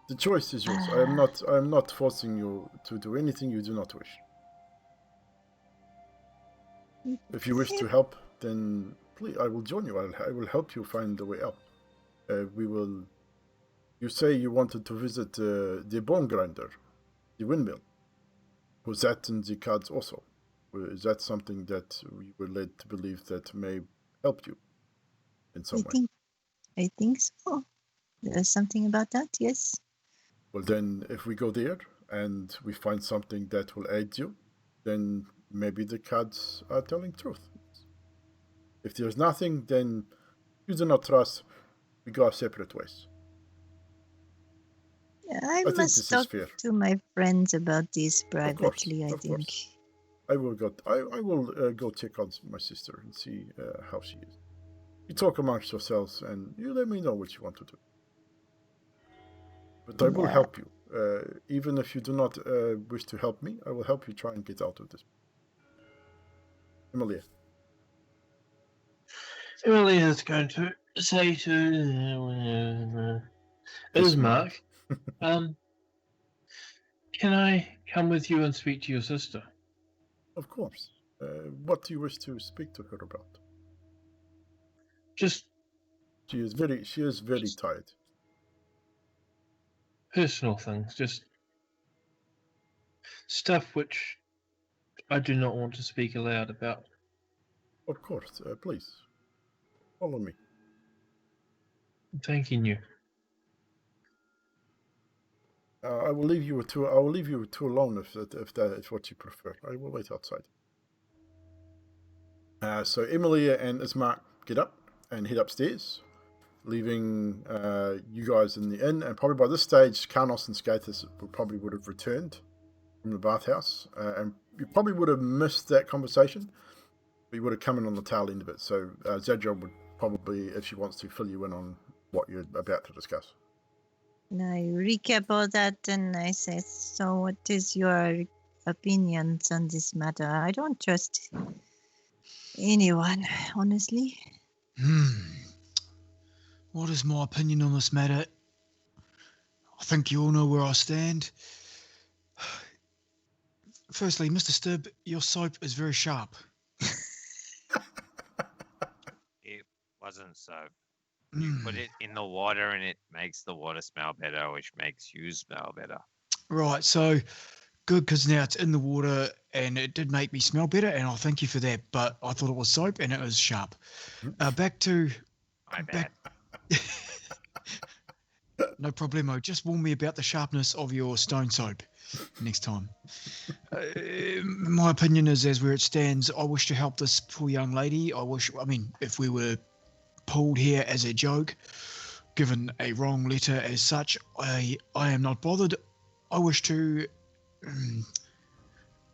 The choice is yours. I am not forcing you to do anything you do not wish. If you wish to help, then please, I will join you. I will help you find the way out. We will. You say you wanted to visit the bone grinder, the windmill. Was that in the cards also? Is that something that we were led to believe that may help you in some way? I think so. There's something about that, yes. Well, then, if we go there and we find something that will aid you, then maybe the cards are telling truth. If there's nothing, then you do not trust. We go our separate ways. Yeah, I think must this is talk fair. to my friends about this privately, I of think. course. I will go check on my sister and see how she is. You talk amongst yourselves and you let me know what you want to do. But I will Yeah. help you. Even if you do not wish to help me, I will help you try and get out of this. Emilia. Emily is going to say to Ismark, can I come with you and speak to your sister? Of course. What do you wish to speak to her about? Just She is very tired. personal things, just stuff which I do not want to speak aloud about. Of course. Please follow me. Thanking you. I will leave you two alone if that is what you prefer. I will wait outside. So Emilia and Ismark get up and head upstairs, leaving you guys in the inn. And probably by this stage, Karnos and Skathis probably would have returned from the bathhouse, and you probably would have missed that conversation. But you would have come in on the tail end of it. So Zadra would probably, if she wants to, fill you in on what you're about to discuss. And I recap all that and I say, so what is your opinions on this matter? I don't trust anyone, honestly. What is my opinion on this matter? I think you all know where I stand. Firstly, Mr. Stubb, your soap is very sharp. It wasn't soap. You put it in the water and it makes the water smell better, which makes you smell better. Right, so good, because now it's in the water and it did make me smell better, and I thank you for that, but I thought it was soap and it was sharp. Back to... My bad. No problemo. Just warn me about the sharpness of your stone soap next time. My opinion is, as where it stands, I wish to help this poor young lady. If we were pulled here as a joke, given a wrong letter as such, I am not bothered. I wish to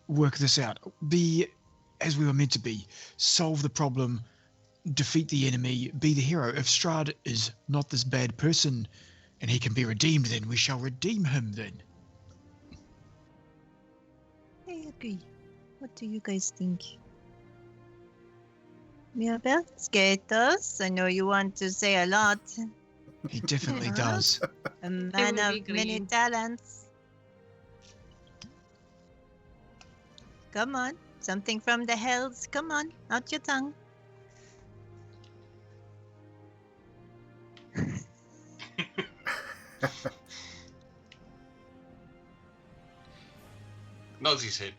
work this out. Be as we were meant to be. Solve the problem. Defeat the enemy. Be the hero. If Strahd is not this bad person and he can be redeemed, then we shall redeem him then. I agree. What do you guys think? Mirabel? Skatos? I know you want to say a lot. He definitely does. A man would of be many green. talents. Come on. Something from the hells. Come on. Out your tongue. Nods his head.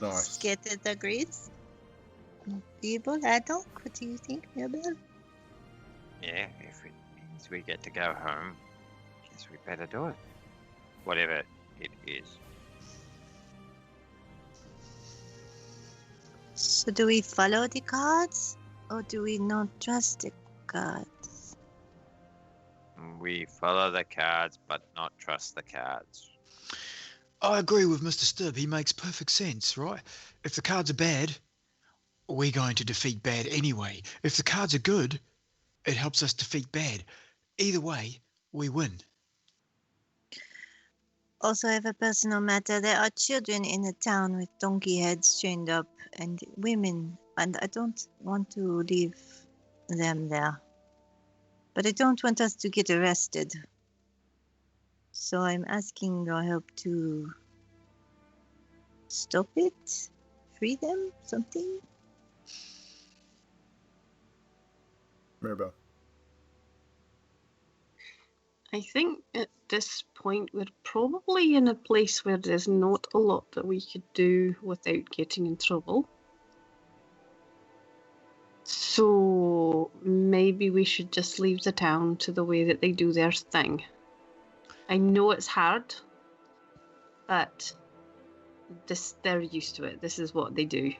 Nice. Skatos agrees. People, Adolf, what do you think, Mirabel? Yeah, if it means we get to go home, guess we better do it. Whatever it is. So do we follow the cards? Or do we not trust the cards? We follow the cards, but not trust the cards. I agree with Mr. Stubb. He makes perfect sense, right? If the cards are bad, we're going to defeat bad anyway. If the cards are good, it helps us defeat bad. Either way, we win. Also, I have a personal matter. There are children in the town with donkey heads chained up and women, and I don't want to leave them there. But I don't want us to get arrested. So I'm asking your help to stop it, free them? Something? Mirabelle. I think at this point we're probably in a place where there's not a lot that we could do without getting in trouble. So maybe we should just leave the town to the way that they do their thing. I know it's hard, but they're used to it. This is what they do.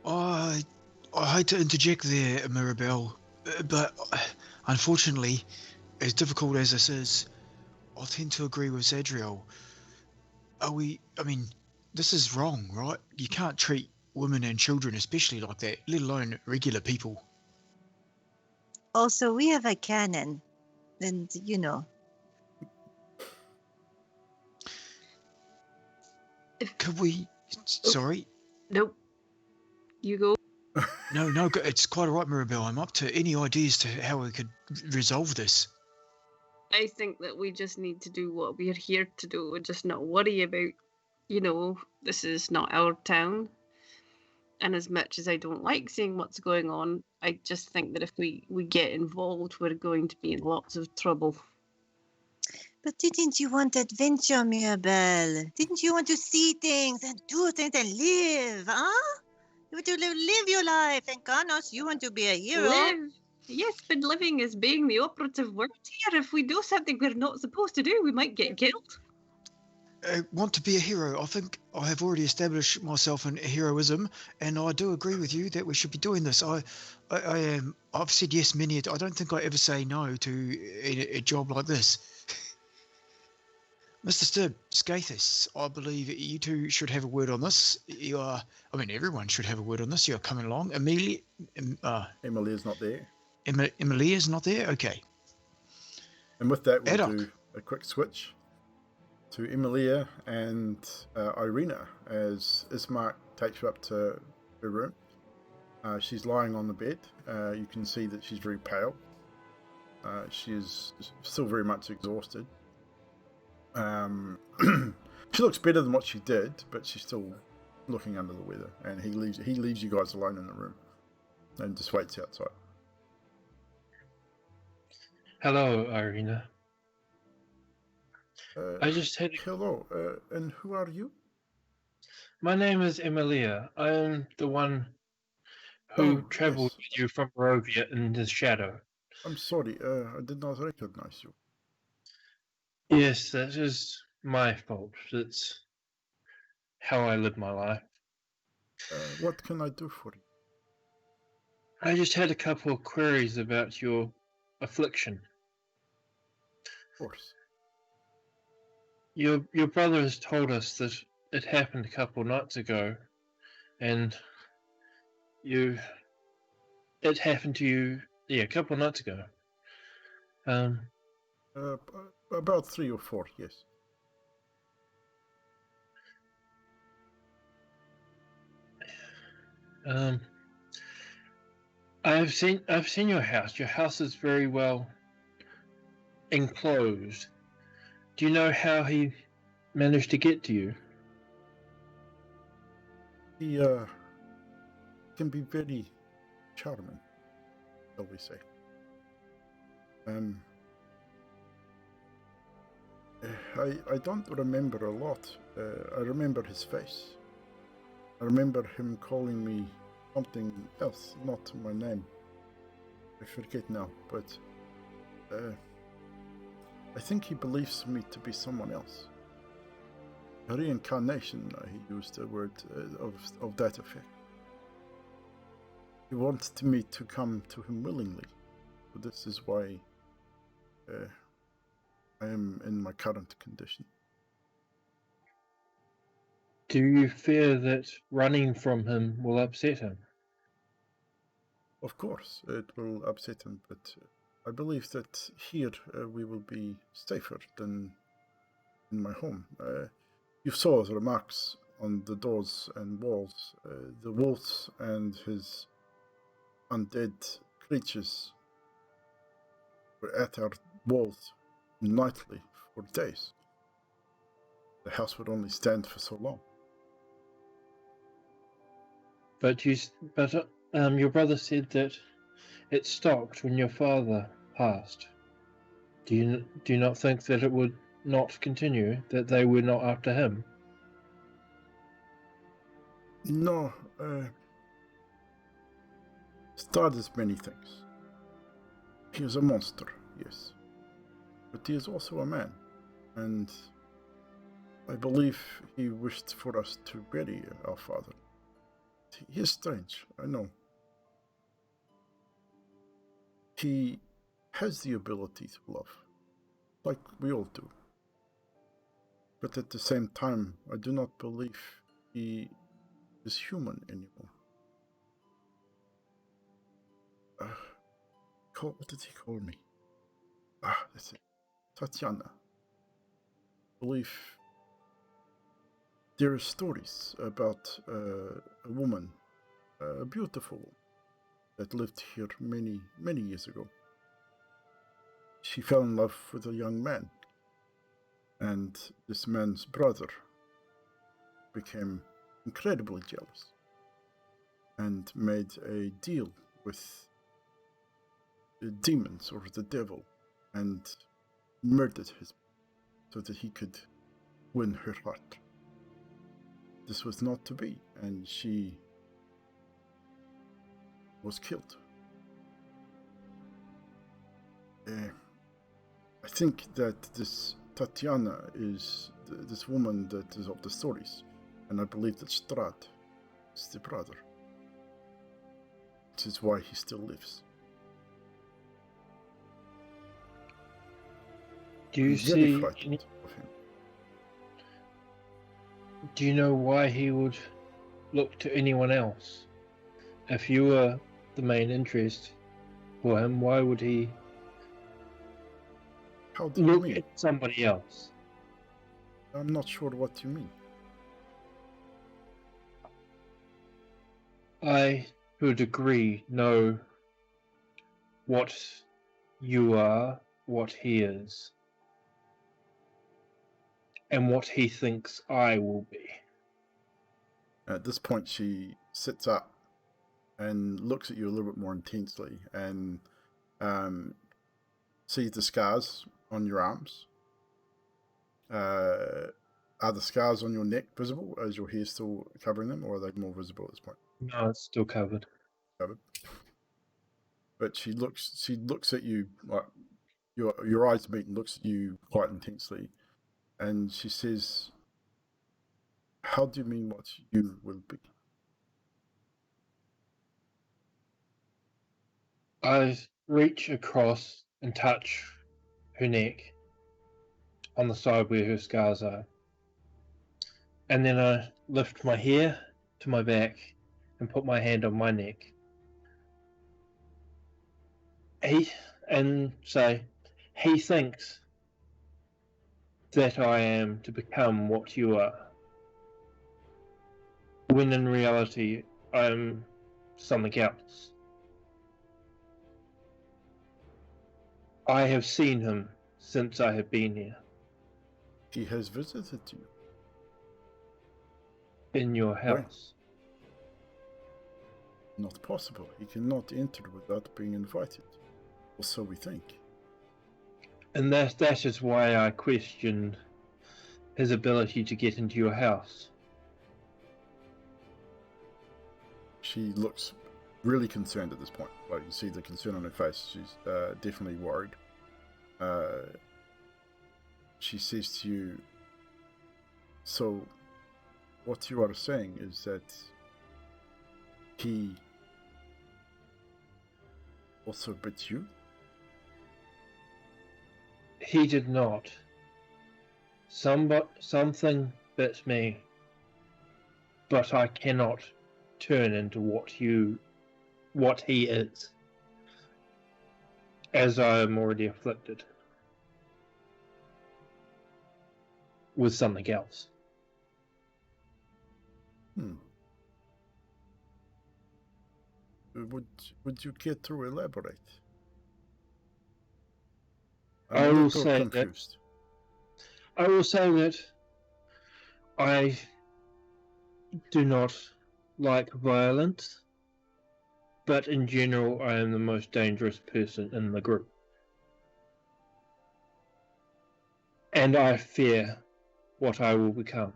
I hate to interject there, Mirabelle, but unfortunately, as difficult as this is, I tend to agree with Zadriel. I mean, this is wrong, right? You can't treat women and children especially like that, let alone regular people. Also, we have a cannon. And, you know. Could we... Sorry? Nope. You go. No, it's quite all right, Mirabelle. I'm up to any ideas to how we could resolve this. I think that we just need to do what we're here to do and just not worry about, this is not our town. And as much as I don't like seeing what's going on, I just think that if we get involved, we're going to be in lots of trouble. But didn't you want adventure, Mirabelle? Didn't you want to see things and do things and live, huh? You want to live your life. And Carnos, you want to be a hero. Live. Yes, but living is being the operative word here. If we do something we're not supposed to do, we might get killed. I want to be a hero. I think I have already established myself in heroism, and I do agree with you that we should be doing this. I've said yes many. I don't think I ever say no to a job like this. Mr. Stibb, Scathus, I believe you two should have a word on this. Everyone should have a word on this. You're coming along. Emilia's not there. Emilia's not there? Okay. And with that, we'll Adok. do a quick switch to Emilia and Irina as Ismark takes her up to her room. She's lying on the bed. You can see that she's very pale. She is still very much exhausted. She looks better than what she did, but she's still looking under the weather. And he leaves you guys alone in the room and just waits outside. Hello, Irina. I just had. Hello, and who are you? My name is Emilia. I am the one who travelled with you from Barovia in the shadow. I'm sorry, I did not recognize you. Yes, that is my fault. That's how I live my life. What can I do for you? I just had a couple of queries about your affliction. Of course. Your brother has told us that it happened a couple of nights ago, and it happened to you, a couple of nights ago. About 3 or 4, yes. I've seen your house. Your house is very well enclosed. Do you know how he managed to get to you? He can be very charming, shall we say. I don't remember a lot. I remember his face. I remember him calling me something else, not my name. I forget now, but I think he believes me to be someone else. A reincarnation, he used the word of that effect. He wanted me to come to him willingly. So this is why I am in my current condition. Do you fear that running from him will upset him? Of course, it will upset him, but I believe that here we will be safer than in my home. You saw the remarks on the doors and walls. The wolves and his undead creatures were at our walls nightly for days. The house would only stand for so long. But your brother said that it stopped when your father passed. Do you not think that it would not continue? That they were not after him? No, Strahd is many things. He is a monster, yes. But he is also a man, and I believe he wished for us to bury our father. He is strange, I know. He has the ability to love, like we all do. But at the same time, I do not believe he is human anymore. What did he call me? That's it. Tatiana. I believe there are stories about a woman, a beautiful woman, that lived here many, many years ago. She fell in love with a young man, and this man's brother became incredibly jealous and made a deal with the demons or the devil and murdered his so that he could win her heart. This was not to be, and she was killed. I think that this Tatiana is this woman that is of the stories, and I believe that Strahd is the brother. This is why he still lives. Do you I'm very see? frightened of him. Do you know why he would look to anyone else? If you were the main interest for him, why would he How do you look mean? at somebody else? I'm not sure what you mean. I, to a degree, know what you are, what he is, and what he thinks I will be. At this point, she sits up and looks at you a little bit more intensely and sees the scars on your arms. Are the scars on your neck visible? Is your hair still covering them, or are they more visible at this point? No, it's still covered. But she looks at you, like your eyes meet and looks at you quite intensely, and she says, "How do you mean what you will be?" I reach across and touch her neck on the side where her scars are. And then I lift my hair to my back and put my hand on my neck. And say, he thinks that I am to become what you are, when in reality I'm something else. I have seen him since I have been here. He has visited you. In your house. Not possible. He cannot enter without being invited. Or so we think. And that is why I question his ability to get into your house. She looks really concerned at this point. Like, you see the concern on her face. She's definitely worried. She says to you, "So, what you are saying is that he also bit you?" He did not. Something bit me, but I cannot turn into what he is, as I am already afflicted with something else. Would you care to elaborate? I will say that I do not like violence, but in general, I am the most dangerous person in the group. And I fear what I will become.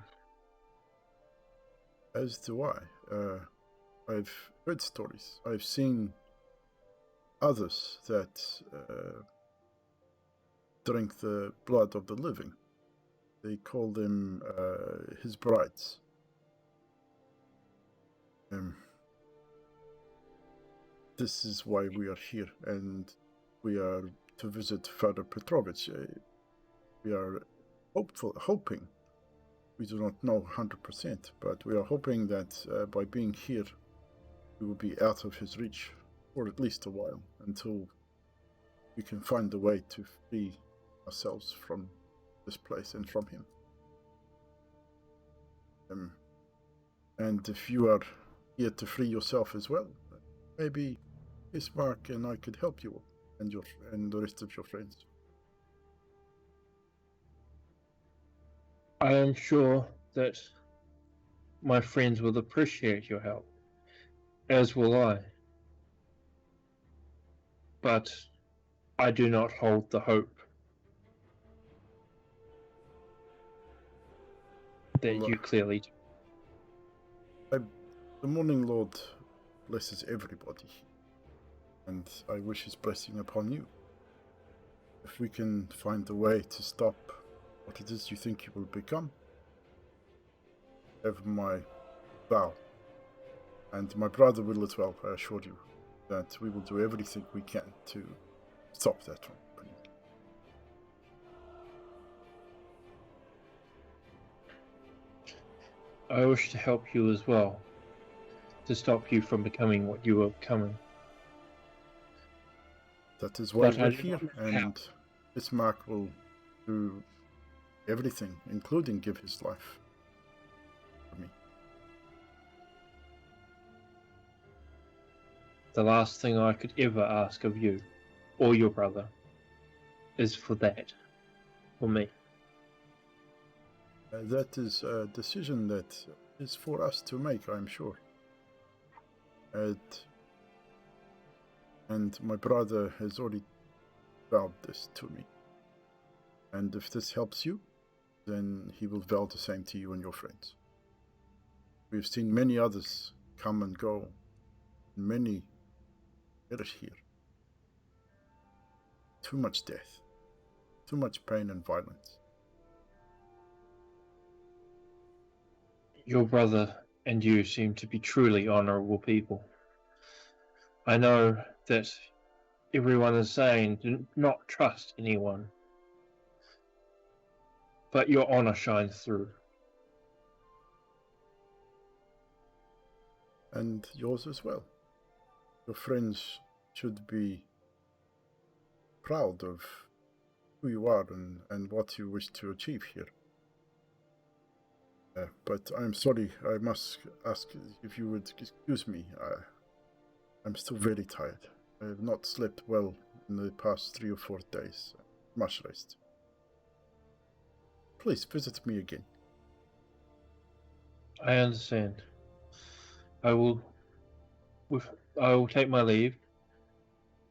As do I. I've heard stories. I've seen others that drink the blood of the living. They call them his brides. This is why we are here, and we are to visit Father Petrovich. We are hoping. We do not know 100%, but we are hoping that by being here, we will be out of his reach for at least a while, until we can find a way to free ourselves from this place and from him. And if you are here to free yourself as well, maybe Ismark and I could help you and the rest of your friends. I am sure that my friends will appreciate your help, as will I. But I do not hold the hope that you clearly do. The Morning Lord blesses everybody, and I wish his blessing upon you. If we can find a way to stop what it is you think you will become, have my vow, and my brother will as well, I assure you, that we will do everything we can to stop that from happening. I wish to help you as well, to stop you from becoming what you are becoming. That is why But we're I do here, not know and how. Ismark will do everything, including give his life for me. The last thing I could ever ask of you, or your brother, is for that, for me. That is a decision that is for us to make, I'm sure. And my brother has already vowed this to me. And if this helps you, then he will vow the same to you and your friends. We've seen many others come and go, many perish here. Too much death, too much pain and violence. Your brother and you seem to be truly honourable people. I know that everyone is saying do not trust anyone, but your honour shines through. And yours as well. Your friends should be proud of who you are and what you wish to achieve here. But I'm sorry, I must ask if you would excuse me. I'm still very tired. I have not slept well in the past 3 or 4 days. Much rest. Please visit me again. I understand. I will take my leave,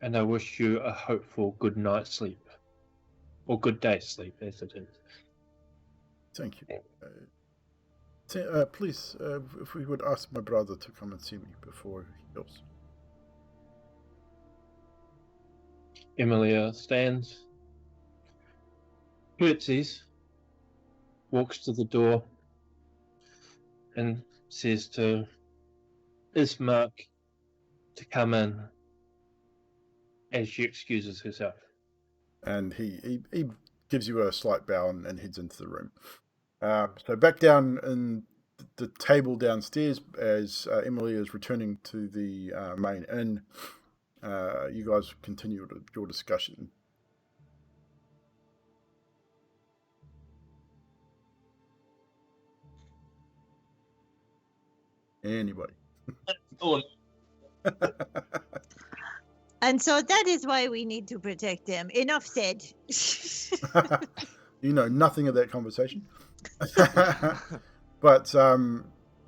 and I wish you a hopeful good night's sleep, or good day's sleep, as it is. Thank you. Please, if we would ask my brother to come and see me before he goes. Emilia stands, curtsies, walks to the door, and says to Ismark to come in as she excuses herself. And he gives you a slight bow and heads into the room. So back down in the table downstairs, as Emily is returning to the main inn, you guys continue your discussion. Anybody? And so that is why we need to protect them. Enough said. You know nothing of that conversation. But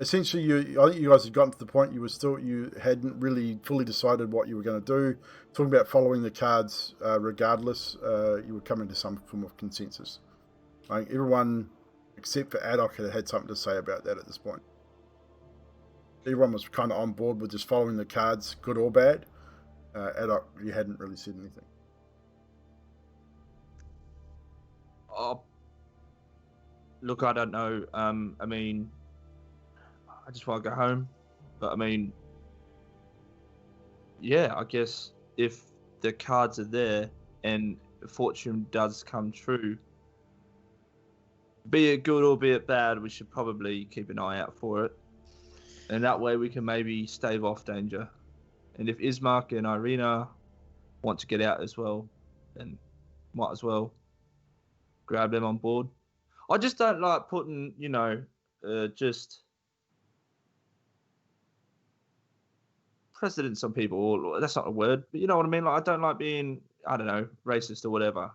essentially, I think you guys had gotten to the point you hadn't really fully decided what you were going to do. Talking about following the cards, regardless, you were coming to some form of consensus. I think everyone except for Adok had something to say about that at this point. Everyone was kind of on board with just following the cards, good or bad. Adok, you hadn't really said anything. Oh, look, I don't know. I mean, I just want to go home. But I mean, yeah, I guess if the cards are there and fortune does come true, be it good or be it bad, we should probably keep an eye out for it. And that way we can maybe stave off danger. And if Ismark and Irina want to get out as well, then might as well grab them on board. I just don't like putting, just precedence on people. Or that's not a word, but you know what I mean? Like, I don't like being, I don't know, racist or whatever.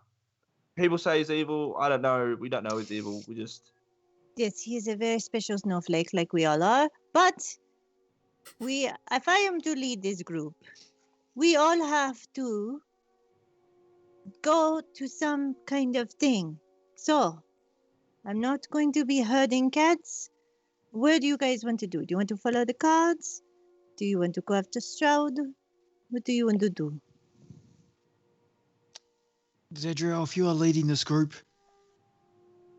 People say he's evil. I don't know. We don't know he's evil. We just... Yes, he is a very special snowflake, like we all are. But if I am to lead this group, we all have to go to some kind of thing. So, I'm not going to be herding cats. Where do you guys want to do? Do you want to follow the cards? Do you want to go after Strahd? What do you want to do? Zedriel, if you are leading this group,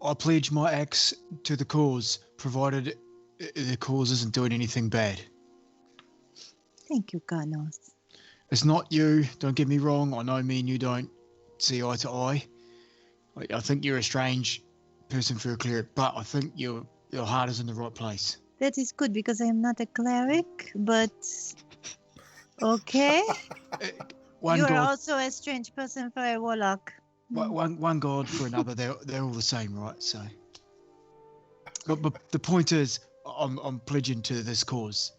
I pledge my axe to the cause, provided the cause isn't doing anything bad. Thank you, Carlos. It's not you, don't get me wrong. I know me and you don't see eye to eye. I think you're a strange person for a cleric, but I think your heart is in the right place. That is good because I am not a cleric, but okay. You are also a strange person for a warlock. One god for another, they're all the same, right? So, but the point is, I'm pledging to this cause.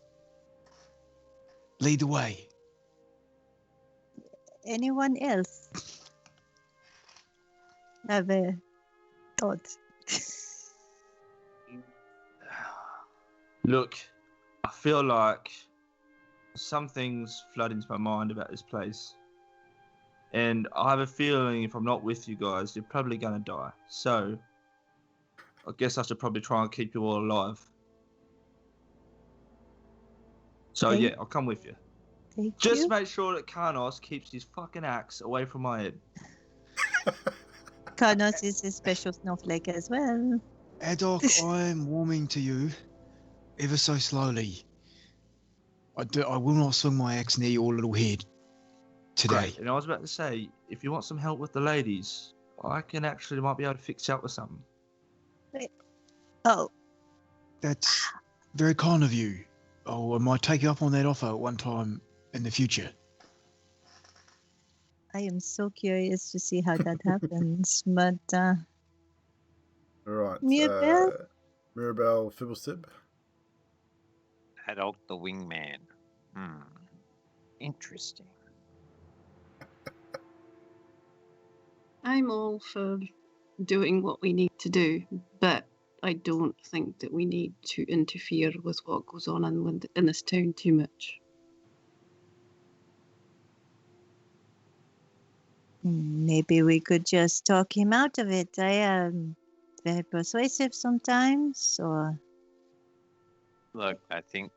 Lead the way. Anyone else have a thought? Look, I feel like some things flood into my mind about this place. And I have a feeling if I'm not with you guys, you're probably going to die. So, I guess I should probably try and keep you all alive. So, yeah, I'll come with you. Just make sure that Karnos keeps his fucking axe away from my head. Karnos is a special snowflake as well. Adok, I am warming to you ever so slowly. I will not swing my axe near your little head today. Great. And I was about to say, if you want some help with the ladies, I can actually might be able to fix you up with something. Wait. Oh. That's very kind of you. Oh, I might take you up on that offer at one time in the future. I am so curious to see how that happens, but all right. Mirabelle Fibblestib. Adok the wingman. Interesting. I'm all for doing what we need to do, but I don't think that we need to interfere with what goes on in this town too much. Maybe we could just talk him out of it. I am very persuasive sometimes, or... Look, I think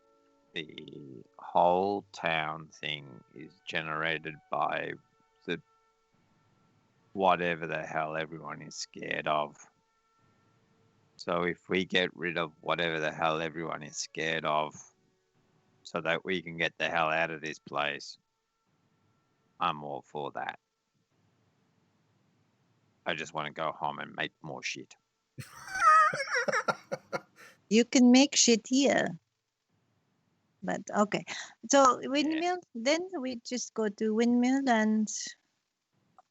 the whole town thing is generated by the whatever the hell everyone is scared of. So if we get rid of whatever the hell everyone is scared of so that we can get the hell out of this place, I'm all for that. I just want to go home and make more shit. You can make shit here. But okay. So windmill, then we just go to windmill and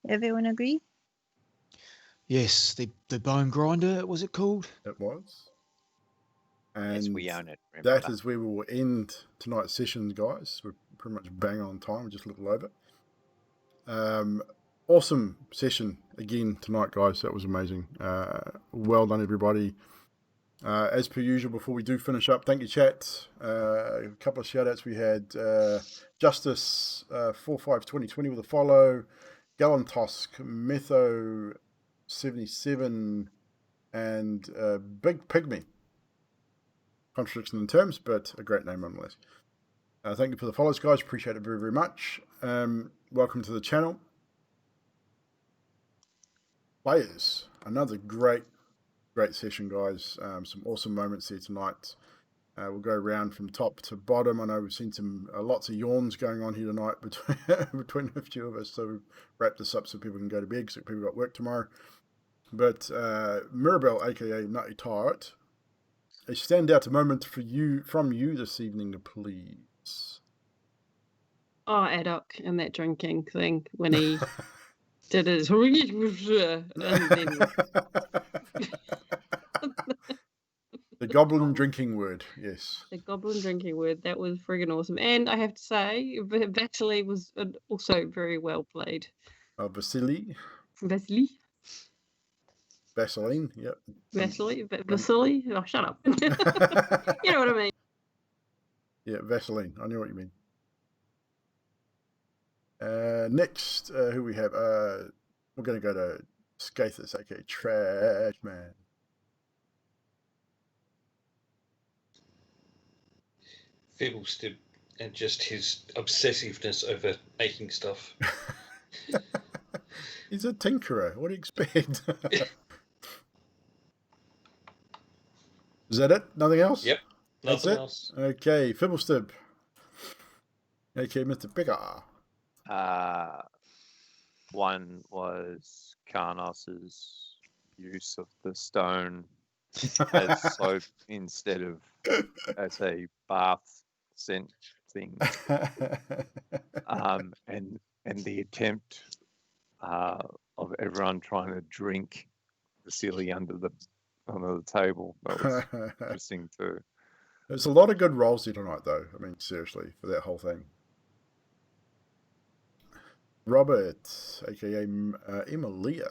everyone agree? Yes, the bone grinder, was it called? It was. And yes, we own it. Remember? That is where we will end tonight's session, guys. We're pretty much bang on time, just a little over. Awesome session again tonight, guys. That was amazing. Well done, everybody. As per usual, before we do finish up, thank you, chat. A couple of shout outs. We had Justice 452020 with a follow, Galantosk, Metho 77, and Big Pygmy. Contradiction in terms, but a great name nonetheless. Thank you for the follows, guys. Appreciate it very, very much. Welcome to the channel. Players, another great session, guys. Some awesome moments here tonight. We'll go around from top to bottom. I know we've seen some lots of yawns going on here tonight between a few of us, so we've wrapped this up so people can go to bed because people got work tomorrow. But Mirabelle, aka Nutty Tart, a standout moment from you this evening, please. Oh, Adok and that drinking thing when he did his and then the goblin drinking word, yes. the goblin drinking word, that was friggin' awesome. And I have to say, Vasily was also very well played. Vasily? Vaseline, yep. Vasily? Oh, shut up. You know what I mean. Yeah, Vaseline. I know what you mean. Next, who we have? We're going to go to Skathis, aka Trash Man. Fiddlestip and just his obsessiveness over making stuff. He's a tinkerer. What do you expect? Is that it? Nothing else? Yep. That's Nothing it? else. Okay, Fiddlestip. Okay, Mr. Bigger. One was Karnos's use of the stone as soap instead of as a bath scent thing, and the attempt of everyone trying to drink the silly under the table. That was interesting too. There's a lot of good rolls here tonight, though. I mean, seriously, for that whole thing. Robert, aka Emilia.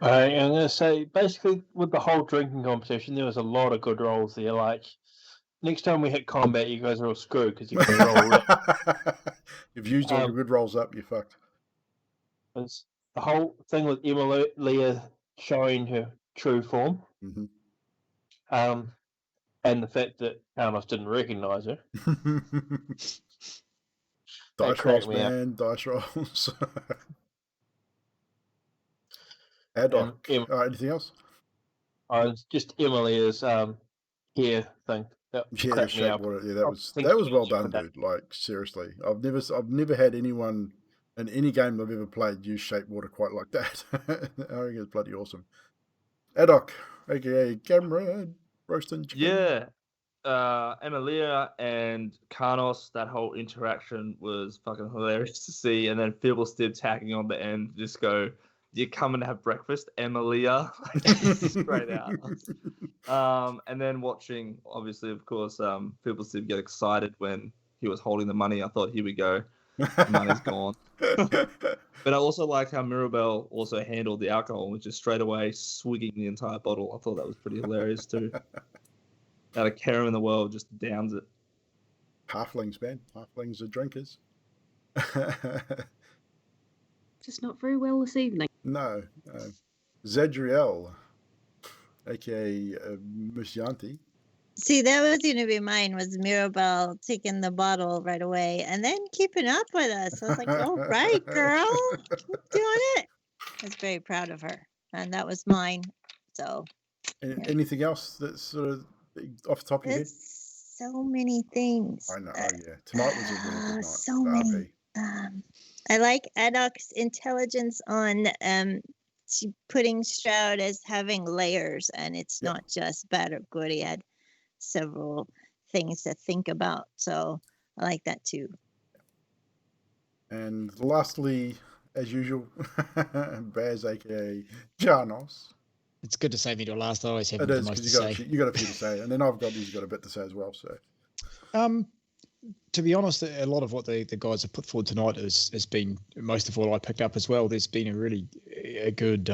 I'm going to say, basically, with the whole drinking competition, there was a lot of good rolls there. Like, next time we hit combat, you guys are all screwed because you can roll it. You've used all your good rolls up, you're fucked. It's the whole thing with Emilia showing her true form. Mm-hmm. And the fact that Carlos didn't recognise her. Dice rolls, man. Dice rolls. Addock. Anything else? Just Emilia's hair thing. That cracked me up. Yeah, that was well done, dude. Like, seriously, I've never had anyone in any game I've ever played use shape water quite like that. I think it's bloody awesome. Addock, aka Cameron, roasting chicken. Yeah. Emilia and Karnos, that whole interaction was fucking hilarious to see. And then Fiddlestip tacking on the end, just go, "You're coming to have breakfast, Emilia." Straight out. And then watching, obviously, of course, Fiddlestip get excited when he was holding the money. I thought, here we go. The money's gone. But I also liked how Mirabelle also handled the alcohol, which is straight away swigging the entire bottle. I thought that was pretty hilarious too. Not a care in the world, just downs it. Halflings, man. Halflings are drinkers. Just not very well this evening. No. Zadriel, aka Mushanti. See, that was going to be mine, was Mirabelle taking the bottle right away and then keeping up with us. I was like, all right, girl, keep doing it. I was very proud of her. And that was mine. So. Anything else that's sort of off the top of your head? So many things. I know, yeah. Tonight was a really good night. So many. I like Addock's intelligence on putting Strahd as having layers, and it's not just bad or good. He had several things to think about, so I like that too. And lastly, as usual, Baz, aka Janos. It's good to save me to last. I always have it the is, most to say. You got a few to say, and then I've got a bit to say as well. So, to be honest, a lot of what the guys have put forward tonight has been most of what I picked up as well. There's been a really good,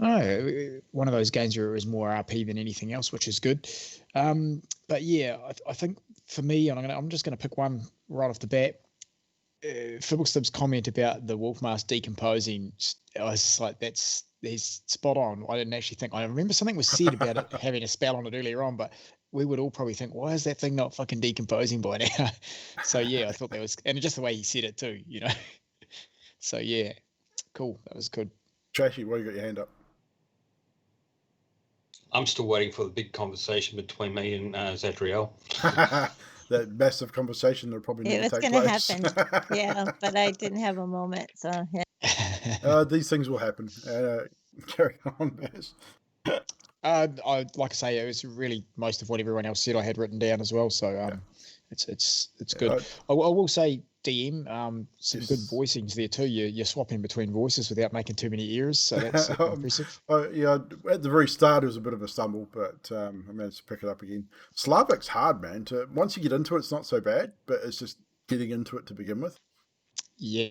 Oh, one of those games where it was more RP than anything else, which is good. But yeah, I think for me, and I'm just gonna pick one right off the bat. Fibblestub's comment about the wolf mask decomposing, I was just like, he's spot on. I didn't actually think. I remember something was said about it having a spell on it earlier on, but we would all probably think, why is that thing not fucking decomposing by now? So yeah, I thought that was, and just the way he said it too, you know. So yeah, cool. That was good. Trashy, why you got your hand up? I'm still waiting for the big conversation between me and Zadriel. That massive conversation that probably It never was take going to place. happen. Yeah, but I didn't have a moment. So yeah. These things will happen. Carry on, Baz. I like I say, it was really most of what everyone else said I had written down as well. So Yeah. it's good. I will say DM, some good Yes. voicings there too. You're swapping between voices without making too many errors, so that's impressive. Yeah, at the very start it was a bit of a stumble, but I managed to pick it up again. Slavic's hard, man. Once you get into it, it's not so bad, but it's just getting into it to begin with. Yeah.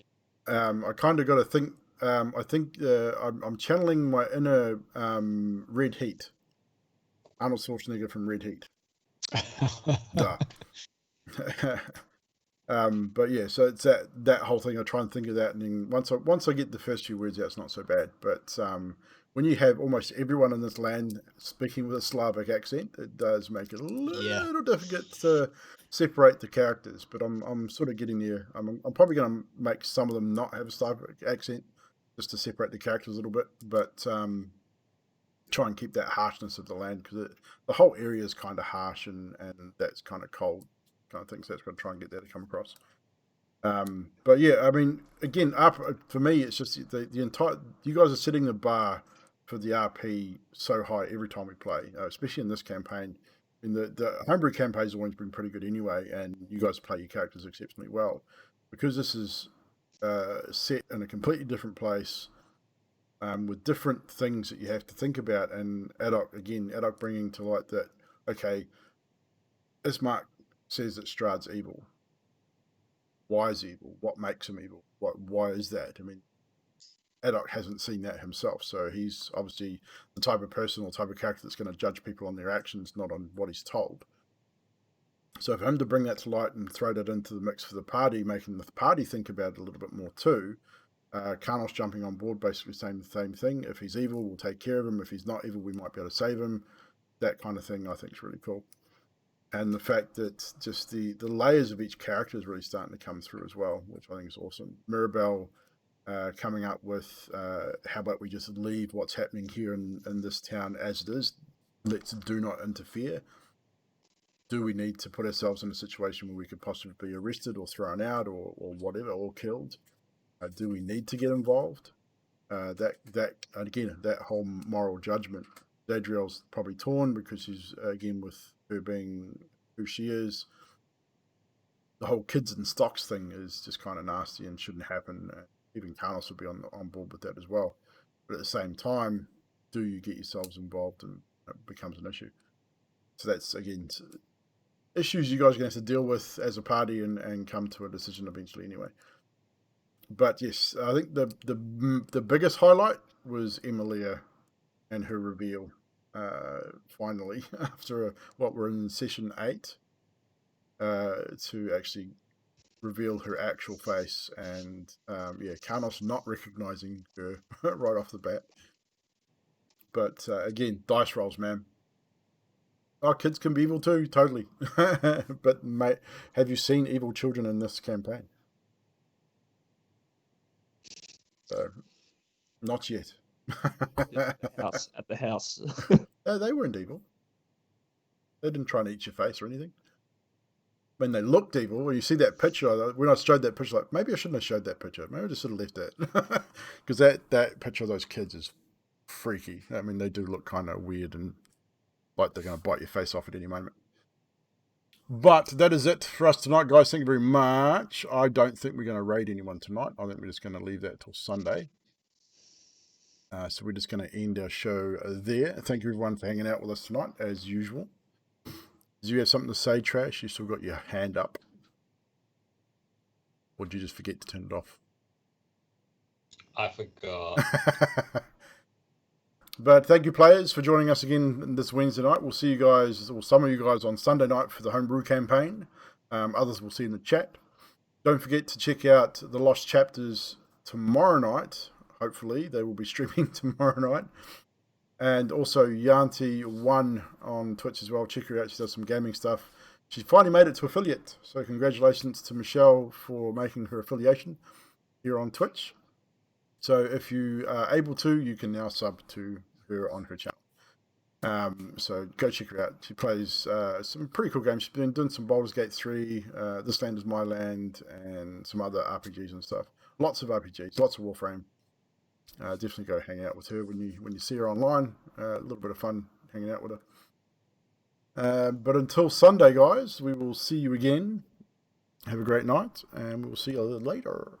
I kind of got to think. I think I'm channeling my inner Red Heat, Arnold Schwarzenegger from Red Heat. Duh. But yeah, so it's that whole thing. I try and think of that, and then once I get the first few words out, it's not so bad. But when you have almost everyone in this land speaking with a Slavic accent, it does make it a little difficult to separate the characters. But I'm sort of getting there. I'm probably going to make some of them not have a Slavic accent just to separate the characters a little bit. But try and keep that harshness of the land, because the whole area is kind of harsh and that's kind of cold kind of thing. So that's what I'm trying to get that to come across. But yeah, I mean, again, for me, it's just the entire. You guys are setting the bar for the RP so high every time we play, especially in this campaign. In the homebrew campaign's always been pretty good anyway, and you guys play your characters exceptionally well. Because this is set in a completely different place, with different things that you have to think about, and Adok bringing to light that, okay, Ismark says that Strahd's evil. Why is he evil? What makes him evil? Why is that? I mean, Adok hasn't seen that himself, so he's obviously the type of person or type of character that's going to judge people on their actions, not on what he's told. So for him to bring that to light and throw that into the mix for the party, making the party think about it a little bit more too, Karnos jumping on board, basically saying the same thing. If he's evil, we'll take care of him. If he's not evil, we might be able to save him. That kind of thing, I think, is really cool. And the fact that just the layers of each character is really starting to come through as well, which I think is awesome. Mirabelle coming up with, how about we just leave what's happening here in this town as it is? Let's do not interfere. Do we need to put ourselves in a situation where we could possibly be arrested or thrown out or whatever, or killed? Do we need to get involved? That whole moral judgment. Zadriel's probably torn because she's, again, with her being who she is. The whole kids and stocks thing is just kind of nasty and shouldn't happen. Even Karnos would be on board with that as well. But at the same time, do you get yourselves involved, and it becomes an issue. So that's, again, issues you guys are going to have to deal with as a party and come to a decision eventually anyway. But yes, I think the biggest highlight was Emilia and her reveal. Finally, after we're in session 8, to actually reveal her actual face, and Karnos not recognizing her right off the bat. But again, dice rolls, man. Oh, kids can be evil too, totally. But mate, have you seen evil children in this campaign? Not yet. At the house. No, they weren't evil. They didn't try and eat your face or anything. When they looked evil, when you see that picture, when I showed that picture, like, maybe I shouldn't have showed that picture. Maybe I just should have left that. Because that picture of those kids is freaky. I mean, they do look kind of weird and like they're going to bite your face off at any moment. But that is it for us tonight, guys. Thank you very much. I don't think we're going to raid anyone tonight. I think we're just going to leave that till Sunday. So we're just going to end our show there. Thank you, everyone, for hanging out with us tonight, as usual. Do you have something to say, Trash? You still got your hand up. Or did you just forget to turn it off? I forgot. But thank you, players, for joining us again this Wednesday night. We'll see you guys, or some of you guys, on Sunday night for the Homebrew campaign. Others we'll see in the chat. Don't forget to check out the Lost Chapters tomorrow night. Hopefully, they will be streaming tomorrow night. And also Yanti1 on Twitch as well. Check her out. She does some gaming stuff. She's finally made it to affiliate. So congratulations to Michelle for making her affiliation here on Twitch. So if you are able to, you can now sub to her on her channel. So go check her out. She plays some pretty cool games. She's been doing some Baldur's Gate 3, This Land Is My Land, and some other RPGs and stuff. Lots of RPGs, lots of Warframe. Definitely go hang out with her when you see her online. A little bit of fun hanging out with her. But until Sunday, guys, we will see you again. Have a great night, and we'll see you later.